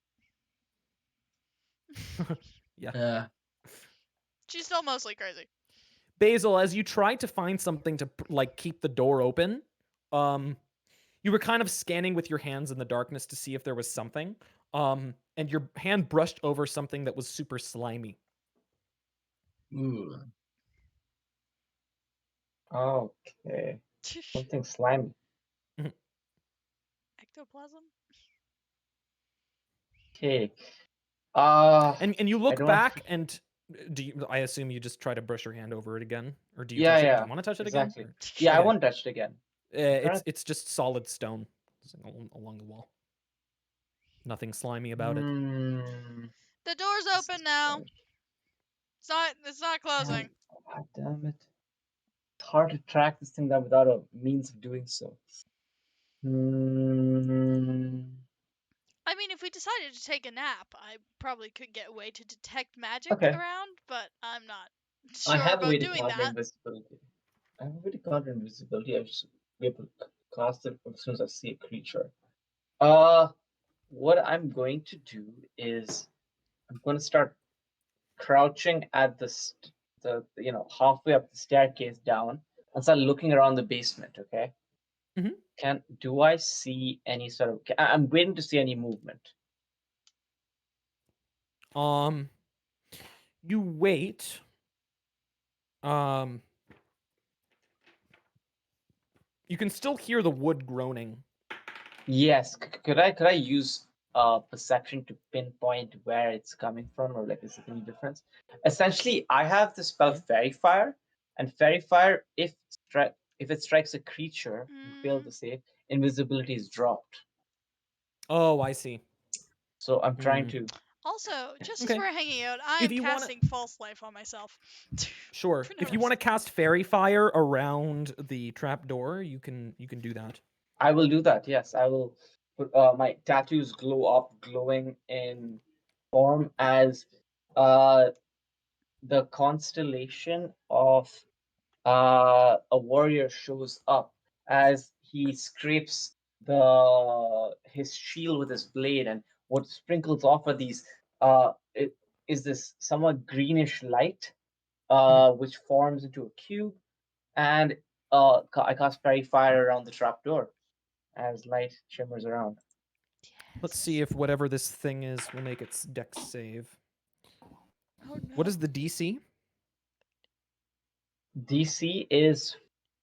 Yeah. She's still mostly crazy. Basil, as you tried to find something to like keep the door open, you were kind of scanning with your hands in the darkness to see if there was something. And your hand brushed over something that was super slimy. Ooh. Okay. Something slimy. Ectoplasm? Okay. And you I look don't- back and I assume you just try to brush your hand over it again, or do you Yeah, touch it? yeah, Do you want to touch it exactly. again? Yeah, I Okay. won't touch it again. It's just solid stone along the wall. Nothing slimy about it. The door's open now. It's not closing. God damn it. It's hard to track this thing down without a means of doing so. I mean, if we decided to take a nap, I probably could get a way to detect magic Okay. around, but I'm not I sure have a about way to doing counter that. invisibility. I have a way to counter invisibility. I just be able to cast it as soon as I see a creature. What I'm going to do is I'm going to start crouching at the halfway up the staircase down and start looking around the basement. Okay. Do I see any sort of? I'm waiting to see any movement. You wait. You can still hear the wood groaning. Yes. Could I use perception to pinpoint where it's coming from, or like is it any difference? Essentially, I have the spell Fairy Fire, and Fairy Fire, if it strikes a creature, you fail to save, invisibility is dropped. Oh, I see. So I'm trying Hmm. to. Also, just as Okay. we're hanging out, I If am you wanna- casting false life on myself. Sure. For no If you want to reason. cast fairy fire around the trapdoor, you can do that. I will do that. Yes, I will put my tattoos glow up, glowing in form as uh the constellation of a warrior shows up as he scrapes his shield with his blade, and what sprinkles off of these it is this somewhat greenish light which forms into a cube, and I cast fairy fire around the trapdoor as light shimmers around. Let's see Yes. if whatever this thing is will make its dex save. Oh no. What is the DC? DC is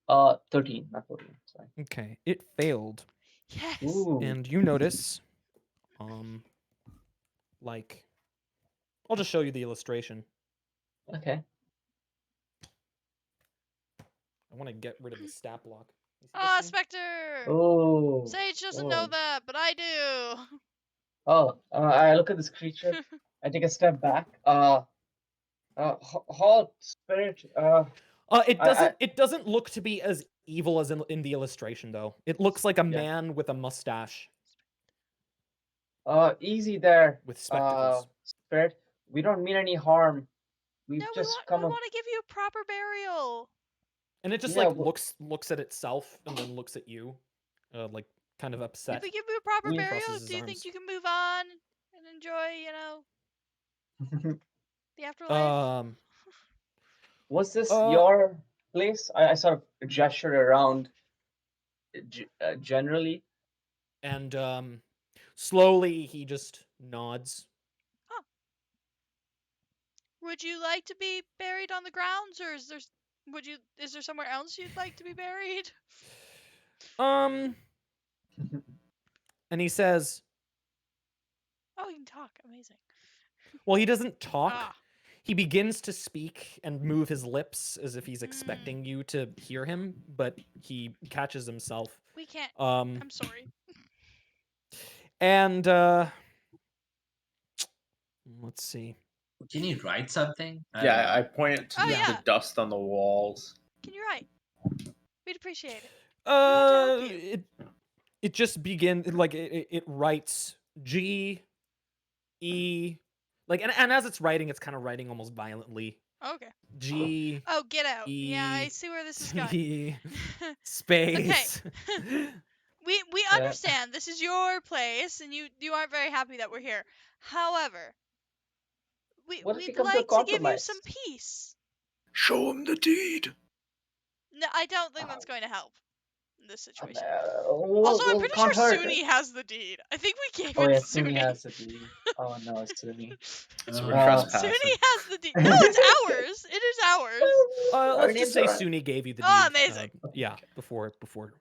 13, not 14. Sorry. Okay, it failed. Yes. Ooh, And you notice, like, I'll just show you the illustration. okay. I want to get rid of the stat block. You see this Ah, thing? Spectre! Oh, Sage doesn't know oh, that, but I do. oh. I look at this creature. I take a step back. Halt, spirit. I It doesn't look to be as evil as in the illustration though. It looks like a yeah. man with a mustache Easy there. with spectacles. Spirit. We don't mean any harm. No, We've we just want we come. want to give you a proper burial. And it just Yeah, like looks at itself and then looks at you. Like kind of If upset. we give you a proper We- burial, Crosses his do you arms. think you can move on and enjoy, the afterlife? Was this Uh your place? I sort of gestured around generally. and slowly he just nods. Huh. Would you like to be buried on the grounds, or is there somewhere else you'd like to be buried? Um and he says, Oh, you can talk. Amazing. well, he doesn't talk. Ah. He begins to speak and move his lips as if he's Mm. expecting you to hear him, but he catches himself. We can't. Um I'm sorry. and let's see. Can you write something? I don't Yeah, I know. point to Oh, the yeah. dust on the walls. Can you write? We'd appreciate it. want to help you. It just begins like it writes G E like and as it's writing, it's kind of writing almost violently. Okay. G Oh, get out. Yeah, I E see where this is going. T space. We Yeah. understand this is your place, and you aren't very happy that we're here. However, What if we we'd come to a like to give you compromise? some peace. Show him the deed. No, I don't think that's going to help in this situation. Well, Also, I'm well, pretty can't sure hurt. Suni has the deed. I think we gave Oh it yeah, to Suni Suni. has the deed. Oh no, Suni. So Oh. we're Uh, trespassing. Suni has the deed. No, it's ours. It is ours. Our Let's just names say are on- Suni gave you the deed. Oh, amazing. Yeah, before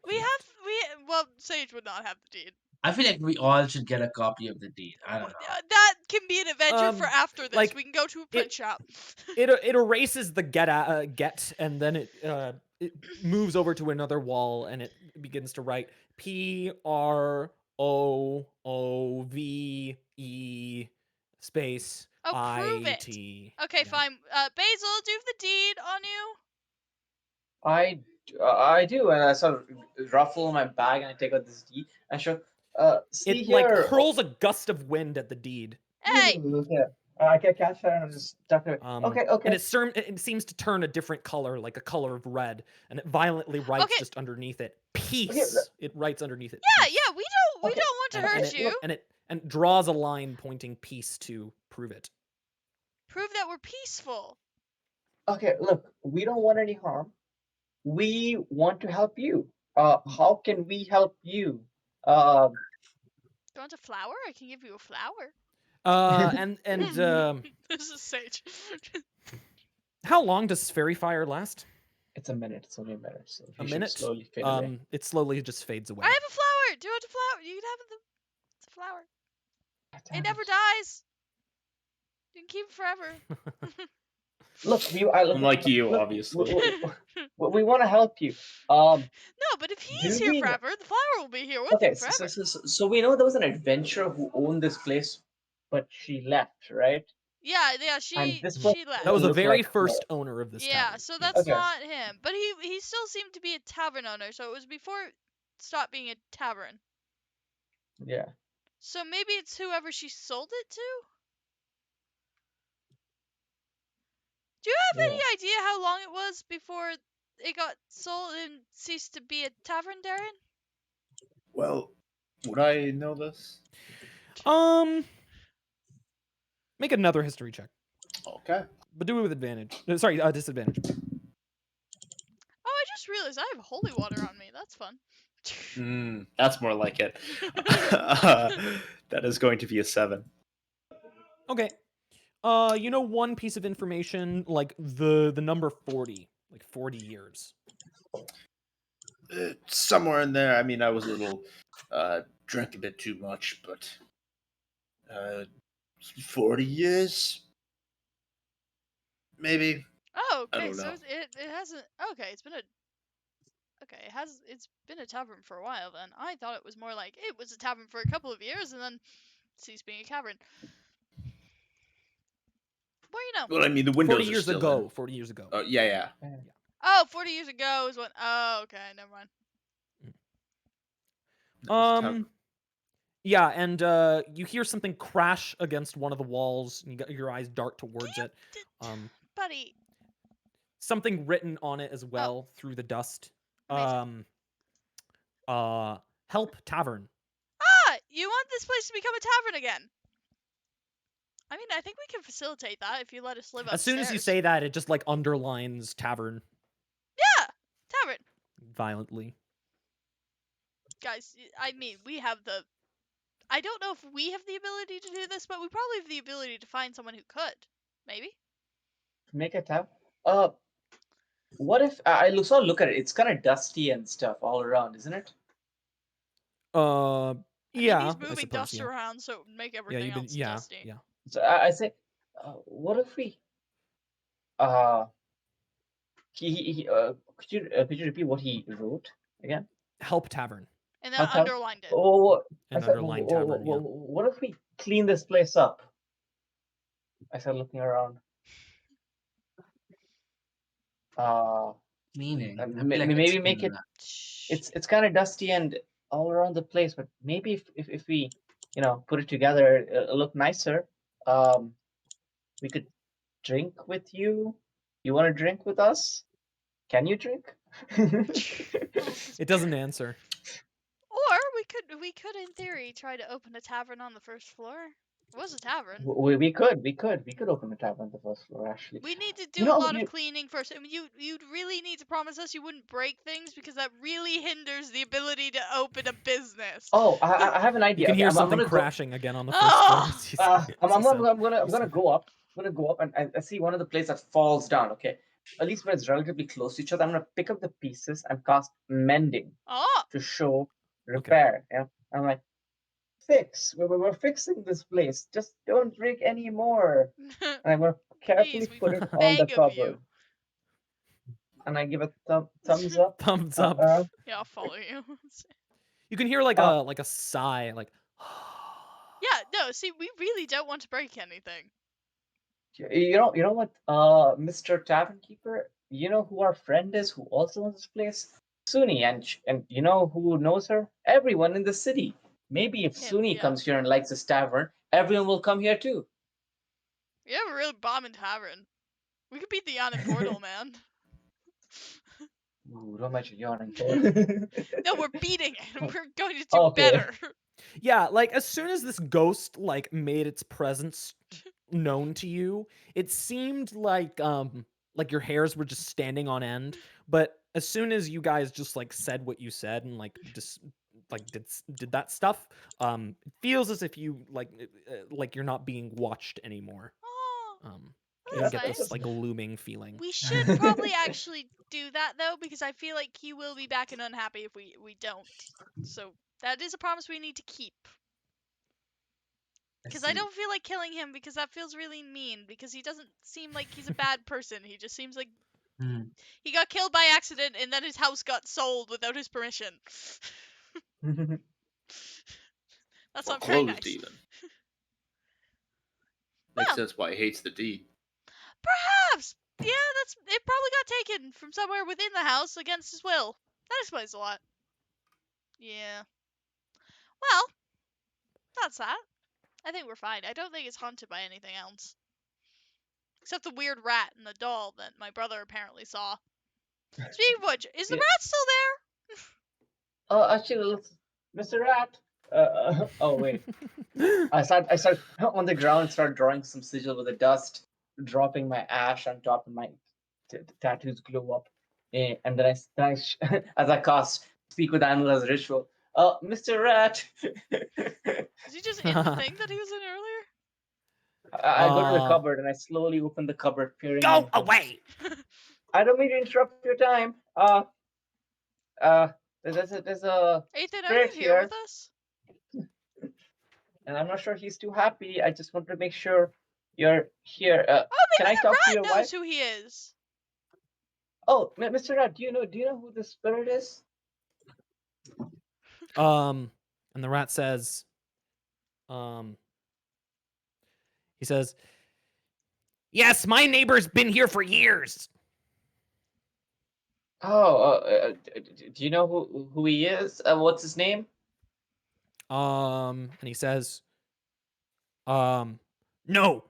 We he left. well, Sage would not have the deed. I feel like we all should get a copy of the deed. I don't know. That can be an adventure for after this. like, We can go to a print shop. It erases the get and then it moves over to another wall and it begins to write PROOVE space Oh, prove it. IT. Okay, Yeah. fine. Basil, do you have the deed on you? I do, and I sort of ruffle my bag and I take out this deed and show. See It like here. hurls a gust of wind at the deed. Hey, Okay. I can catch that and just tuck it. Okay, And okay. it seems to turn a different color, like a color of red, and it violently writes Okay. just underneath it. Peace. It writes underneath it. yeah, peace. yeah. We Okay. don't want to and hurt it, you. and draws a line pointing peace to prove it. Prove that we're peaceful. Okay, look, we don't want any harm. We want to help you. How can we help you? Do you want a flower? I can give you a flower. This is Sage. How long does fairy fire last? It's a minute. It's only a minute, so A you should minute. slowly fade away. It slowly just fades away. I have a flower. Do you want a flower? You can have it. It's a flower. It never dies. You can keep it forever. Look, Unlike you, look, obviously. we want to help you. No, but if he's Do here we? forever, the flower will be here with Okay, him forever. so we know there was an adventurer who owned this place, but she left, right? Yeah, And this Mhm. she person That was left. the doesn't look very like her. first owner of this Yeah, tavern. so Yes. that's Okay. not him. But he still seemed to be a tavern owner, so it was before it stopped being a tavern. Yeah. So maybe it's whoever she sold it to? Do you have Yeah. any idea how long it was before it got sold and ceased to be a tavern, Darren? Well, would I know this? Make another history check, Okay. but do it with advantage. Sorry, disadvantage. Oh, I just realized I have holy water on me. That's fun. That's more like it. That is going to be a 7. Okay. You know one piece of information, like the number 40, like 40 years. Somewhere in there. I mean, I was a little drank a bit too much, but 40 years, maybe. Oh, I okay. don't So know. it hasn't. Okay, it's been a tavern for a while then. I thought it was more like it was a tavern for a couple of years and then ceased being a tavern. Well, you know. Well, I mean, the 40 windows are years still ago. in. 40 years ago. Oh, yeah. Oh, 40 years ago is when. Oh, okay. Never mind. That was a tavern. Yeah, and you hear something crash against one of the walls, and your eyes dart towards it. Buddy. Something written on it as well through the dust. Amazing. Help tavern. Ah! You want this place to become a tavern again? I mean, I think we can facilitate that if you let us live upstairs. As soon as you say that, it just like underlines tavern Yeah! Tavern. violently. Guys, I mean, we have the... I don't know if we have the ability to do this, but we probably have the ability to find someone who could. Maybe? Make a tab. What if I look at it? It's kind of dusty and stuff all around, isn't it? I Yeah, mean, he's I moving suppose, dust yeah. around, so it would make Yeah, everything else dusty. yeah. So I say, what if we could you repeat what he wrote again? Help tavern. And then Help, help. underlined it. Oh, I And said, underline tavern, yeah. what if we clean this place up? I started looking around. Meaning, I feel Maybe like it's make been, it. It's kind of dusty and all around the place, but maybe if we put it together, it'll look nicer. We could drink with you. You want to drink with us? Can you drink? It doesn't answer. Or we could in theory try to open a tavern on the first floor. It was a tavern. We could open a tavern on the first floor. Actually, We need to do You know, a lot you- of cleaning first. I mean, you'd really need to promise us you wouldn't break things because that really hinders the ability to open a business. oh, I have an idea. You can Okay, hear I'm something gonna go. crashing again on the first floor. Oh! as you I'm, say- I'm, as you I'm said. gonna I'm You gonna said go up. I'm gonna go up and I see one of the plates that falls down. Okay, at least when it's relatively close to each other, I'm gonna pick up the pieces and cast mending Oh! to show repair. Yeah, I'm like, fix. We're fixing this place. Just don't drink any more. And I'm gonna carefully Please, we put it on the beg of you. cupboard. And I give a thumbs up. Thumbs up. Yeah, I'll follow you. You can hear like Uh, a sigh, like Yeah, no, see, we really don't want to break anything. You know what, Mr. Tavern Keeper? You know who our friend is, who also owns this place? Suni, and you know who knows her? Everyone in the city. Maybe if Yeah, Suni yeah. comes here and likes this tavern, everyone will come here too. We have a really bombing tavern. We could beat the Yawning Portal, man. Ooh, don't mention yawning. No, we're beating it. We're going to do Okay. better. yeah, like as soon as this ghost like made its presence known to you, it seemed like your hairs were just standing on end. But as soon as you guys just like said what you said and like just like did that stuff, it feels as if you like you're not being watched anymore. Oh, You don't that's get this nice. like looming feeling. We should probably actually do that though, because I feel like he will be back and unhappy if we don't. So that is a promise we need to keep. Because I see. don't feel like killing him because that feels really mean. Because he doesn't seem like he's a bad person. He just seems like Hmm. he got killed by accident and then his house got sold without his permission. That's not very Foreclosed nice. even. Makes Well, sense why he hates the deed. perhaps. Yeah, it probably got taken from somewhere within the house against his will. That explains a lot. Yeah. Well, that's that. I think we're fine. I don't think it's haunted by anything else. Except the weird rat and the doll that my brother apparently saw. Speaking of which, is the Yeah. rat still there? Actually, Mr. Rat. Oh wait. I start on the ground, start drawing some sigil with the dust, dropping my ash on top of my tattoos glow up, and then as I cast speak with animal as a ritual. Mr. Rat. Is he just in the thing that he was in earlier? I go to the cupboard and I slowly open the cupboard, peering Go in. away! I don't mean to interrupt your time. There's a Ethan, are you spirit here with here, us? and I'm not sure he's too happy. I just want to make sure you're here. Oh, Can maybe I the talk to rat your knows wife? who he is. Oh, Mr. Rat, do you know who the spirit is? And the rat says, he says, "Yes, my neighbor's been here for years." Oh, do you know who he is? What's his name? And he says, "No,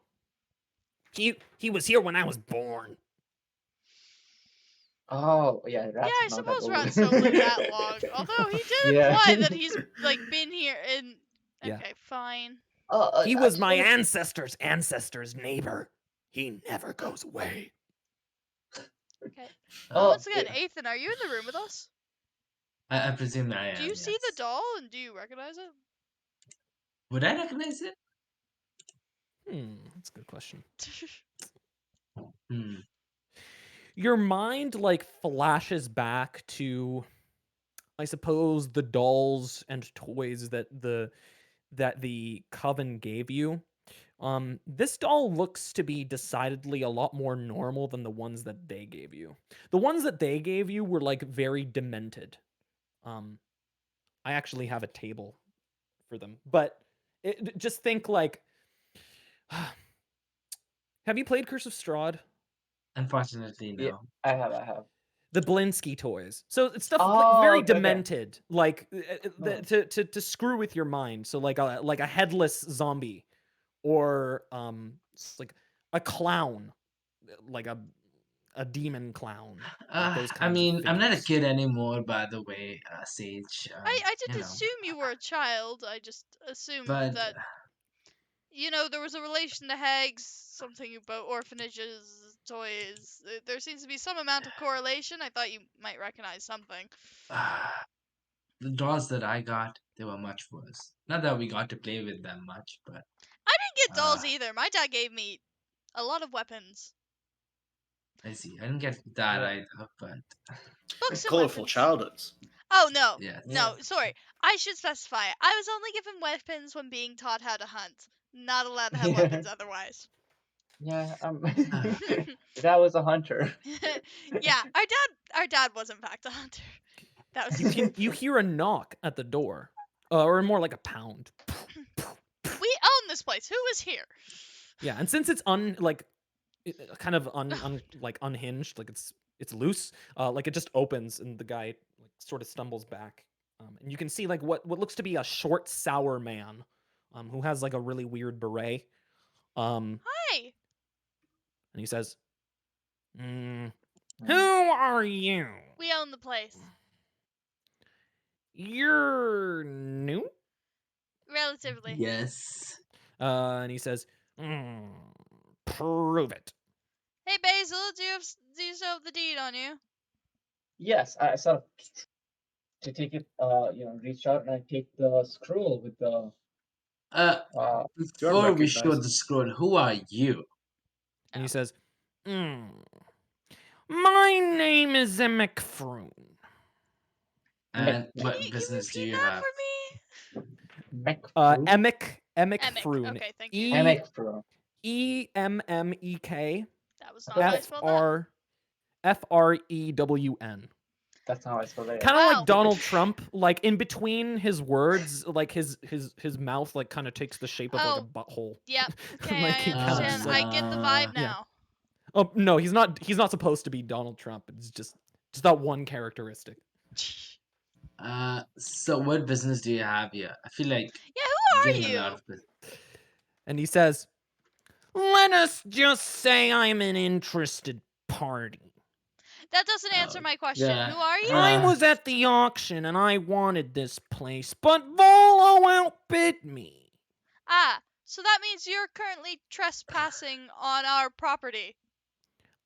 he was here when I was born." Oh, yeah, Yeah, rats I are not that suppose old. rats don't live that long. Although he did Yeah. imply that he's like been here and Yeah. okay, fine. He I was just my wanna- ancestor's neighbor. He never goes away. Okay. Oh, Once again, yeah. Ethan, are you in the room with us? I presume I am. Do you see the yes. doll and do you recognize it? Would I recognize it? That's a good question. Hmm. Your mind like flashes back to, I suppose, the dolls and toys that the coven gave you. This doll looks to be decidedly a lot more normal than the ones that they gave you. The ones that they gave you were like very demented. I actually have a table for them, but just think like, have you played Curse of Strahd? Unfortunately, Yeah, no. I have. The Blinsky toys. So it's stuff like Oh, very okay, okay. demented, like Oh. to screw with your mind. So like a headless zombie, or like a clown, like a demon clown, like those I kinds of mean, I'm not a figures. kid anymore, by the way, Sage. I You did know, assume you were a child. I just assumed but that there was a relation to hags, something about orphanages, toys. There seems to be some amount of correlation. I thought you might recognize something. the dolls that I got, they were much worse. Not that we got to play with them much, but I didn't get dolls uh, either. My dad gave me a lot of weapons, I see. I didn't get that Yeah. either, but books and Colorful weapons. childhoods. Oh no, yes. no, sorry. I should specify. I was only given weapons when being taught how to hunt. Not allowed to have weapons otherwise. Yeah, Uh, that was a hunter. Yeah, our dad was in fact a hunter. That was You hear a knock at the door, or more like a pound. We own this place. Who is here? Yeah, and since it's kind of like unhinged, like it's loose, like it just opens and the guy like sort of stumbles back, and you can see like what looks to be a short, sour man, who has like a really weird beret, Hi. and he says, "Who Hmm. are you? We own the place. You're new?" Relatively. yes. And he says, "Prove it." Hey Basil, do you still have the deed on you? Yes, I sort of to take it. Reach out and I take the scroll with the. Uh, Uh, Jordan before we show recognizes. the scroll, who are you? And Oh. he says, "My name is Emic Froon." And Can what you business do repeat you that have? for me? Mech fruit? Emic, Emic Emic. Froon. Okay, thank you. Emek, bro. EMMEK That was not how I spelled that. FREWN. That's not how I spell it. Kind of Wow. like Donald Trump, like in between his words, like his mouth like kind of takes the shape of like a Oh, butthole. Yep. Okay, Like, I he kinda understand. just, I get the vibe yeah. now. Oh no, he's not supposed to be Donald Trump. It's just that one characteristic. So what business do you have here? I feel like Yeah, who are getting a lot you? of business. And he says, "Let us just say I'm an interested party. That doesn't answer my question. Yeah. Who are you? I was at the auction and I wanted this place, but Volo outbid me. Ah, so that means you're currently trespassing on our property.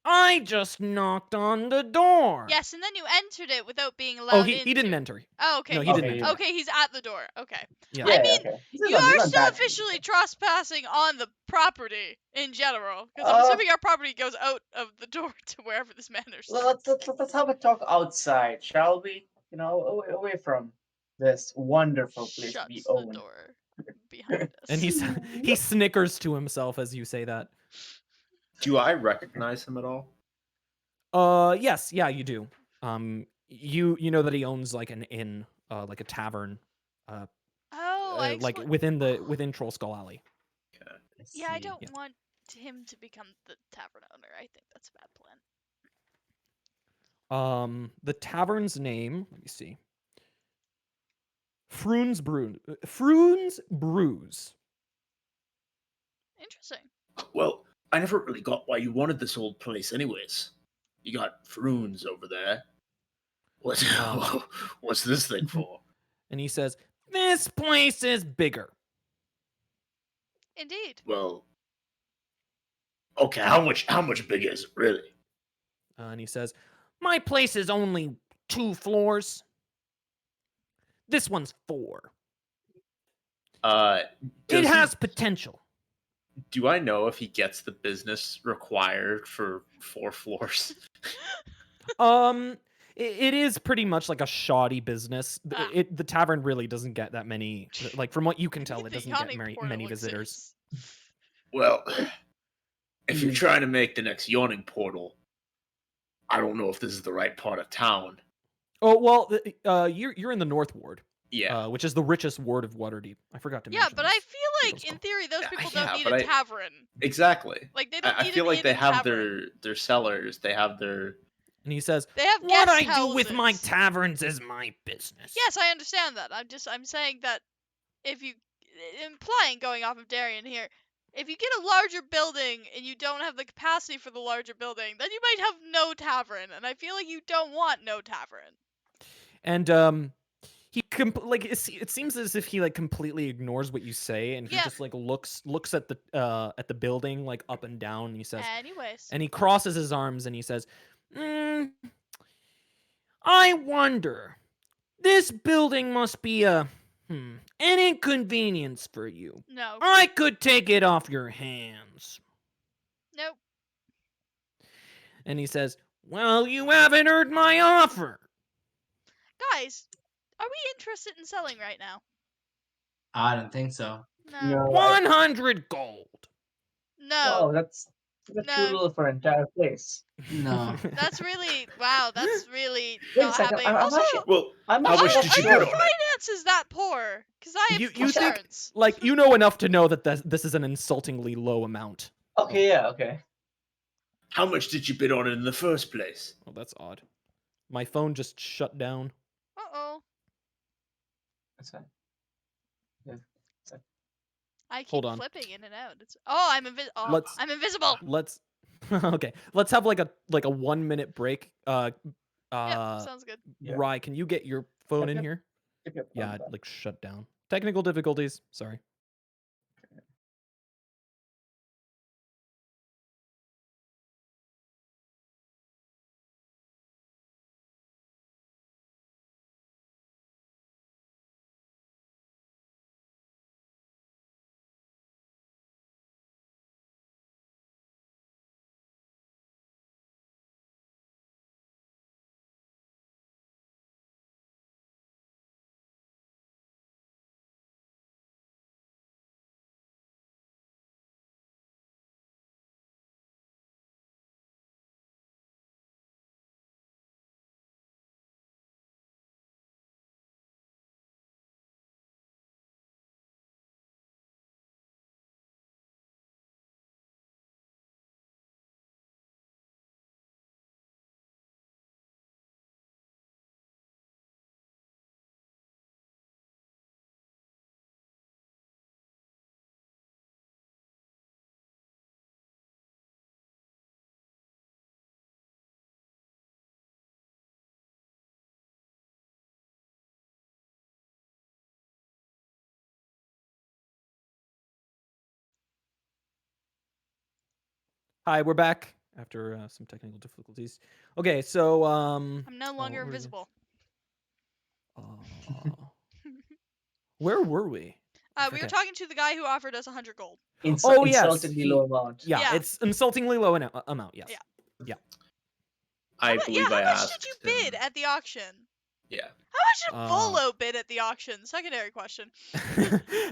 I just knocked on the door." Yes, and then you entered it without being Oh, allowed he didn't into. enter. Oh, okay. No, he didn't Okay, enter. Okay, he's at the door. Okay. Yeah. I Yeah, mean, okay. These you these are not still bad officially people. trespassing on the property in general, because I'm Uh, assuming our property goes out of the door to wherever this manor starts. let's have a talk outside, shall we? You know, away from this wonderful place we Shuts the own. door behind us. And he snickers to himself as you say that. Do I recognize him at all? Yes, yeah, you do. You know that he owns like an inn, like a tavern, Oh, like within Troll Skull Alley. Okay. Yeah, I see. don't Yeah. want him to become the tavern owner. I think that's a bad plan. The tavern's name, let me see. Froon's Brews. Interesting. Well, I never really got why you wanted this old place, anyways. You got Froons over there. What? What's this thing for? And he says, "This place is bigger." Indeed. Well, okay. How much bigger is it really? And he says, "My place is only 2 floors. This one's 4. It Does he- has potential." Do I know if he gets the business required for 4 floors? It is pretty much like a shoddy business. Ah. The tavern really doesn't get that many. Like from what you can tell, it The doesn't get yawning many, portal visitors. exists. Well, if you're trying to make the next yawning portal, I don't know if this is the right part of town. Oh well, you're in the North Ward, Yeah. which is the richest ward of Waterdeep. I forgot to Yeah, mention. but this. I feel like Let's in go. theory those Yeah, people yeah, don't need but a I- tavern. Exactly. Like they don't I need feel an like they hidden have tavern. their cellars. They have their. And he says, They have "What guest I do with my houses. taverns is my business." Yes, I understand that. I'm saying that if you implying going off of Darien here, if you get a larger building and you don't have the capacity for the larger building, then you might have no tavern, and I feel like you don't want no tavern. And he it seems as if he like completely ignores what you say, and he Yeah. just like looks at the building like up and down, and he says, Anyways. and he crosses his arms and he says, "I wonder. This building must be an inconvenience for you. No. I could take it off your hands." Nope. And he says, "Well, you haven't heard my offer." Guys, are we interested in selling right now? I don't think so. No. No, 100 gold. No. wow, that's too No. little for an entire place. No. That's really wow, that's really Wait a not second, happening. I'm Also, actually, Well, I'm how actually much not did you are bid your on it? finances that poor? Because I have You think concerns. like you know enough to know that this is an insultingly low amount. Okay, yeah, okay. How much did you bid on it in the first place? Oh, that's odd. My phone just shut down. Uh-oh. That's fine. Yeah. I keep Hold on. flipping in and out. I'm Let's- I'm invisible. Let's okay. Let's have like a 1-minute break. Yep, sounds good. Yeah. Rye, can you get your phone in Yep. here? Yep, Yeah, I'm it done. like shut down. Technical difficulties. Sorry. Hi, we're back after some technical difficulties. Okay, so I'm no what longer were we invisible. where were we? I We were forget. talking to the guy who offered us 100 gold. Oh yes, Insultingly low amount. yeah, Yeah. it's insultingly low amount. Yes. Yeah. I believe I How much did asked you him. bid at the auction? Yeah. How much did Uh, Volo bid at the auction? Secondary question.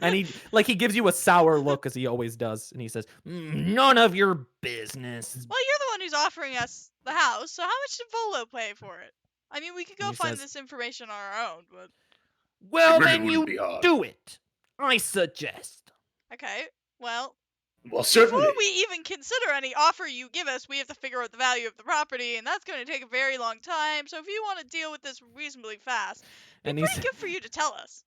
and he gives you a sour look as he always does, and he says, "None of your business." Well, you're the one who's offering us the house, so how much did Volo pay for it? I mean, we could And go he find says, this information on our own, but "Well, really then wouldn't you be hard. do it. I suggest." okay. Well, Well, before certainly. we even consider any offer you give us, we have to figure out the value of the property, and that's going to take a very long time. So if you want to deal with this reasonably fast, it'd And be pretty good for you to tell us.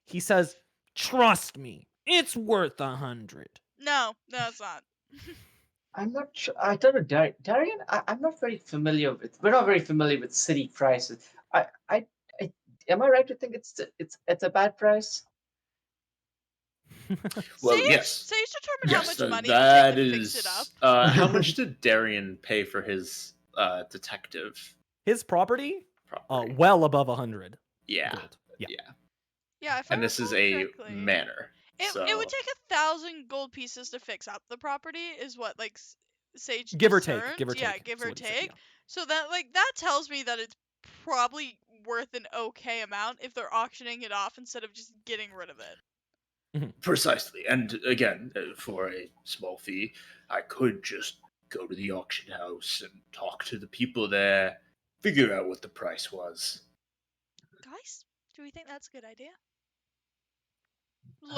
he says, "Trust me, it's worth 100." No, it's not. I'm not sure. I don't know, Darian. I'm not very familiar with. We're not very familiar with city prices. I am I right to think it's a bad price? Well, yes. Sage determine how Yes, much money it would take that to fix it is. up. How much did Darian pay for his detective His property, property? well above 100 Yeah. gold. Yeah. Yeah. Yeah, if I And this is recall a correctly, manor. it So would take 1,000 gold pieces to fix up the property, is what Sage Give or take, discerned. give or Yeah, take, give is or what he said, take. So that tells me that it's probably worth an okay amount if they're auctioning it off instead of just getting rid of it. precisely. And again, for a small fee, I could just go to the auction house and talk to the people there, figure out what the price was. Guys, do we think that's a good idea?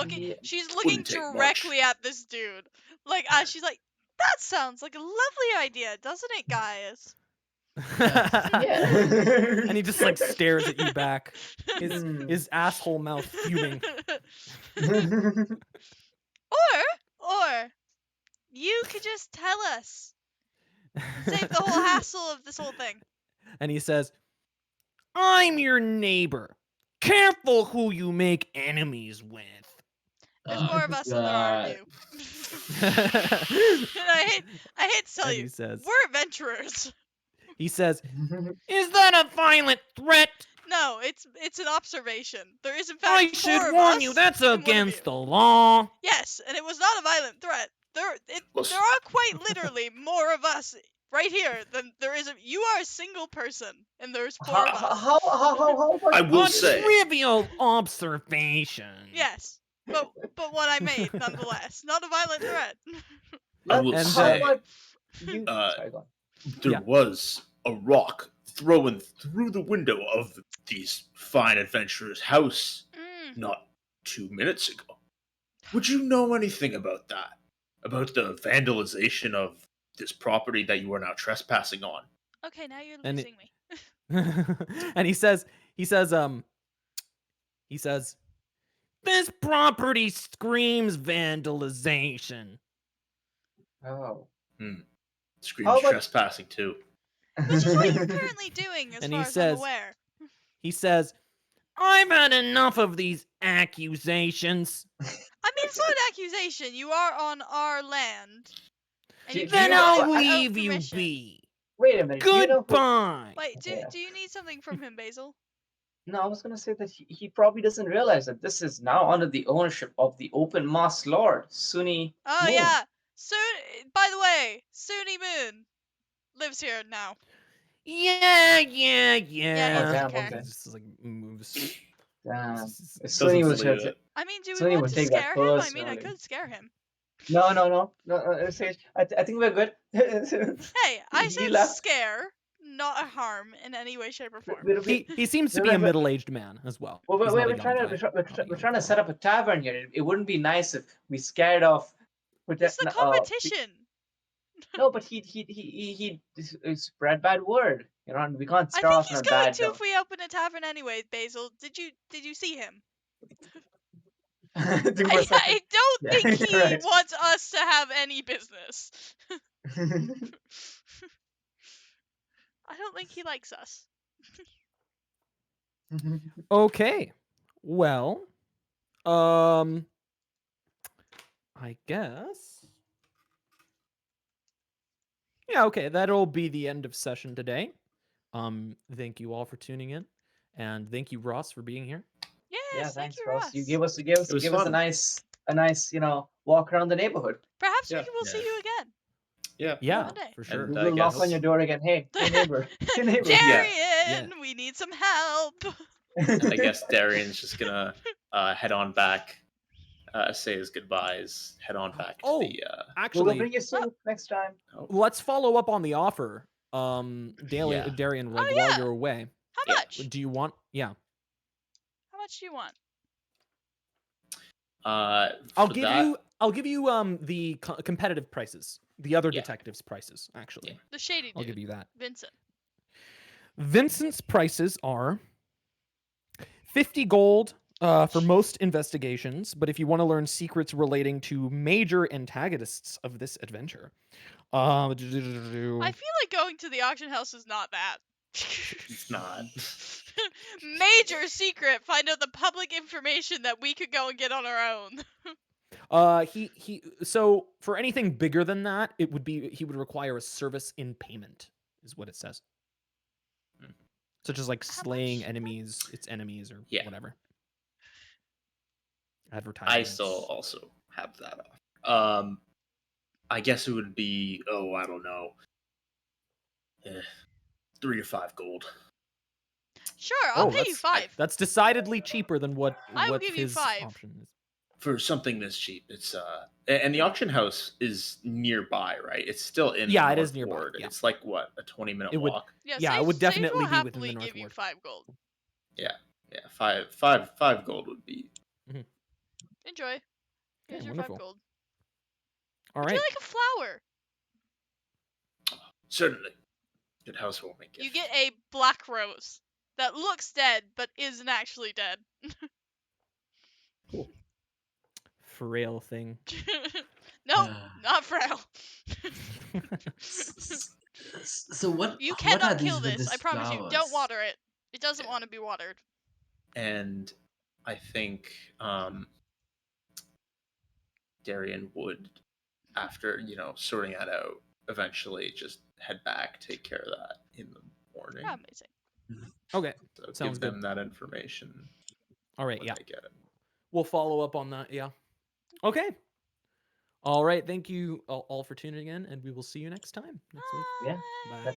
Yeah. She's looking Wouldn't take directly at this dude. She's like, that sounds like a lovely idea, doesn't it, guys? Yeah. And he just like stares at you back, his Hmm. his asshole mouth fuming. Or you could just tell us. Save the whole hassle of this whole thing. And he says, "I'm your neighbor. Careful who you make enemies with." There's Oh, more of us than there are of God. you. And I hate to tell And you, he says, we're adventurers. "Is that a violent threat? No, it's an observation. There is in fact I 4 should of warn us you, that's and 1 of against you. the law." Yes, and it was not a violent threat. There are quite literally more of us right here than there is of you. Are a single person, and there's 4 of us. How much? I will A say, trivial observation. Yes, but one I made nonetheless. Not a violent threat. I will And, How say, much? You uh, sorry, go on. there Yeah. was a rock thrown through the window of these fine adventurers' house not 2 minutes ago. Would you know anything about that? About the vandalization of this property that you are now trespassing on? Okay, now you're And losing me. and he says, "This property screams vandalization." Oh. Screams How about- trespassing too. Which is what you're currently doing, as And far he as I'm says- aware. He says, "I've had enough of these accusations." I mean, it's not an accusation. You are on our land. And Do- you do Then you know- I'll without leave you permission. be. Wait a minute. Do you know who? Goodbye. Wait, Yeah. do you need something from him, Basil? No, I was gonna say that he probably doesn't realize that this is now under the ownership of the Open Mask Lord, Sunni Oh Moon. yeah. By the way, Suni Moon lives here now. Yeah. Yeah, damn, okay. okay. Just like moves. Damn. Just- If Sunni Doesn't was here, believe it. I mean, do we Sunny want would to take that scare him? I mean, I personally. could scare him. no. Sage, I think we're good. Hey, I He said left. scare, not a harm in any way, shape, or form. He seems to be a middle-aged man as well. Well, He's not a we're young trying guy. we're trying to set up a tavern here. It wouldn't be nice if we scared off. It's the competition. No, but he spread bad word. You know, and we can't I start think off on he's a going bad to note. if we open a tavern anyway, Basil. Did you see him? I think I we're such a- don't Yeah, think he you're right. wants us to have any business. I don't think he likes us. Okay. Well, I guess Yeah, okay, that'll be the end of session today. Thank you all for tuning in, and thank you, Ross, for being here. Yes, Yeah, thank thanks, you, Ross. You Ross. It was gave us fun. a nice, walk around the neighborhood. Perhaps Yeah. we will see Yeah. you again Yeah. Yeah, one day. for sure. And We I will knock guess on your door again. Hey, hey neighbor, hey neighbor. Darian, Yeah. we need some help. and I guess Darian's just gonna head on back, say his goodbyes, head on back to Oh, the We'll actually, bring you soup next time. let's follow up on the offer. Yeah. Darian, like Oh, while yeah. you're away, How Yeah. much? do you want? Yeah, How much do you want? I'll for give that, you. I'll give you the competitive prices, the other Yeah. detectives' prices. Actually, Yeah. The shady I'll dude, give you that. Vincent. Vincent's prices are 50 gold for most investigations, but if you want to learn secrets relating to major antagonists of this adventure, I feel like going to the auction house is not that. it's not. Major secret. Find out the public information that we could go and get on our own. so for anything bigger than that, it would be he would require a service in payment, is what it says. Hmm. Such as like How slaying much? its enemies or Yeah. whatever. I Advertisements. still also have that off. I guess it would be, I don't know, 3 to 5 gold Sure, I'll Oh, pay you 5. that's decidedly cheaper than what I will give you his 5. option is. for something this cheap. It's and the auction house is nearby, right? It's still in Yeah, the it North is nearby, Ward. yeah. It's like what, a 20-minute It would walk? Yeah, Yeah, it Sage, would Sage definitely will be within the happily North give you Ward. 5 gold. Yeah. 5 gold would be. Enjoy. Here's Okay, your wonderful. 5 gold. All Would right. you like a flower? Certainly. Good housewarming gift. You get a black rose that looks dead but isn't actually dead. Cool. Frail thing. Nope, not frail. So what You what cannot are kill these with this. I these promise you. Don't flowers? water it. It doesn't Yeah. want to be watered. And I think Darian would, after sorting that out, eventually just head back, take care of that in the morning. Amazing. Okay. So Sounds give them that information All right, when yeah. I get it. We'll follow up on that, yeah. Okay. All right, thank you all for tuning in, and we will see you next time next week. Yeah. Bye. That's